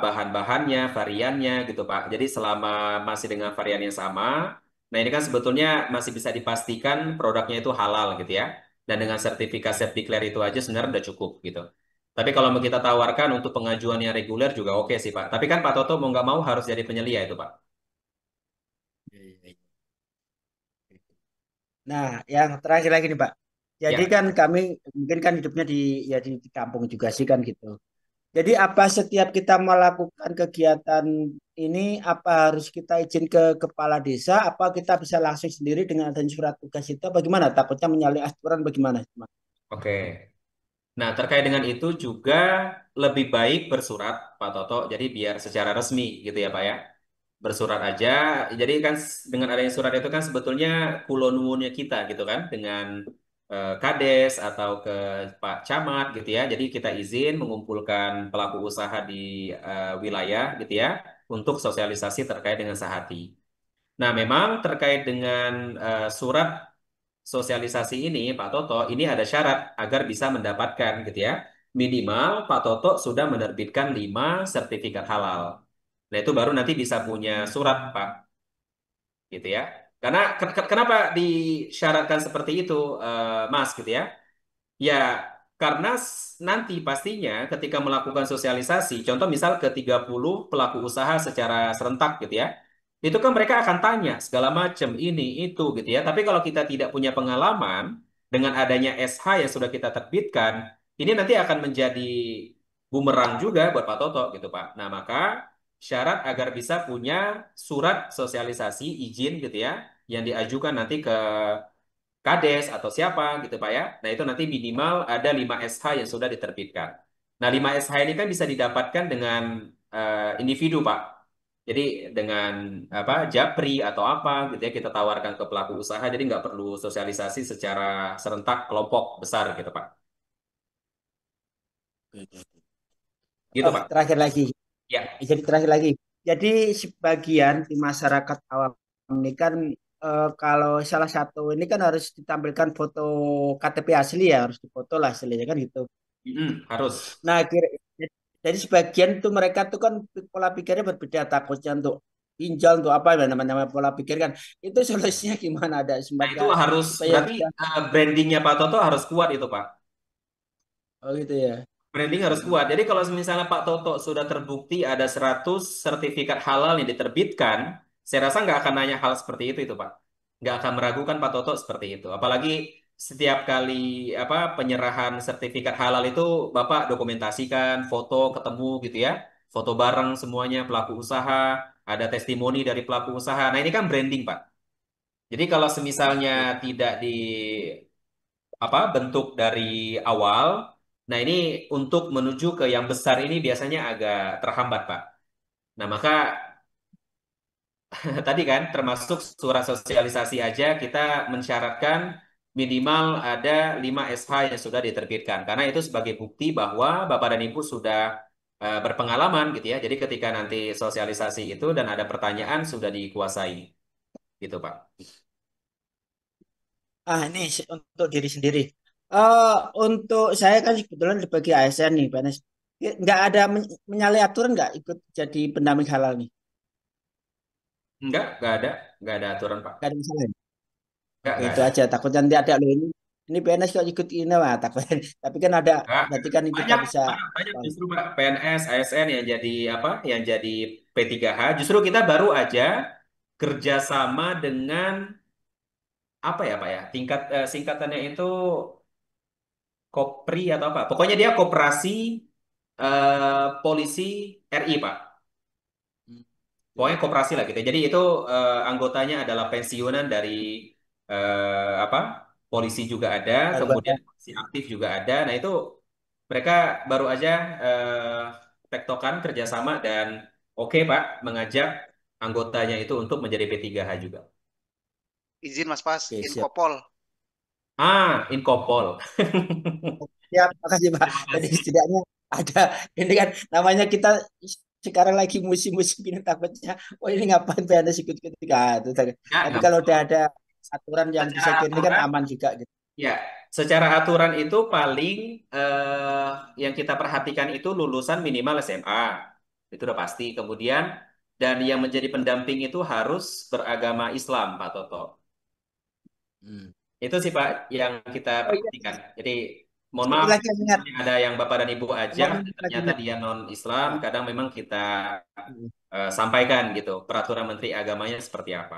S2: bahan-bahannya, variannya gitu Pak. Jadi selama masih dengan varian yang sama, nah ini kan sebetulnya masih bisa dipastikan produknya itu halal gitu ya. Dan dengan sertifikat Self Declare itu aja sebenarnya udah cukup gitu. Tapi kalau mau kita tawarkan untuk pengajuan yang reguler juga oke sih Pak. Tapi kan Pak Toto mau nggak mau harus jadi penyelia itu Pak.
S8: Iya, iya, iya. Nah, yang terakhir lagi nih Pak. Jadi
S2: Ya.
S8: kan kami mungkin kan hidupnya di ya di kampung juga sih kan gitu. Jadi apa setiap kita melakukan kegiatan ini apa harus kita izin ke kepala desa? Apa kita bisa langsung sendiri dengan adanya surat tugas itu? Bagaimana? Takutnya menyalahi aturan bagaimana?
S2: Oke. Nah, terkait dengan itu juga lebih baik bersurat, Pak Toto. Jadi biar secara resmi gitu ya, Pak ya. Bersurat aja. Jadi kan dengan adanya surat itu kan sebetulnya kulonuwunnya kita gitu kan dengan Kades atau ke Pak Camat gitu ya. Jadi kita izin mengumpulkan pelaku usaha di wilayah gitu ya untuk sosialisasi terkait dengan Sahati. Nah, memang terkait dengan surat sosialisasi ini, Pak Toto, ini ada syarat agar bisa mendapatkan gitu ya. Minimal Pak Toto sudah menerbitkan 5 sertifikat halal. Nah, itu baru nanti bisa punya surat, Pak, gitu ya. Karena kenapa disyaratkan seperti itu, Mas, gitu ya? Ya, karena nanti pastinya ketika melakukan sosialisasi, contoh misal ke 30 pelaku usaha secara serentak gitu ya, itu kan mereka akan tanya segala macam ini, itu gitu ya. Tapi kalau kita tidak punya pengalaman dengan adanya SH yang sudah kita terbitkan, ini nanti akan menjadi bumerang juga buat Pak Toto gitu Pak. Nah, maka syarat agar bisa punya surat sosialisasi izin gitu ya, yang diajukan nanti ke Kades atau siapa gitu Pak ya. Nah itu nanti minimal ada 5 SH yang sudah diterbitkan. Nah 5 SH ini kan bisa didapatkan dengan individu Pak. Jadi dengan apa japri atau apa gitu ya kita tawarkan ke pelaku usaha. Jadi nggak perlu sosialisasi secara serentak kelompok besar gitu Pak. Gitu
S8: Oh,
S2: Pak.
S8: terakhir lagi.
S2: Ya.
S8: Jadi terakhir lagi. Jadi sebagian di masyarakat awam ini kan kalau salah satu ini kan harus ditampilkan foto KTP asli ya, harus difoto lah aslinya kan gitu.
S2: Harus.
S8: Nah, jadi sebagian tuh mereka tuh kan pola pikirnya berbeda takutnya untuk pinjol untuk apa ya namanya pola pikir kan. Itu solusinya gimana ada
S2: Nah itu
S8: sebagai
S2: harus
S8: supaya
S2: berarti
S8: bisa
S2: brandingnya Pak Toto harus kuat itu Pak.
S8: oh gitu ya.
S2: Branding harus kuat. Jadi kalau misalnya Pak Toto sudah terbukti ada 100 sertifikat halal yang diterbitkan, saya rasa nggak akan nanya hal seperti itu Pak. Nggak akan meragukan Pak Toto seperti itu. Apalagi setiap kali penyerahan sertifikat halal itu Bapak dokumentasikan, foto, ketemu gitu ya. foto bareng semuanya pelaku usaha, ada testimoni dari pelaku usaha. Nah, ini kan branding, Pak. Jadi kalau semisalnya tidak di apa bentuk dari awal, nah ini untuk menuju ke yang besar ini biasanya agak terhambat, Pak. Nah, maka tadi kan termasuk surat sosialisasi aja kita mensyaratkan minimal ada 5 SH yang sudah diterbitkan. Karena itu sebagai bukti bahwa Bapak dan Ibu sudah berpengalaman gitu ya. Jadi ketika nanti sosialisasi itu dan ada pertanyaan sudah dikuasai gitu, Pak.
S8: Ini untuk diri sendiri. Eh untuk saya kan kebetulan sebagai ASN nih, PNS. Nggak ada menyalahi aturan nggak ikut jadi pendamping halal nih?
S2: Enggak ada aturan, Pak.
S8: Nggak ada masalah ya? Oke,
S2: Enggak
S8: itu
S2: ada.
S8: aja. Takutnya nanti ada loh ini PNS kok ikut ini wah takutnya. Tapi kan ada,
S2: Enggak.
S8: berarti kan kita
S2: Banyak,
S8: bisa.
S2: banyak justru Pak PNS, ASN yang jadi apa? Yang jadi P3H. Justru kita baru aja kerjasama dengan apa ya Pak ya? Singkatannya itu Kopri atau apa? Pokoknya dia Koperasi Polisi RI Pak. Pokoknya koperasi lah gitu. Jadi itu anggotanya adalah pensiunan dari apa? Polisi juga ada, kemudian polisi aktif juga ada. Nah itu mereka baru aja tektokan kerjasama dan oke Pak mengajak anggotanya itu untuk menjadi P3H juga.
S9: Izin Mas Pas,
S8: Oke, siap.
S9: Inkopol.
S2: Inkopol.
S8: Siap, makasih Pak.
S2: Terima
S8: Jadi
S2: kasih.
S8: setidaknya ada ini kan namanya kita sekarang lagi musim-musim ini takutnya, oh ini ngapain PNS ikut-ikut. Tapi
S2: Nggak
S8: kalau udah
S2: masalah.
S8: ada aturan yang bisa
S2: Secara
S8: ini kan
S2: aturan,
S8: aman juga gitu.
S2: ya, secara aturan itu paling yang kita perhatikan itu lulusan minimal SMA. Itu udah pasti. Kemudian dan yang menjadi pendamping itu harus beragama Islam, Pak Toto.
S8: Hmm.
S2: Itu sih Pak yang kita
S8: Oh iya,
S2: perhatikan. Jadi mohon
S8: satu
S2: maaf
S8: lagi yang ingat.
S2: ada yang Bapak dan Ibu ajak
S8: Mohon
S2: dan
S8: lagi
S2: ternyata
S8: ingat.
S2: dia non-Islam, kadang memang kita
S8: Hmm.
S2: sampaikan gitu peraturan Menteri Agamanya seperti apa.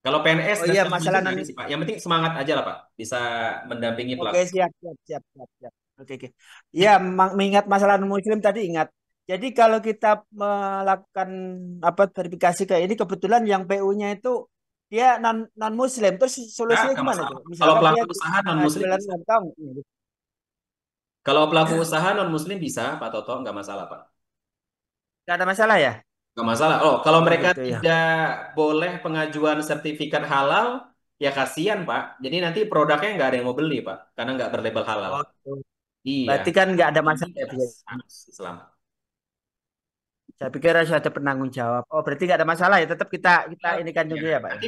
S2: Kalau PNS
S8: Oh
S2: dan
S8: iya,
S2: segala macam
S8: masalah
S2: nggak
S8: non.
S2: ada sih Pak. Yang penting semangat aja lah Pak, bisa mendampingi
S8: Oke,
S2: pelaku.
S8: siap, siap, siap, siap, siap. Oke, oke. Iya, mengingat masalah non muslim tadi ingat. Jadi kalau kita melakukan apa verifikasi kayak ini kebetulan yang PU-nya itu dia non muslim. Terus solusinya
S2: Nggak
S8: gimana
S2: masalah.
S8: tuh?
S2: Kalau
S8: Misalkan dia
S2: pelaku usaha non-muslim
S8: jualan
S2: bisa.
S8: lontong.
S2: Kalau pelaku usaha non-muslim bisa, Pak Toto, nggak masalah, Pak.
S8: Nggak ada masalah ya?
S2: Nggak masalah. Oh, kalau
S8: Oh
S2: mereka
S8: gitu ya.
S2: tidak boleh pengajuan sertifikat halal, ya kasihan, Pak. Jadi nanti produknya nggak ada yang mau beli, Pak, karena nggak berlabel halal.
S8: Oh, gitu.
S2: Iya,
S8: Berarti kan nggak ada
S2: ini
S8: masalah ya,
S2: jelas
S8: Bro?
S2: harus Islam.
S8: Saya pikir harus ada penanggung jawab. Oh, berarti nggak ada masalah ya. Tetap kita ini kan
S2: Ya,
S8: juga ya, Pak ya.
S2: nanti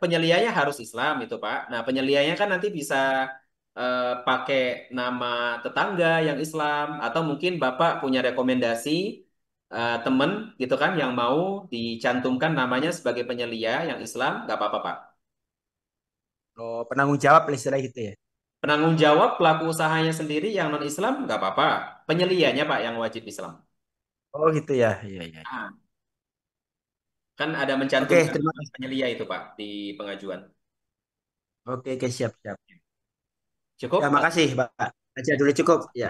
S2: penyelianya harus Islam itu, Pak. Nah, penyelianya kan nanti bisa pakai nama tetangga yang Islam atau mungkin Bapak punya rekomendasi temen gitu kan yang mau dicantumkan namanya sebagai penyelia yang Islam, nggak apa-apa, Pak.
S8: Oh, penanggung jawab istilah gitu ya.
S2: Penanggung jawab pelaku usahanya sendiri yang non-Islam nggak apa-apa. Penyelianya, Pak, yang wajib Islam.
S8: Oh gitu ya. Iya, iya.
S2: Ah, kan ada
S8: Oke,
S2: mencantumkan
S8: terima kasih.
S2: penyelia itu, Pak, di pengajuan.
S8: Oke, oke, siap, siap. Ya,
S2: Cukup, Pak?
S8: makasih, Pak. Aja
S2: Ya.
S8: dulu cukup. Ya.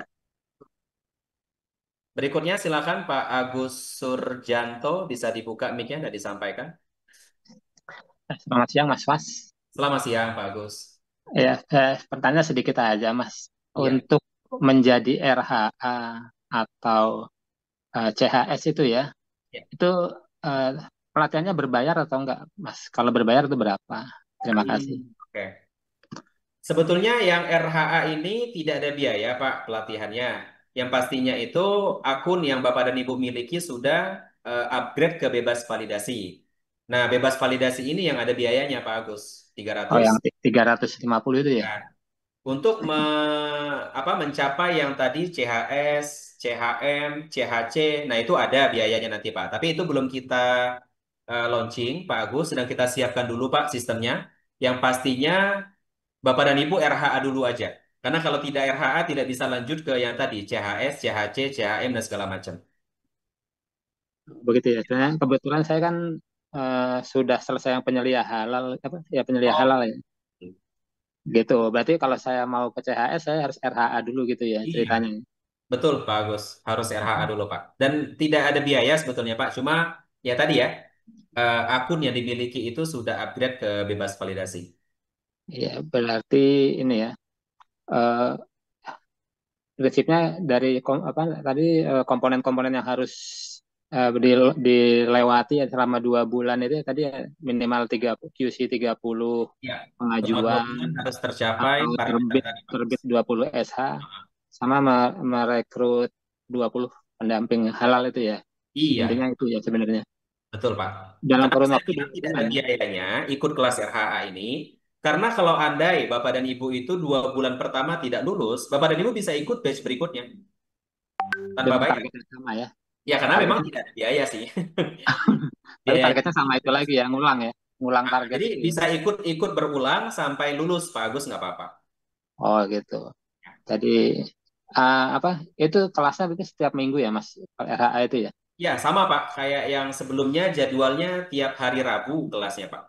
S2: Berikutnya silakan Pak Agus Surjanto bisa dibuka mic-nya dan disampaikan.
S10: Selamat siang, Mas Fas.
S2: Selamat siang Pak Agus.
S10: Ya, pertanyaan sedikit aja, Mas.
S2: Iya.
S10: Untuk menjadi RHA atau CHS itu ya,
S2: Ya.
S10: itu eh, pelatihannya berbayar atau enggak, Mas? Kalau berbayar itu berapa? Terima kasih.
S2: Oke. Sebetulnya yang RHA ini tidak ada biaya Pak pelatihannya. Yang pastinya itu akun yang Bapak dan Ibu miliki sudah upgrade ke bebas validasi. Nah, bebas validasi ini yang ada biayanya Pak Agus,
S10: Oh,
S2: 300.
S10: yang 350 itu ya?
S2: Ya. Untuk mencapai yang tadi CHS, CHM, CHC, nah itu ada biayanya nanti Pak. Tapi itu belum kita launching Pak Agus, sedang kita siapkan dulu Pak sistemnya. Yang pastinya Bapak dan Ibu RHA dulu aja. Karena kalau tidak RHA tidak bisa lanjut ke yang tadi CHS, CHC, CHM dan segala macam.
S10: Begitu ya. Soalnya kebetulan saya kan sudah selesai yang penyelia halal, apa ya penyelia
S2: Oh,
S10: halal ya. Gitu. Berarti kalau saya mau ke CHS saya harus RHA dulu gitu ya
S2: iya.
S10: ceritanya.
S2: Betul, Pak Agus. Harus RHA dulu, Pak. Dan tidak ada biaya sebetulnya, Pak. Cuma ya tadi ya, akun yang dimiliki itu sudah upgrade ke bebas validasi.
S10: Ya, berarti ini ya, eh, prinsipnya dari apa tadi komponen-komponen yang harus dilewati ya selama 2 bulan itu ya, tadi ya, minimal 30 QC 30
S2: Ya, selama 2 bulan
S10: pengajuan
S2: harus tercapai
S10: atau
S2: parameter
S10: terbit
S2: tadi, Pak Agus.
S10: terbit 20 SH sama merekrut 20 pendamping halal itu ya. Intinya
S2: Iya,
S10: itu ya sebenarnya.
S2: betul, Pak.
S10: Dalam
S2: Kenapa
S10: kurun
S2: saya
S10: waktu
S2: bilang tidak
S10: ini
S2: ada
S10: ya.
S2: biayanya ikut kelas RHA ini? Karena kalau andai Bapak dan Ibu itu 2 bulan pertama tidak lulus, Bapak dan Ibu bisa ikut batch berikutnya tanpa
S10: Dengan
S2: bayar.
S10: targetnya sama ya.
S2: Ya, karena memang
S10: Targetnya
S2: tidak ada biaya sih.
S10: berarti
S2: Biaya.
S10: targetnya sama itu lagi ya, ngulang ya. Ngulang target
S2: Jadi
S10: itu ya.
S2: bisa ikut berulang sampai lulus, Pak Agus, nggak apa-apa.
S10: Oh gitu. Jadi apa itu kelasnya berarti setiap minggu ya Mas RHA itu ya?
S2: Ya, sama Pak. Kayak yang sebelumnya jadwalnya tiap hari Rabu kelasnya, Pak.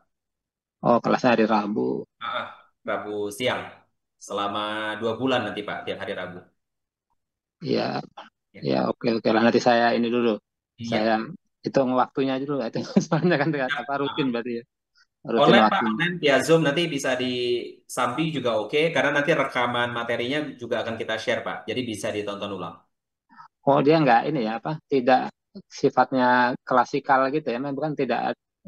S10: Oh kelasnya hari Rabu.
S2: Ah, Rabu siang. Selama 2 bulan nanti, Pak, tiap hari Rabu.
S10: Iya,
S2: Ya.
S10: ya oke oke lah nanti saya ini dulu. Saya
S2: Iya.
S10: hitung waktunya dulu itu soalnya kan
S2: Ya.
S10: apa rutin
S2: Ah.
S10: berarti ya. Rutin
S2: Online, Pak,
S10: waktu.
S2: online via Zoom nanti bisa disambi juga oke, karena nanti rekaman materinya juga akan kita share, Pak. Jadi bisa ditonton ulang.
S10: Oh dia nggak ini ya apa? Tidak sifatnya klasikal gitu ya, bukan tidak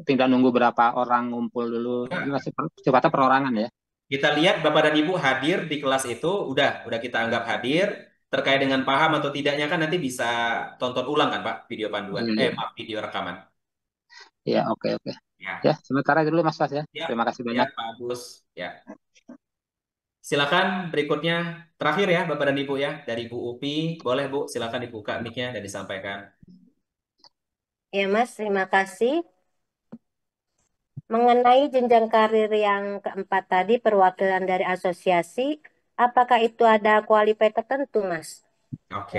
S10: tidak nunggu berapa orang ngumpul dulu. Ini masih sifatnya perorangan ya.
S2: Kita lihat Bapak dan Ibu hadir di kelas itu, udah kita anggap hadir. Terkait dengan paham atau tidaknya kan nanti bisa tonton ulang kan, Pak, video panduan.
S10: Iya, iya.
S2: Maaf, video rekaman.
S10: Ya, oke, oke. Ya,
S2: Ya,
S10: sementara dulu Mas Fas ya.
S2: ya,
S10: Terima kasih
S2: ya,
S10: banyak.
S2: Pak Agus. Ya, silakan berikutnya terakhir ya, Bapak dan Ibu ya, dari Bu Upi. Boleh Bu, silakan dibuka mic-nya dan disampaikan.
S5: Ya Mas, terima kasih. Mengenai jenjang karir yang keempat tadi, perwakilan dari asosiasi, apakah itu ada qualified tertentu, Mas?
S2: Oke.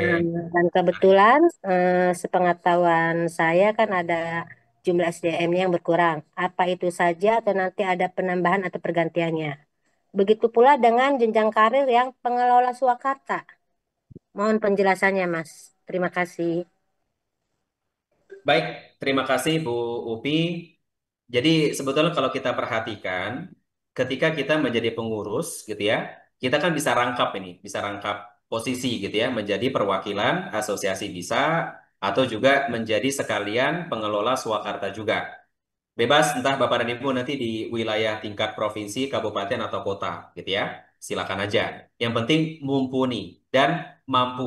S5: Dan kebetulan, sepengetahuan saya kan ada jumlah SDM-nya yang berkurang. Apa itu saja atau nanti ada penambahan atau pergantiannya? Begitu pula dengan jenjang karir yang pengelola Swakarta. Mohon penjelasannya, Mas. Terima kasih.
S2: Baik, terima kasih Bu Upi. Jadi sebetulnya kalau kita perhatikan, ketika kita menjadi pengurus gitu ya, kita kan bisa rangkap ini, bisa rangkap posisi gitu ya, menjadi perwakilan asosiasi bisa, atau juga menjadi sekalian pengelola swakarta juga. Bebas entah Bapak dan Ibu nanti di wilayah tingkat provinsi, kabupaten, atau kota gitu ya. Silakan aja. Yang penting mumpuni dan mampu.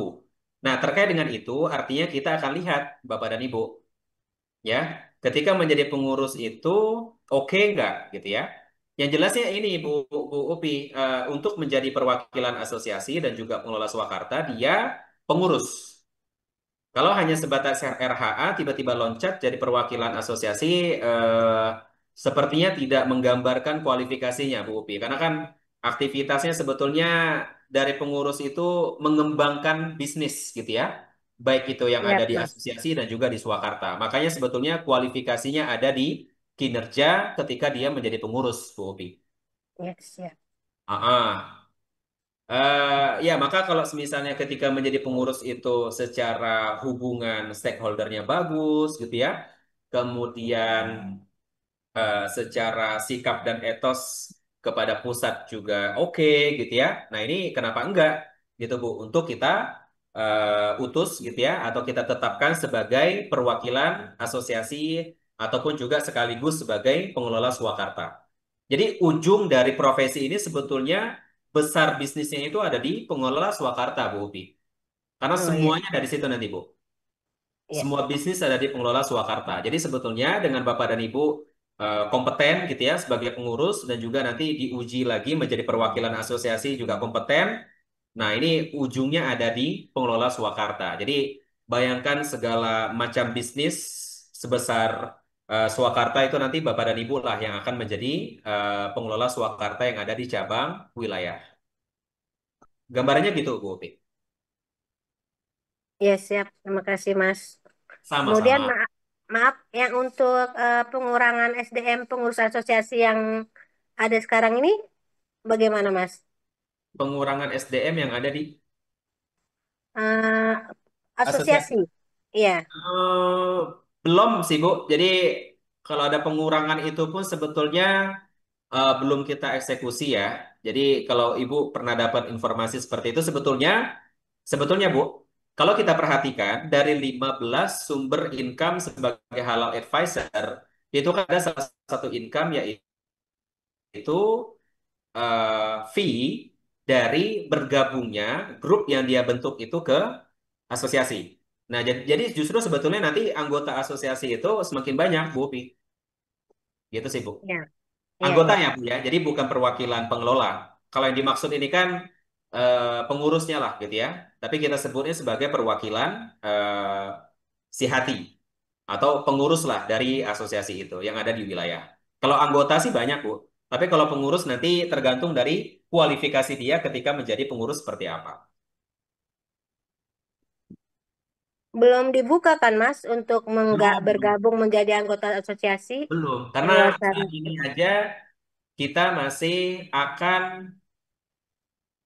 S2: Nah, terkait dengan itu artinya kita akan lihat Bapak dan Ibu ya ketika menjadi pengurus itu oke nggak gitu ya. Yang jelasnya ini Bu Upi, untuk menjadi perwakilan asosiasi dan juga pengelola swakarta dia pengurus. Kalau hanya sebatas RHA tiba-tiba loncat jadi perwakilan asosiasi, sepertinya tidak menggambarkan kualifikasinya Bu Upi karena kan aktivitasnya sebetulnya dari pengurus itu mengembangkan bisnis gitu ya, baik itu yang
S5: Siap,
S2: ada di
S5: Mas.
S2: asosiasi dan juga di Swakarta. Makanya sebetulnya kualifikasinya ada di kinerja ketika dia menjadi pengurus, Bu Upi.
S5: Ya, siap.
S2: Ah, ah. Ya, maka kalau misalnya ketika menjadi pengurus itu secara hubungan stakeholdernya bagus gitu ya, kemudian secara sikap dan etos kepada pusat juga oke gitu ya. Nah ini kenapa enggak gitu Bu untuk kita utus gitu ya atau kita tetapkan sebagai perwakilan asosiasi ataupun juga sekaligus sebagai pengelola Swakarta. Jadi ujung dari profesi ini sebetulnya besar bisnisnya itu ada di pengelola Swakarta Bu Upi. Karena
S5: Oh iya,
S2: semuanya dari situ nanti Bu.
S5: iya.
S2: Semua bisnis ada di pengelola Swakarta. Jadi sebetulnya dengan Bapak dan Ibu kompeten gitu ya sebagai pengurus dan juga nanti diuji lagi menjadi perwakilan asosiasi juga kompeten. Nah, ini ujungnya ada di pengelola Swakarta. Jadi bayangkan segala macam bisnis sebesar Swakarta itu nanti Bapak dan Ibu lah yang akan menjadi pengelola Swakarta yang ada di cabang wilayah. Gambarannya gitu, Bu Upi.
S5: Iya, siap. Terima kasih, Mas. Kemudian
S2: Sama-sama.
S5: maaf yang untuk pengurangan SDM pengurus asosiasi yang ada sekarang ini, bagaimana, Mas?
S2: Pengurangan SDM yang ada di
S5: Eh,
S2: Asosiasi.
S5: asosiasi. Iya.
S2: Belum sih Bu. Jadi kalau ada pengurangan itu pun sebetulnya belum kita eksekusi ya. Jadi kalau Ibu pernah dapat informasi seperti itu sebetulnya Bu, kalau kita perhatikan dari 15 sumber income sebagai halal advisor, itu kan ada salah satu income yaitu fee dari bergabungnya grup yang dia bentuk itu ke asosiasi. Nah, jadi justru sebetulnya nanti anggota asosiasi itu semakin banyak, Bu Pi. Gitu sih, Bu.
S5: Iya. Iya, iya.
S2: Anggotanya, Bu ya. Jadi bukan perwakilan pengelola. Kalau yang dimaksud ini kan pengurusnya lah, gitu ya. Tapi kita sebutnya sebagai perwakilan si hati atau pengurus lah dari asosiasi itu yang ada di wilayah. Kalau anggota sih banyak, Bu. Tapi kalau pengurus nanti tergantung dari kualifikasi dia ketika menjadi pengurus seperti apa.
S5: Belum dibuka kan Mas untuk
S2: Belum, belum.
S5: bergabung menjadi anggota asosiasi
S2: Belum. Karena
S5: perluasan.
S2: saat ini aja kita masih akan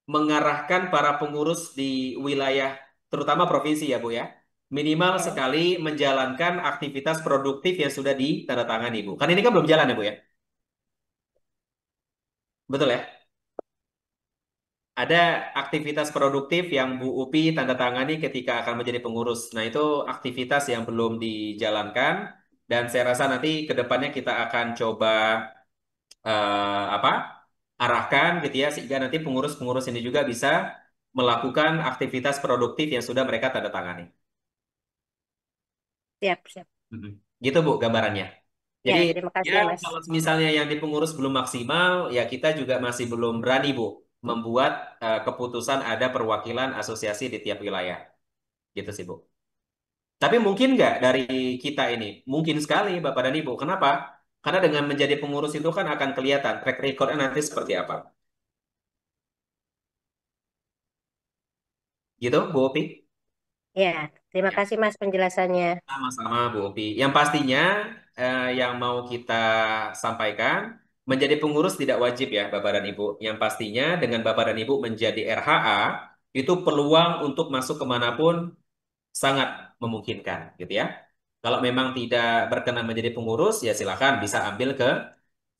S2: mengarahkan para pengurus di wilayah, terutama provinsi ya Bu ya, minimal
S5: Ya.
S2: sekali menjalankan aktivitas produktif yang sudah ditandatangani Bu. Kan ini kan belum jalan ya Bu ya? Betul ya? Ada aktivitas produktif yang Bu Upi tanda tangani ketika akan menjadi pengurus. Nah, itu aktivitas yang belum dijalankan dan saya rasa nanti ke depannya kita akan coba apa? Arahkan gitu ya sehingga nanti pengurus-pengurus ini juga bisa melakukan aktivitas produktif yang sudah mereka tanda tangani.
S5: Siap, siap.
S2: Gitu Bu gambarannya.
S5: Ya,
S2: Jadi
S5: terima kasih
S2: ya
S5: Mas.
S2: kalau misalnya yang di pengurus belum maksimal, ya kita juga masih belum berani Bu membuat keputusan ada perwakilan asosiasi di tiap wilayah. Gitu sih Bu. Tapi mungkin nggak dari kita ini? Mungkin sekali Bapak dan Ibu. Kenapa? Karena dengan menjadi pengurus itu kan akan kelihatan track recordnya nanti seperti apa. Gitu Bu Opi?
S5: Ya, terima
S2: Ya.
S5: kasih Mas penjelasannya.
S2: Sama-sama Bu Opi. Yang pastinya yang mau kita sampaikan, menjadi pengurus tidak wajib ya Bapak dan Ibu. Yang pastinya dengan Bapak dan Ibu menjadi RHA, itu peluang untuk masuk kemanapun sangat memungkinkan gitu ya. Kalau memang tidak berkenan menjadi pengurus, ya silakan bisa ambil ke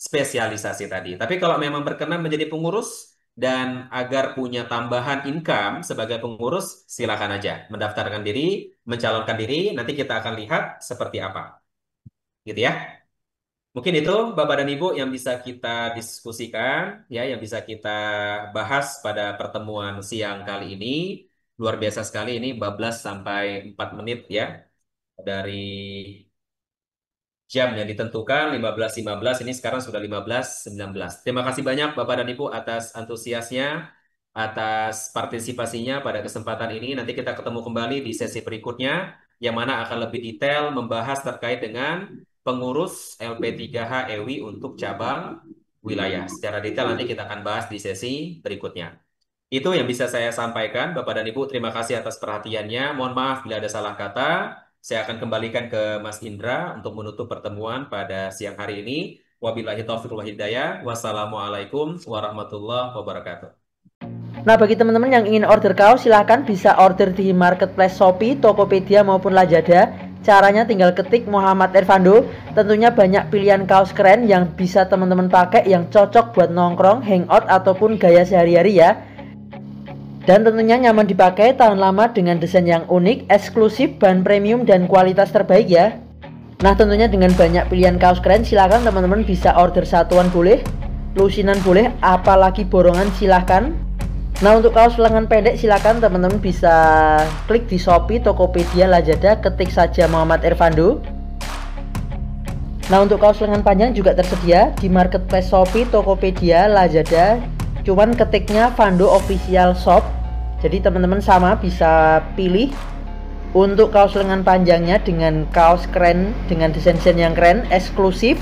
S2: spesialisasi tadi. Tapi kalau memang berkenan menjadi pengurus dan agar punya tambahan income sebagai pengurus, silakan aja mendaftarkan diri, mencalonkan diri, nanti kita akan lihat seperti apa. Gitu ya. Mungkin itu Bapak dan Ibu yang bisa kita diskusikan, ya, yang bisa kita bahas pada pertemuan siang kali ini. Luar biasa sekali ini, bablas sampai 4 menit ya dari jam yang ditentukan 15.15 ini sekarang sudah 15.19. Terima kasih banyak Bapak dan Ibu atas antusiasnya, atas partisipasinya pada kesempatan ini. Nanti kita ketemu kembali di sesi berikutnya yang mana akan lebih detail membahas terkait dengan pengurus LP3H EWI untuk cabang wilayah. Secara detail nanti kita akan bahas di sesi berikutnya. Itu yang bisa saya sampaikan, Bapak dan Ibu. Terima kasih atas perhatiannya. Mohon maaf bila ada salah kata. Saya akan kembalikan ke Mas Indra untuk menutup pertemuan pada siang hari ini. Wabillahi taufiq wal hidayah. Wassalamualaikum warahmatullahi wabarakatuh.
S11: Nah, bagi teman-teman yang ingin order kaos, silahkan bisa order di marketplace Shopee, Tokopedia maupun Lazada. Caranya tinggal ketik Muhammad Ervando. Tentunya banyak pilihan kaos keren yang bisa teman-teman pakai, yang cocok buat nongkrong, hangout, ataupun gaya sehari-hari ya. Dan tentunya nyaman dipakai, tahan lama dengan desain yang unik, eksklusif, bahan premium, dan kualitas terbaik ya. Nah, tentunya dengan banyak pilihan kaos keren, silahkan teman-teman bisa order satuan boleh, lusinan boleh, apalagi borongan silahkan. Nah, untuk kaos lengan pendek silahkan teman-teman bisa klik di Shopee, Tokopedia, Lazada, ketik saja Muhammad Ervando. Nah, untuk kaos lengan panjang juga tersedia di marketplace Shopee, Tokopedia, Lazada. Cuman ketiknya Vando Official Shop. Jadi teman-teman sama bisa pilih untuk kaos lengan panjangnya dengan kaos keren, dengan desain-desain yang keren, eksklusif,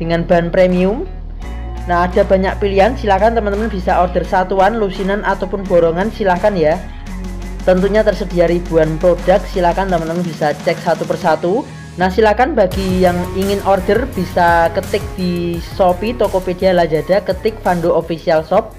S11: dengan bahan premium. Nah, ada banyak pilihan, silahkan teman-teman bisa order satuan, lusinan, ataupun borongan, silahkan ya. Tentunya tersedia ribuan produk, silahkan teman-teman bisa cek satu persatu. Nah, silahkan bagi yang ingin order bisa ketik di Shopee, Tokopedia, Lazada, ketik Vando Official Shop.